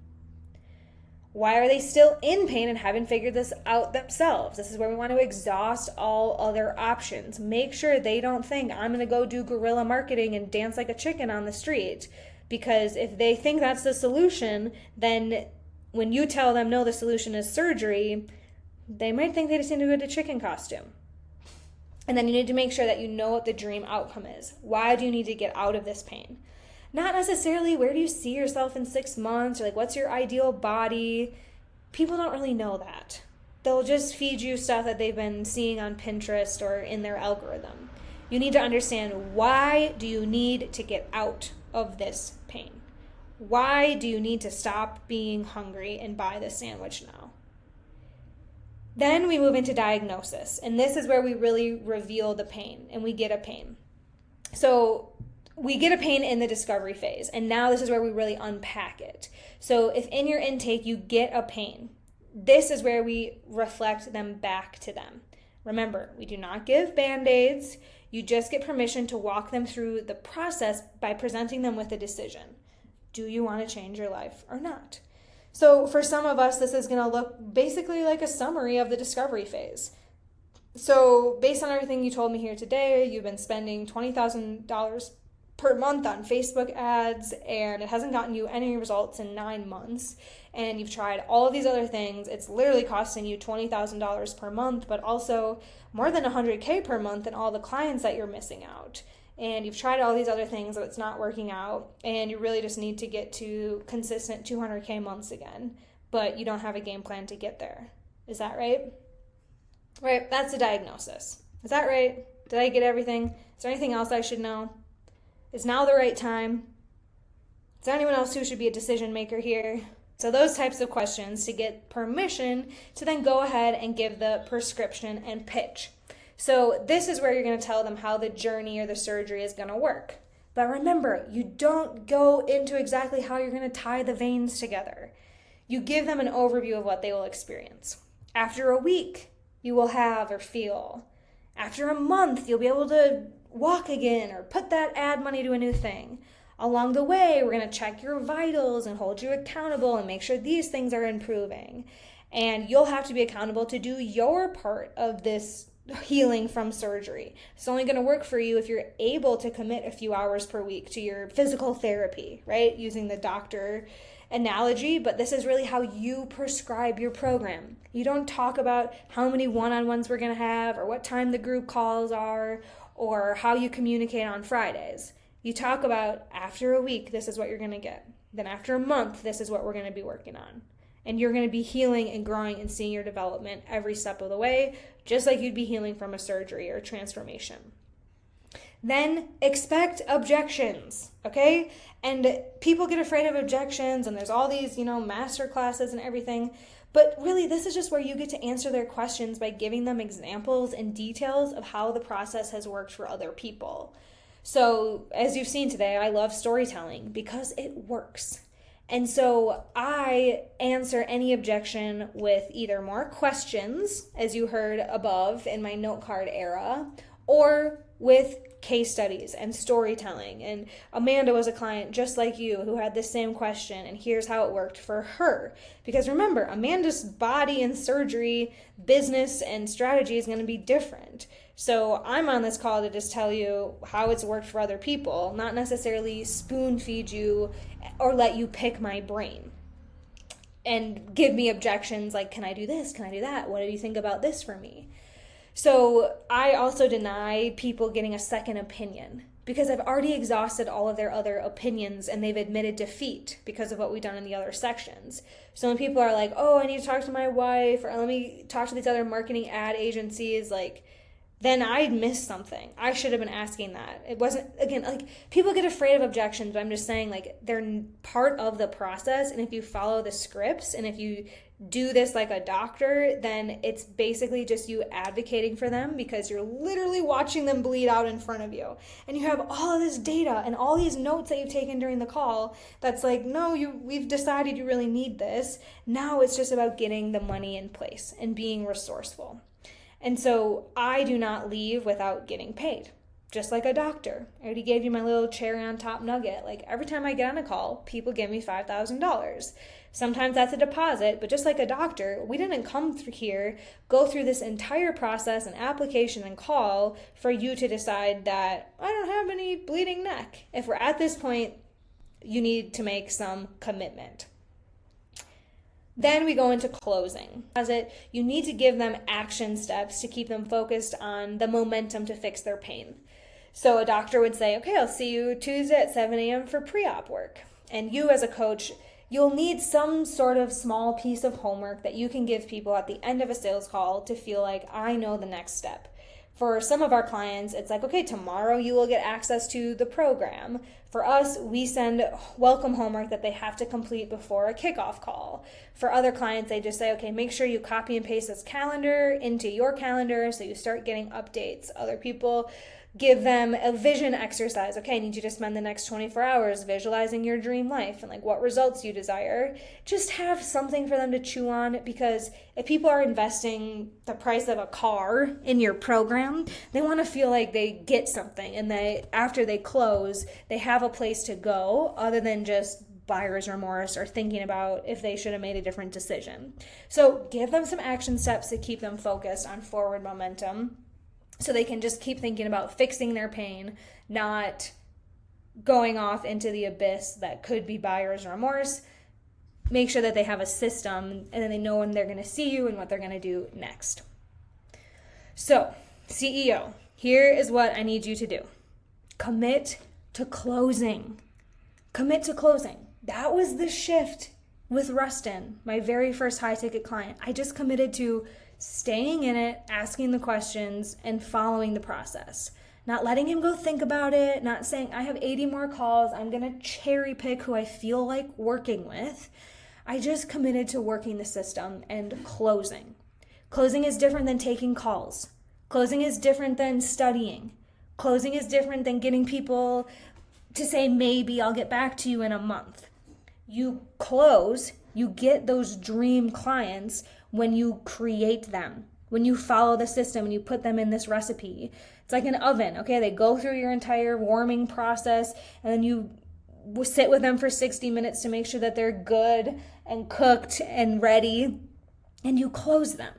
Why are they still in pain and haven't figured this out themselves? This is where we want to exhaust all other options. Make sure they don't think I'm going to go do guerrilla marketing and dance like a chicken on the street. Because if they think that's the solution, then when you tell them, no, the solution is surgery, they might think they just need to go to chicken costume. And then you need to make sure that you know what the dream outcome is. Why do you need to get out of this pain? Not necessarily where do you see yourself in 6 months or like what's your ideal body. People don't really know that. They'll just feed you stuff that they've been seeing on Pinterest or in their algorithm. You need to understand, why do you need to get out of this pain? Why do you need to stop being hungry and buy the sandwich now? Then we move into diagnosis, and this is where we really reveal the pain and we get a pain. So we get a pain in the discovery phase, and now this is where we really unpack it. So if in your intake you get a pain, this is where we reflect them back to them. Remember, we do not give Band-Aids. You just get permission to walk them through the process by presenting them with a decision. Do you want to change your life or not? So for some of us, this is going to look basically like a summary of the discovery phase. So based on everything you told me here today, you've been spending $20,000 per month on Facebook ads, and it hasn't gotten you any results in 9 months. And you've tried all of these other things. It's literally costing you $20,000 per month, but also more than $100K per month in all the clients that you're missing out. And you've tried all these other things, but it's not working out. And you really just need to get to consistent 200K months again, but you don't have a game plan to get there. Is that right? Right, that's the diagnosis. Is that right? Did I get everything? Is there anything else I should know? Is now the right time? Is there anyone else who should be a decision maker here? So those types of questions to get permission to then go ahead and give the prescription and pitch. So this is where you're going to tell them how the journey or the surgery is going to work. But remember, you don't go into exactly how you're going to tie the veins together. You give them an overview of what they will experience. After a week, you will have or feel. After a month, you'll be able to walk again or put that ad money to a new thing. Along the way, we're going to check your vitals and hold you accountable and make sure these things are improving. And you'll have to be accountable to do your part of this healing from surgery. It's only going to work for you if you're able to commit a few hours per week to your physical therapy, right? Using the doctor analogy, but this is really how you prescribe your program. You don't talk about how many one-on-ones we're going to have or what time the group calls are or how you communicate on Fridays. You talk about after a week, this is what you're going to get. Then after a month, this is what we're going to be working on. And you're going to be healing and growing and seeing your development every step of the way, just like you'd be healing from a surgery or a transformation. Then expect objections, okay? And people get afraid of objections, and there's all these, master classes and everything. But really, this is just where you get to answer their questions by giving them examples and details of how the process has worked for other people. So, as you've seen today, I love storytelling because it works. And so I answer any objection with either more questions, as you heard above in my note card era, or with case studies and storytelling. And Amanda was a client just like you who had the same question, and here's how it worked for her. Because remember, Amanda's body and surgery, business and strategy is going to be different. So I'm on this call to just tell you how it's worked for other people, not necessarily spoon feed you or let you pick my brain and give me objections like, can I do this? Can I do that? What do you think about this for me? So I also deny people getting a second opinion because I've already exhausted all of their other opinions and they've admitted defeat because of what we've done in the other sections. So when people are like, oh, I need to talk to my wife, or let me talk to these other marketing ad agencies, like, then I missed something. I should have been asking that. It wasn't, again, like, people get afraid of objections, but I'm just saying, like, they're part of the process. And if you follow the scripts and if you do this like a doctor, then it's basically just you advocating for them because you're literally watching them bleed out in front of you. And you have all of this data and all these notes that you've taken during the call that's like, no, we've decided you really need this. Now it's just about getting the money in place and being resourceful. And so I do not leave without getting paid, just like a doctor. I already gave you my little cherry on top nugget. Like, every time I get on a call, people give me $5,000. Sometimes that's a deposit, but just like a doctor, we didn't come through here, go through this entire process and application and call for you to decide that I don't have any bleeding neck. If we're at this point, you need to make some commitment. Then we go into closing. You need to give them action steps to keep them focused on the momentum to fix their pain. So a doctor would say, okay, I'll see you Tuesday at 7 a.m. for pre-op work. And you as a coach, you'll need some sort of small piece of homework that you can give people at the end of a sales call to feel like, I know the next step. For some of our clients, it's like, okay, tomorrow you will get access to the program. For us, we send welcome homework that they have to complete before a kickoff call. For other clients, they just say, okay, make sure you copy and paste this calendar into your calendar so you start getting updates. Other people give them a vision exercise. Okay, I need you to spend the next 24 hours visualizing your dream life and like what results you desire. Just have something for them to chew on, because if people are investing the price of a car in your program, they want to feel like they get something, and after they close, they have a place to go other than just buyer's remorse or thinking about if they should have made a different decision. So give them some action steps to keep them focused on forward momentum, so they can just keep thinking about fixing their pain, not going off into the abyss that could be buyer's remorse. Make sure that they have a system and then they know when they're going to see you and what they're going to do next. So, CEO, here is what I need you to do. Commit to closing. Commit to closing. That was the shift with Rustin, my very first high-ticket client. I just committed to staying in it, asking the questions, and following the process. Not letting him go think about it, not saying, I have 80 more calls, I'm going to cherry pick who I feel like working with. I just committed to working the system and closing. Closing is different than taking calls. Closing is different than studying. Closing is different than getting people to say, maybe I'll get back to you in a month. You close, you get those dream clients when you create them, when you follow the system and you put them in this recipe. It's like an oven, okay? They go through your entire warming process, and then you sit with them for 60 minutes to make sure that they're good and cooked and ready, and you close them.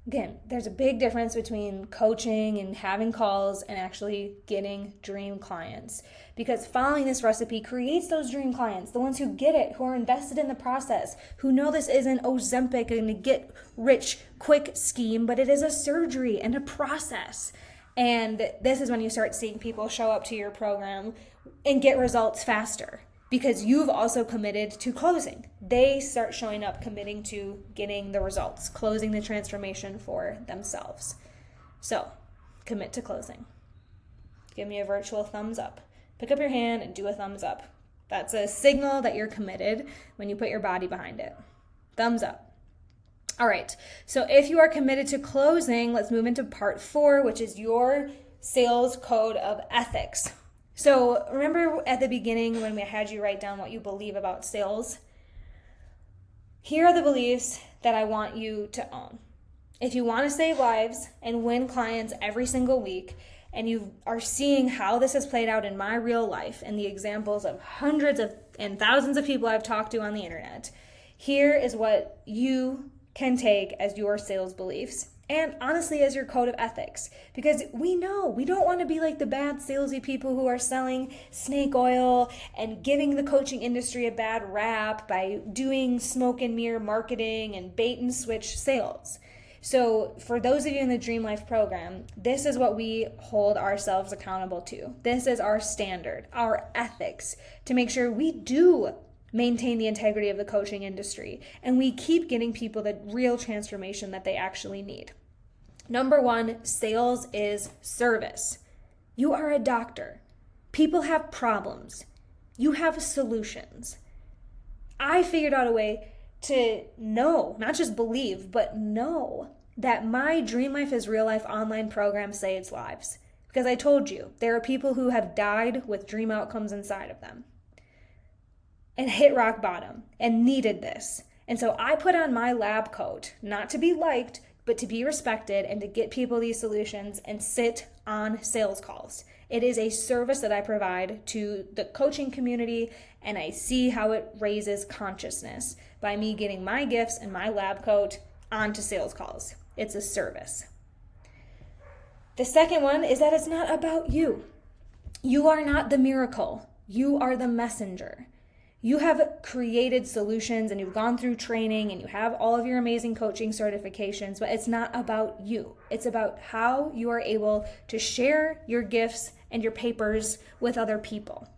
Again, there's a big difference between coaching and having calls and actually getting dream clients, because following this recipe creates those dream clients, the ones who get it, who are invested in the process, who know this isn't Ozempic and a get rich quick scheme, but it is a surgery and a process. And this is when you start seeing people show up to your program and get results faster, because you've also committed to closing. They start showing up committing to getting the results, closing the transformation for themselves. So, commit to closing. Give me a virtual thumbs up. Pick up your hand and do a thumbs up. That's a signal that you're committed when you put your body behind it. Thumbs up. All right, so if you are committed to closing, let's move into part 4, which is your sales code of ethics. So remember at the beginning when we had you write down what you believe about sales? Here are the beliefs that I want you to own. If you want to save lives and win clients every single week, and you are seeing how this has played out in my real life and the examples of hundreds of and thousands of people I've talked to on the internet, here is what you can take as your sales beliefs and honestly as your code of ethics. Because we know we don't want to be like the bad salesy people who are selling snake oil and giving the coaching industry a bad rap by doing smoke and mirror marketing and bait and switch sales. So for those of you in the Dream Life program, this is what we hold ourselves accountable to. This is our standard, our ethics, to make sure we do maintain the integrity of the coaching industry and we keep getting people the real transformation that they actually need. Number 1, sales is service. You are a doctor. People have problems. You have solutions. I figured out a way to know, not just believe, but know that my Dream Life is Real Life online program saves lives. Because I told you, there are people who have died with dream outcomes inside of them and hit rock bottom and needed this. And so I put on my lab coat, not to be liked, but to be respected and to get people these solutions and sit on sales calls. It is a service that I provide to the coaching community, and I see how it raises consciousness by me getting my gifts and my lab coat onto sales calls. It's a service. The second one is that it's not about you. You are not the miracle. You are the messenger. You have created solutions and you've gone through training and you have all of your amazing coaching certifications, but it's not about you. It's about how you are able to share your gifts and your papers with other people.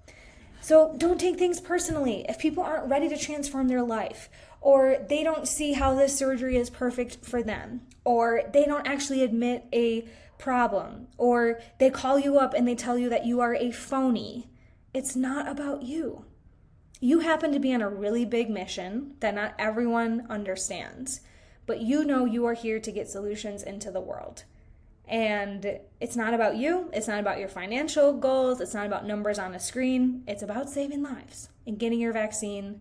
So don't take things personally. If people aren't ready to transform their life, or they don't see how this surgery is perfect for them, or they don't actually admit a problem, or they call you up and they tell you that you are a phony, it's not about you. You happen to be on a really big mission that not everyone understands, but you know you are here to get solutions into the world. And it's not about you. It's not about your financial goals. It's not about numbers on a screen. It's about saving lives and getting your vaccine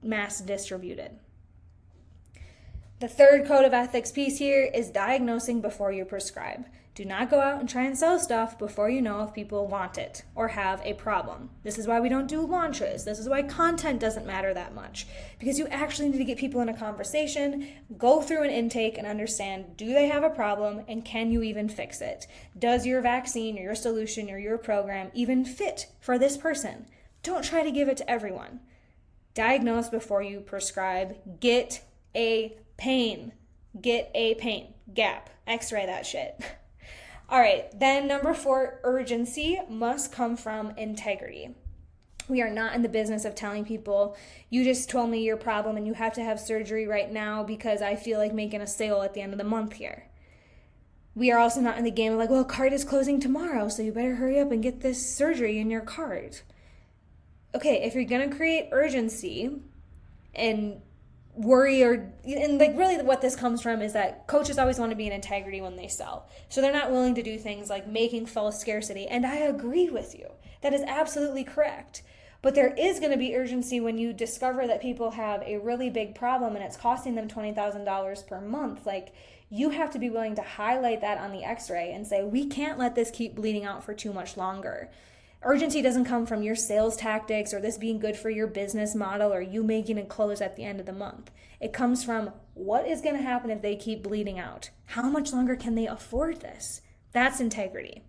mass distributed. The third code of ethics piece here is diagnosing before you prescribe. Do not go out and try and sell stuff before you know if people want it or have a problem. This is why we don't do launches. This is why content doesn't matter that much, because you actually need to get people in a conversation, go through an intake and understand, do they have a problem and can you even fix it? Does your vaccine or your solution or your program even fit for this person? Don't try to give it to everyone. Diagnose before you prescribe. Get a pain. Get a pain. Gap. X-ray that shit. All right, then number 4, urgency must come from integrity. We are not in the business of telling people, you just told me your problem and you have to have surgery right now because I feel like making a sale at the end of the month here. We are also not in the game of like, well, card is closing tomorrow, so you better hurry up and get this surgery in your card. Okay, if you're gonna create urgency and worry and like really what this comes from is that coaches always want to be in integrity when they sell. So they're not willing to do things like making false scarcity. And I agree with you. That is absolutely correct. But there is going to be urgency when you discover that people have a really big problem and it's costing them $20,000 per month. Like, you have to be willing to highlight that on the x-ray and say, we can't let this keep bleeding out for too much longer. Urgency doesn't come from your sales tactics or this being good for your business model or you making a close at the end of the month. It comes from what is going to happen if they keep bleeding out? How much longer can they afford this? That's integrity.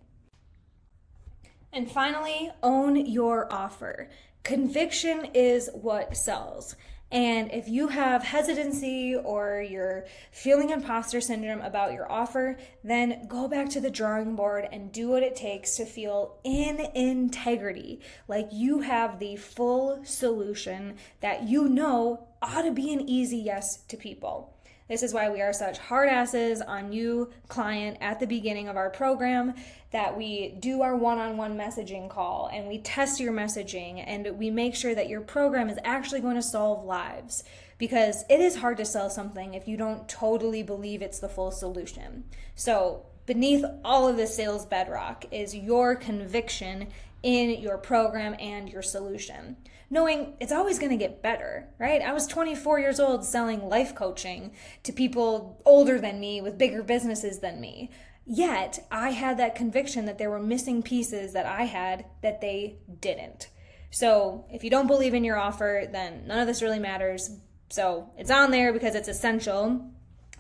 And finally, own your offer. Conviction is what sells. And if you have hesitancy or you're feeling imposter syndrome about your offer, then go back to the drawing board and do what it takes to feel in integrity, like you have the full solution that you know ought to be an easy yes to people. This is why we are such hard asses on you, client, at the beginning of our program, that we do our one-on-one messaging call and we test your messaging and we make sure that your program is actually going to solve lives. Because it is hard to sell something if you don't totally believe it's the full solution. So beneath all of the sales bedrock is your conviction in your program and your solution, knowing it's always going to get better, right? I was 24 years old selling life coaching to people older than me with bigger businesses than me. Yet I had that conviction that there were missing pieces that I had that they didn't. So if you don't believe in your offer, then none of this really matters. So it's on there because it's essential.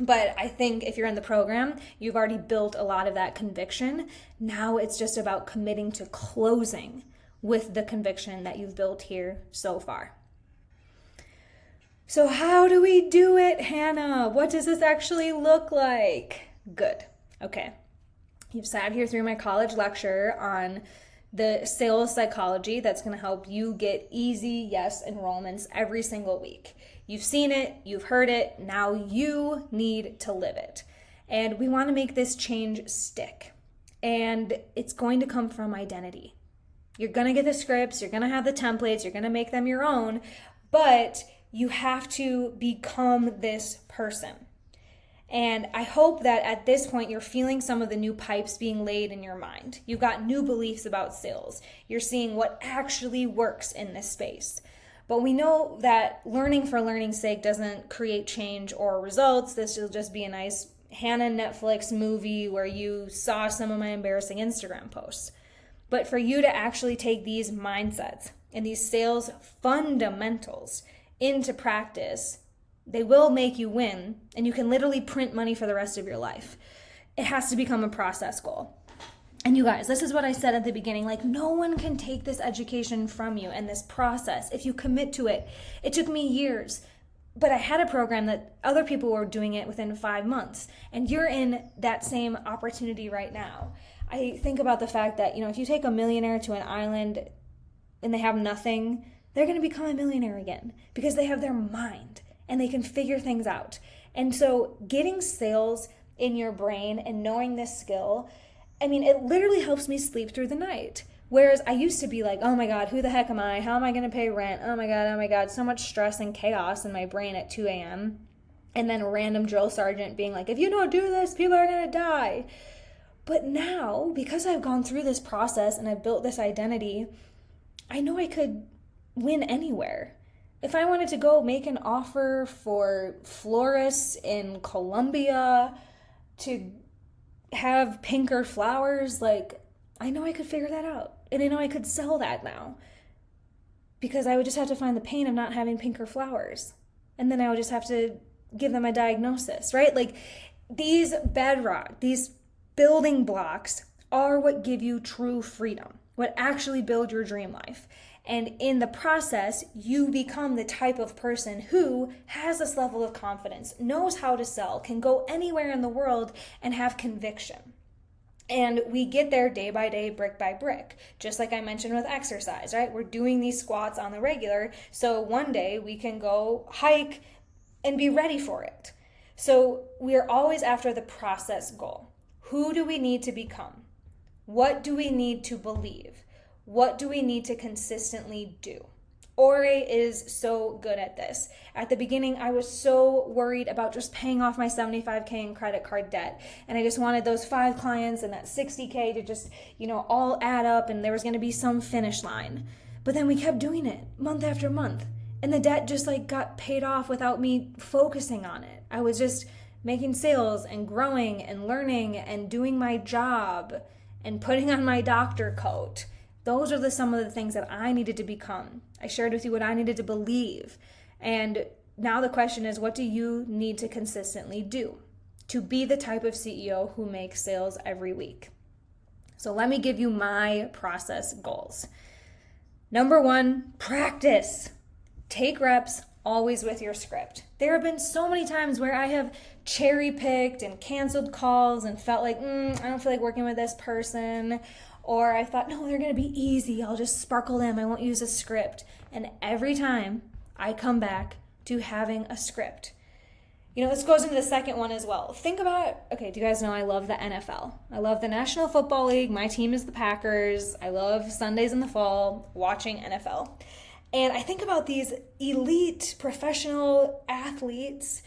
But I think if you're in the program, you've already built a lot of that conviction. Now it's just about committing to closing with the conviction that you've built here so far. So how do we do it, Hannah? What does this actually look like? Good. Okay. You've sat here through my college lecture on the sales psychology that's going to help you get easy yes enrollments every single week. You've seen it, you've heard it, now you need to live it. And we want to make this change stick. And it's going to come from identity. You're going to get the scripts, you're going to have the templates, you're going to make them your own, but you have to become this person. And I hope that at this point you're feeling some of the new pipes being laid in your mind. You've got new beliefs about sales. You're seeing what actually works in this space. But we know that learning for learning's sake doesn't create change or results. This will just be a nice Hannah Netflix movie where you saw some of my embarrassing Instagram posts. But for you to actually take these mindsets and these sales fundamentals into practice, they will make you win, and you can literally print money for the rest of your life. It has to become a process goal. And you guys, this is what I said at the beginning, like no one can take this education from you and this process if you commit to it. It took me years, but I had a program that other people were doing it within 5 months, and you're in that same opportunity right now. I think about the fact that, if you take a millionaire to an island and they have nothing, they're going to become a millionaire again because they have their mind and they can figure things out. And so getting sales in your brain and knowing this skill, it literally helps me sleep through the night. Whereas I used to be like, oh my God, who the heck am I? How am I going to pay rent? Oh my God, so much stress and chaos in my brain at 2 a.m. And then a random drill sergeant being like, if you don't do this, people are going to die. But now, because I've gone through this process and I've built this identity, I know I could win anywhere. If I wanted to go make an offer for florists in Colombia to have pinker flowers, I know I could figure that out. And I know I could sell that now. Because I would just have to find the pain of not having pinker flowers. And then I would just have to give them a diagnosis, right? These bedrock, these building blocks are what give you true freedom, what actually build your dream life. And in the process, you become the type of person who has this level of confidence, knows how to sell, can go anywhere in the world and have conviction. And we get there day by day, brick by brick, just like I mentioned with exercise, right? We're doing these squats on the regular, so one day we can go hike and be ready for it. So we are always after the process goal. Who do we need to become? What do we need to believe? What do we need to consistently do? Ore is so good at this. At the beginning, I was so worried about just paying off my $75K in credit card debt. And I just wanted those 5 clients and that $60K to just, all add up, and there was going to be some finish line. But then we kept doing it month after month. And the debt just got paid off without me focusing on it. I was just making sales and growing and learning and doing my job and putting on my doctor coat. Those are some of the things that I needed to become. I shared with you what I needed to believe. And now the question is, what do you need to consistently do to be the type of CEO who makes sales every week? So let me give you my process goals. Number 1, practice. Take reps always with your script. There have been so many times where I have cherry picked and canceled calls and felt like, I don't feel like working with this person. Or I thought, no, they're going to be easy. I'll just sparkle them. I won't use a script. And every time I come back to having a script. This goes into the second one as well. Think about, okay, do you guys know I love the NFL? I love the National Football League. My team is the Packers. I love Sundays in the fall watching NFL. And I think about these elite professional athletes,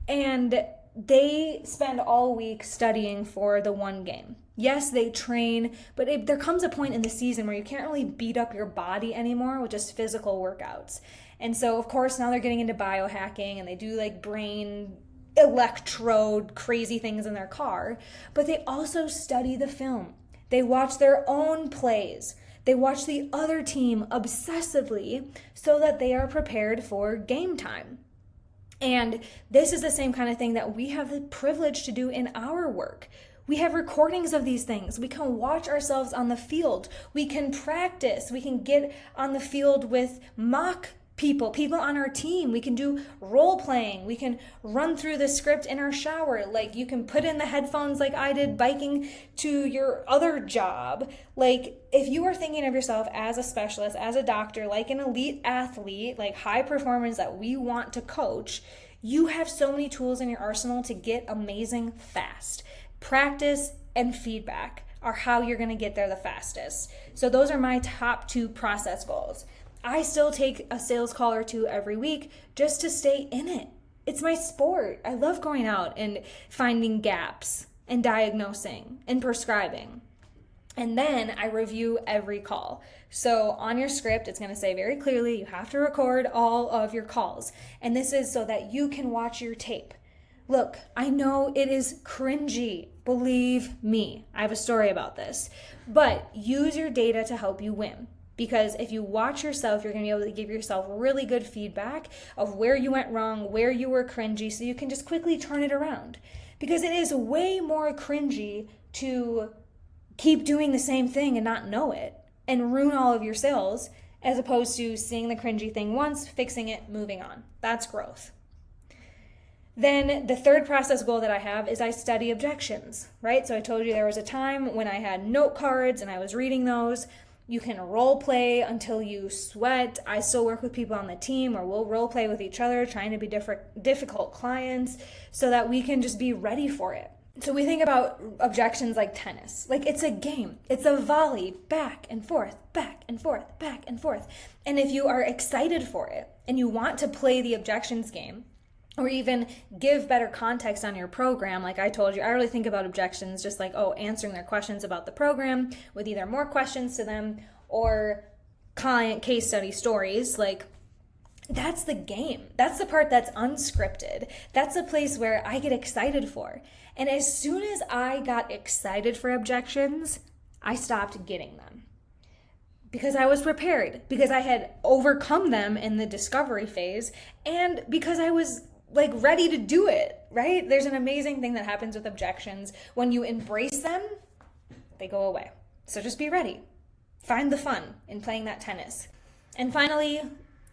and they spend all week studying for the one game. Yes, they train, but there comes a point in the season where you can't really beat up your body anymore with just physical workouts. And so, of course, now they're getting into biohacking, and they do like brain electrode crazy things in their car, but they also study the film. They watch their own plays. They watch the other team obsessively so that they are prepared for game time. And this is the same kind of thing that we have the privilege to do in our work. We have recordings of these things. We can watch ourselves on the field. We can practice. We can get on the field with mock people on our team. We can do role playing. We can run through the script in our shower. Like, you can put in the headphones like I did biking to your other job. Like, if you are thinking of yourself as a specialist, as a doctor, like an elite athlete, like high performance that we want to coach, you have so many tools in your arsenal to get amazing fast. Practice and feedback are how you're going to get there the fastest. So those are my top 2 process goals. I still take a sales call or 2 every week just to stay in it. It's my sport. I love going out and finding gaps and diagnosing and prescribing. And then I review every call. So on your script, it's going to say very clearly, you have to record all of your calls. And this is so that you can watch your tape. Look, I know it is cringy. Believe me, I have a story about this. But use your data to help you win. Because if you watch yourself, you're going to be able to give yourself really good feedback of where you went wrong, where you were cringy, so you can just quickly turn it around. Because it is way more cringy to keep doing the same thing and not know it and ruin all of your sales, as opposed to seeing the cringy thing once, fixing it, moving on. That's growth. Then the third process goal that I have is I study objections, right? So I told you there was a time when I had note cards and I was reading those. You can role play until you sweat. I still work with people on the team, or we'll role play with each other, trying to be difficult clients so that we can just be ready for it. So we think about objections like tennis. Like, it's a game. It's a volley, back and forth, back and forth, back and forth. And if you are excited for it and you want to play the objections game, or even give better context on your program, like I told you, I really think about objections just like, answering their questions about the program with either more questions to them or client case study stories. Like, that's the game. That's the part that's unscripted. That's the place where I get excited for. And as soon as I got excited for objections, I stopped getting them. Because I was prepared, because I had overcome them in the discovery phase, and because I was ready to do it, right? There's an amazing thing that happens with objections. When you embrace them, they go away. So just be ready. Find the fun in playing that tennis. And finally,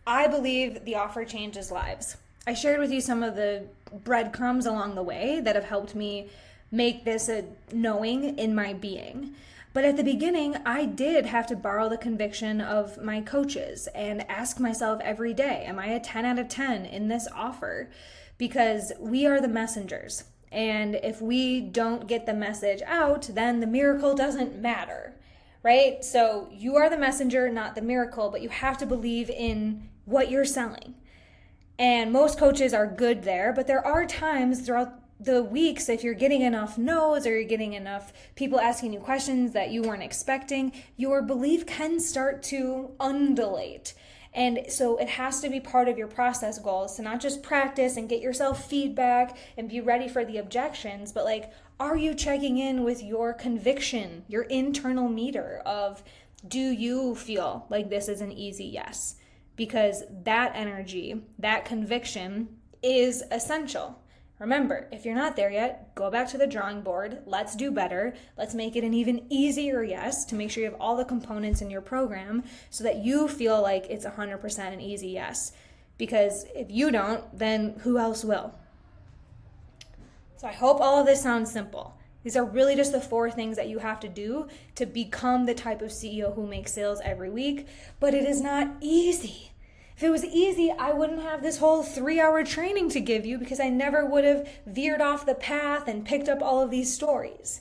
I believe the offer changes lives. I shared with you some of the breadcrumbs along the way that have helped me make this a knowing in my being. But at the beginning, I did have to borrow the conviction of my coaches and ask myself every day, am I a 10 out of 10 in this offer? Because we are the messengers. And if we don't get the message out, then the miracle doesn't matter, right? So you are the messenger, not the miracle, but you have to believe in what you're selling. And most coaches are good there, but there are times throughout the weeks, if you're getting enough no's or you're getting enough people asking you questions that you weren't expecting, your belief can start to undulate. And so it has to be part of your process goals to not just practice and get yourself feedback and be ready for the objections, but are you checking in with your conviction, your internal meter of, do you feel like this is an easy yes? Because that energy, that conviction is essential. Remember, if you're not there yet, go back to the drawing board. Let's do better. Let's make it an even easier yes to make sure you have all the components in your program so that you feel like it's 100% an easy yes. Because if you don't, then who else will? So I hope all of this sounds simple. These are really just the 4 things that you have to do to become the type of CEO who makes sales every week. But it is not easy. If it was easy, I wouldn't have this whole 3-hour training to give you because I never would have veered off the path and picked up all of these stories.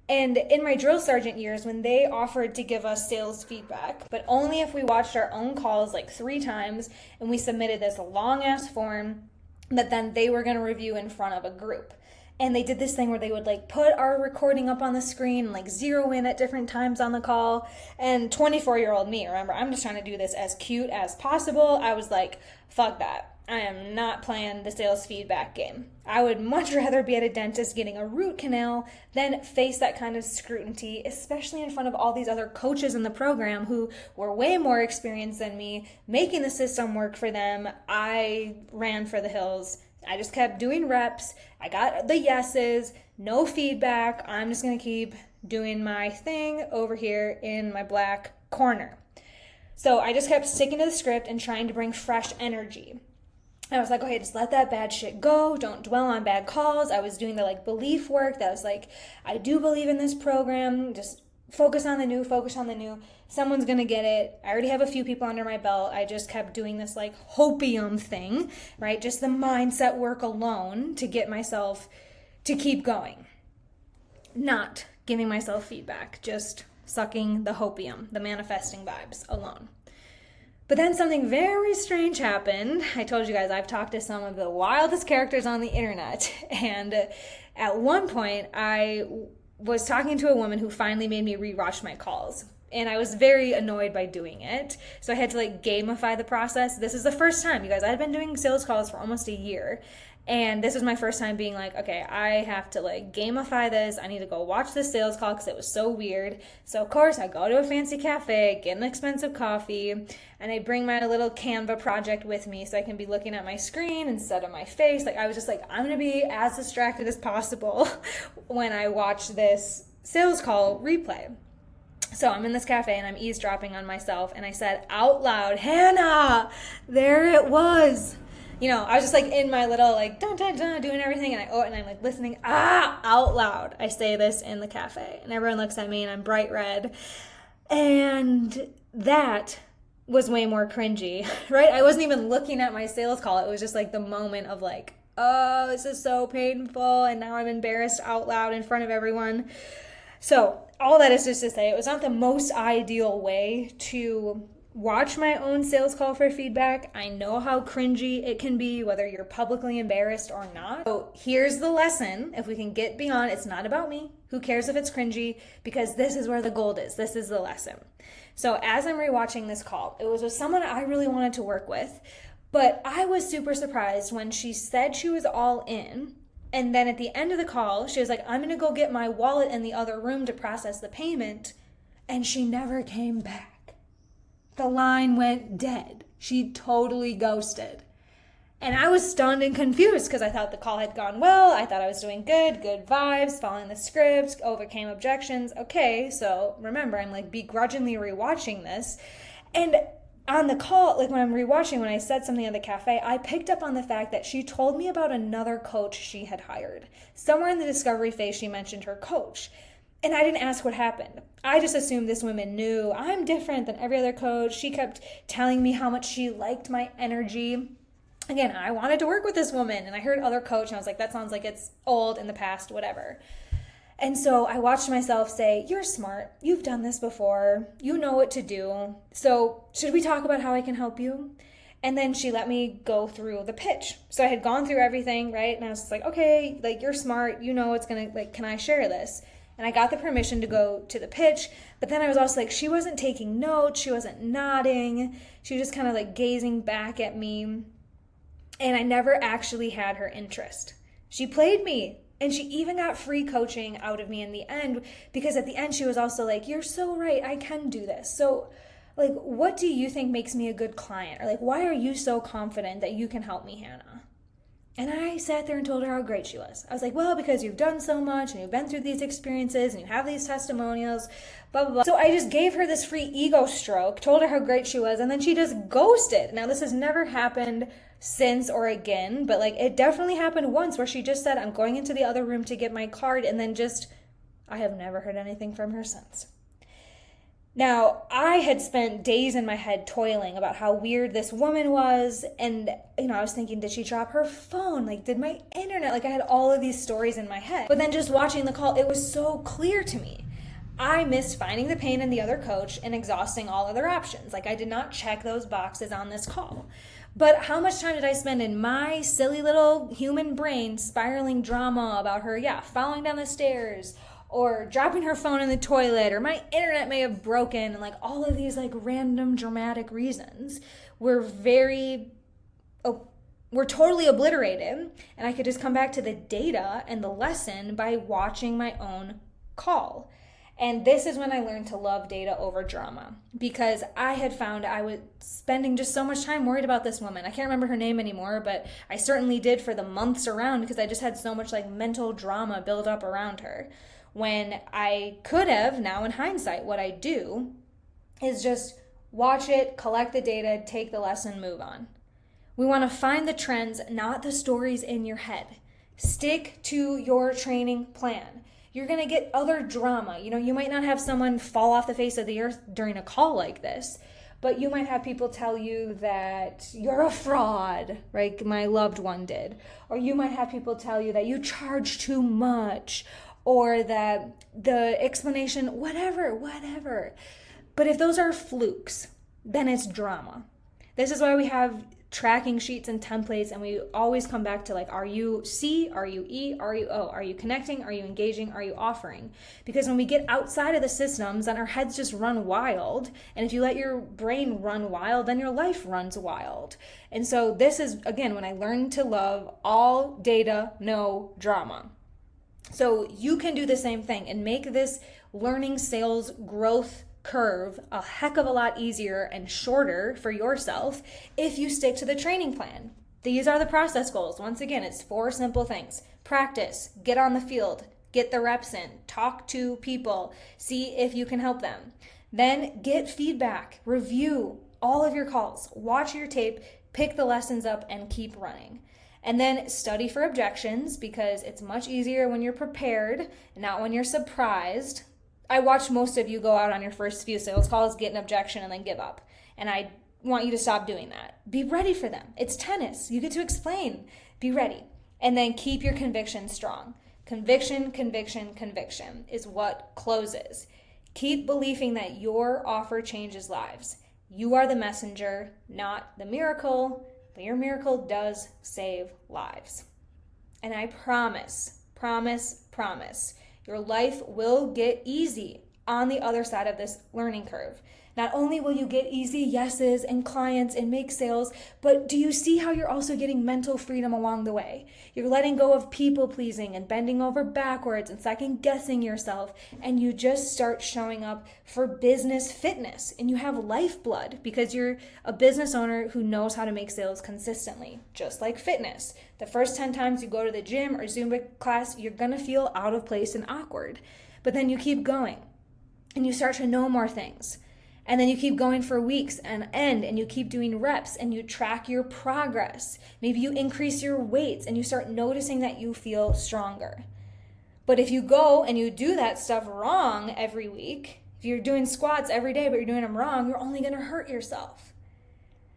And in my drill sergeant years, when they offered to give us sales feedback, but only if we watched our own calls like 3 times and we submitted this long ass form that then they were going to review in front of a group. And they did this thing where they would like put our recording up on the screen and like zero in at different times on the call. And 24-year-old me, remember, I'm just trying to do this as cute as possible. I was like, fuck that. I am not playing the sales feedback game. I would much rather be at a dentist getting a root canal than face that kind of scrutiny, especially in front of all these other coaches in the program who were way more experienced than me, making the system work for them. I ran for the hills. I just kept doing reps. I got the yeses, no feedback. I'm just going to keep doing my thing over here in my black corner. So I just kept sticking to the script and trying to bring fresh energy. I was like, okay, just let that bad shit go. Don't dwell on bad calls. I was doing the like belief work that was like, I do believe in this program. Just focus on the new, focus on the new. Someone's going to get it. I already have a few people under my belt. I just kept doing this like hopium thing, right? Just the mindset work alone to get myself to keep going. Not giving myself feedback, just sucking the hopium, the manifesting vibes alone. But then something very strange happened. I told you guys I've talked to some of the wildest characters on the internet. And at one point, I was talking to a woman who finally made me rewatch my calls. And I was very annoyed by doing it. So I had to like gamify the process. This is the first time, you guys. I'd been doing sales calls for almost a year. And this was my first time being like, okay, I have to like gamify this. I need to go watch this sales call because it was so weird. So of course I go to a fancy cafe, get an expensive coffee, and I bring my little Canva project with me so I can be looking at my screen instead of my face. Like I was just like, I'm gonna be as distracted as possible when I watch this sales call replay. So I'm in this cafe and I'm eavesdropping on myself and I said out loud, Hannah, there it was. You know, I was just like in my little like dun dun dun doing everything and I'm like listening out loud. I say this in the cafe and everyone looks at me and I'm bright red. And that was way more cringy, right? I wasn't even looking at my sales call. It was just like the moment of like, oh, this is so painful and now I'm embarrassed out loud in front of everyone. So all that is just to say it was not the most ideal way to watch my own sales call for feedback. I know how cringy it can be, whether you're publicly embarrassed or not. So here's the lesson. If we can get beyond, it's not about me. Who cares if it's cringy? Because this is where the gold is. This is the lesson. So as I'm rewatching this call, it was with someone I really wanted to work with, but I was super surprised when she said she was all in. And then at the end of the call, she was like, I'm going to go get my wallet in the other room to process the payment. And she never came back. The line went dead. She totally ghosted. And I was stunned and confused because I thought the call had gone well. I thought I was doing good vibes, following the script, overcame objections. Okay, so remember, I'm like begrudgingly rewatching this. And on the call, like when I'm rewatching, when I said something at the cafe, I picked up on the fact that she told me about another coach she had hired. Somewhere in the discovery phase, she mentioned her coach. And I didn't ask what happened. I just assumed this woman knew I'm different than every other coach. She kept telling me how much she liked my energy. Again, I wanted to work with this woman and I heard other coach and I was like, that sounds like it's old, in the past, whatever. And so I watched myself say, you're smart. You've done this before. You know what to do. So should we talk about how I can help you? And then she let me go through the pitch. So I had gone through everything, right? And I was just like, okay, like you're smart. You know what's going to, like, can I share this? And I got the permission to go to the pitch, but then I was also like, she wasn't taking notes, she wasn't nodding, she was just kind of like gazing back at me, and I never actually had her interest. She played me, and she even got free coaching out of me in the end, because at the end she was also like, you're so right, I can do this. So like, what do you think makes me a good client? Or like, why are you so confident that you can help me, Hannah? And I sat there and told her how great she was. I was like, well, because you've done so much and you've been through these experiences and you have these testimonials, blah, blah, blah. So I just gave her this free ego stroke, told her how great she was, and then she just ghosted. Now, this has never happened since or again, but like it definitely happened once where she just said, I'm going into the other room to get my card, and then just, I have never heard anything from her since. Now, I had spent days in my head toiling about how weird this woman was. And, I was thinking, did she drop her phone? Like, did my internet? Like, I had all of these stories in my head. But then just watching the call, it was so clear to me. I missed finding the pain in the other coach and exhausting all other options. Like, I did not check those boxes on this call. But how much time did I spend in my silly little human brain spiraling drama about her, falling down the stairs, or dropping her phone in the toilet, or my internet may have broken, and like all of these like random dramatic reasons were were totally obliterated, and I could just come back to the data and the lesson by watching my own call. And this is when I learned to love data over drama, because I had found I was spending just so much time worried about this woman. I can't remember her name anymore, but I certainly did for the months around, because I just had so much like mental drama build up around her. When I could have, now in hindsight, what I do is just watch it, collect the data, take the lesson, move on. We want to find the trends, not the stories in your head. Stick to your training plan. You're going to get other drama. You might not have someone fall off the face of the earth during a call like this, but you might have people tell you that you're a fraud, like my loved one did. Or you might have people tell you that you charge too much, or that the explanation, whatever. But if those are flukes, then it's drama. This is why we have tracking sheets and templates, and we always come back to like, are you C, are you E, are you O? Are you connecting, are you engaging, are you offering? Because when we get outside of the systems, then our heads just run wild, and if you let your brain run wild, then your life runs wild. And so this is, again, when I learned to love all data, no drama. So you can do the same thing and make this learning sales growth curve a heck of a lot easier and shorter for yourself if you stick to the training plan. These are the process goals. Once again, it's 4 simple things. Practice, get on the field, get the reps in, talk to people, see if you can help them. Then get feedback, review all of your calls, watch your tape, pick the lessons up, and keep running. And then study for objections, because it's much easier when you're prepared, not when you're surprised. I watch most of you go out on your first few sales calls, get an objection, and then give up. And I want you to stop doing that. Be ready for them. It's tennis. You get to explain. Be ready. And then keep your conviction strong. Conviction is what closes. Keep believing that your offer changes lives. You are the messenger, not the miracle. But your miracle does save lives. And I promise, your life will get easy on the other side of this learning curve. Not only will you get easy yeses and clients and make sales, but do you see how you're also getting mental freedom along the way? You're letting go of people pleasing and bending over backwards and second guessing yourself, and you just start showing up for business fitness, and you have lifeblood because you're a business owner who knows how to make sales consistently, just like fitness. The first 10 times you go to the gym or Zumba class, you're gonna feel out of place and awkward, but then you keep going and you start to know more things. And then you keep going for weeks and you keep doing reps and you track your progress. Maybe you increase your weights and you start noticing that you feel stronger. But if you go and you do that stuff wrong every week, if you're doing squats every day but you're doing them wrong, you're only going to hurt yourself.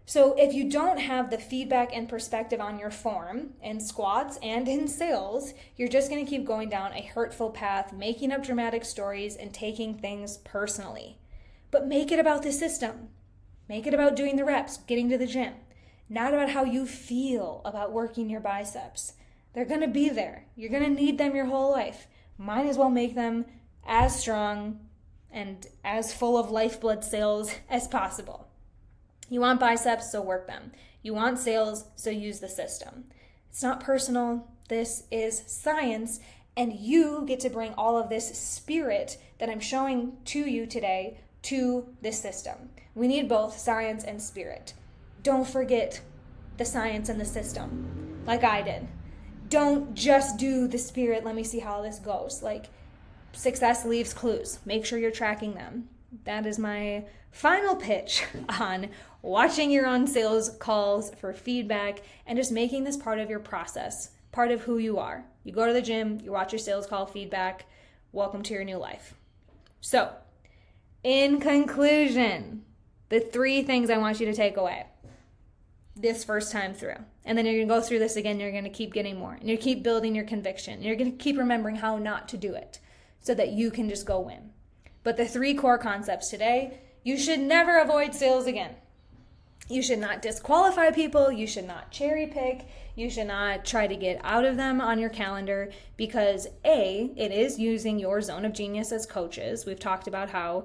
So if you don't have the feedback and perspective on your form in squats and in sales, you're just going to keep going down a hurtful path, making up dramatic stories and taking things personally. But make it about the system. Make it about doing the reps, getting to the gym, not about how you feel about working your biceps. They're going to be there. You're going to need them your whole life. Might as well make them as strong and as full of lifeblood sales as possible. You want biceps, so work them. You want sales, so use the system. It's not personal. This is science, and you get to bring all of this spirit that I'm showing to you today to this system. We need both science and spirit. Don't forget the science and the system, like I did. Don't just do the spirit, let me see how this goes. Like, success leaves clues. Make sure you're tracking them. That is my final pitch on watching your own sales calls for feedback and just making this part of your process, part of who you are. You go to the gym, you watch your sales call feedback. Welcome to your new life. So, In conclusion, the 3 things I want you to take away this first time through. And then you're going to go through this again. You're going to keep getting more. And you keep building your conviction. You're going to keep remembering how not to do it so that you can just go win. But the 3 core concepts today: you should never avoid sales again. You should not disqualify people. You should not cherry pick. You should not try to get out of them on your calendar because A, it is using your zone of genius as coaches. We've talked about how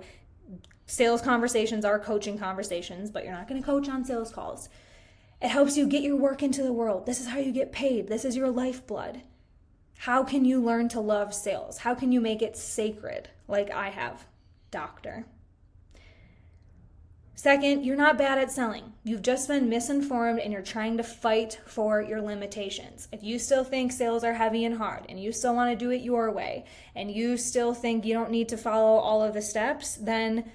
sales conversations are coaching conversations, but you're not going to coach on sales calls. It helps you get your work into the world. This is how you get paid. This is your lifeblood. How can you learn to love sales? How can you make it sacred like I have, doctor? Second, you're not bad at selling. You've just been misinformed and you're trying to fight for your limitations. If you still think sales are heavy and hard and you still want to do it your way and you still think you don't need to follow all of the steps, then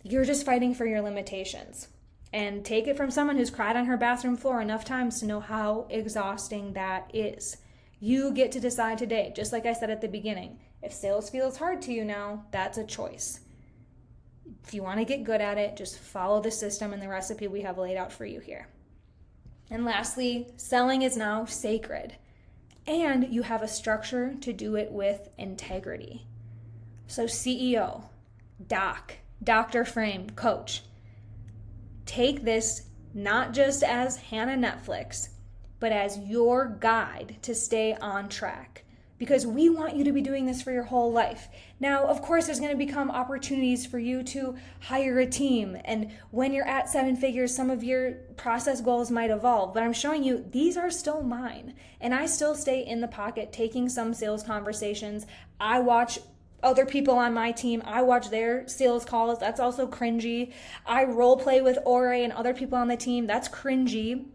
you're just fighting for your limitations. And take it from someone who's cried on her bathroom floor enough times to know how exhausting that is. You get to decide today, just like I said at the beginning. If sales feels hard to you now, that's a choice. If you want to get good at it, just follow the system and the recipe we have laid out for you here. And lastly, selling is now sacred. And you have a structure to do it with integrity. So CEO, doc, Dr. Frame, coach, take this not just as Hannah Netflix, but as your guide to stay on track. Because we want you to be doing this for your whole life. Now, of course, there's going to become opportunities for you to hire a team. And when you're at 7 figures, some of your process goals might evolve. But I'm showing you, these are still mine. And I still stay in the pocket taking some sales conversations. I watch other people on my team. I watch their sales calls. That's also cringy. I role play with Ore and other people on the team. That's cringy.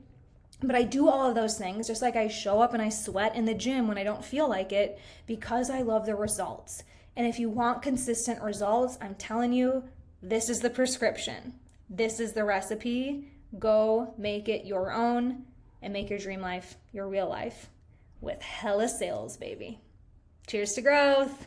But I do all of those things just like I show up and I sweat in the gym when I don't feel like it because I love the results. And if you want consistent results, I'm telling you, this is the prescription. This is the recipe. Go make it your own and make your dream life your real life with hella sales, baby. Cheers to growth.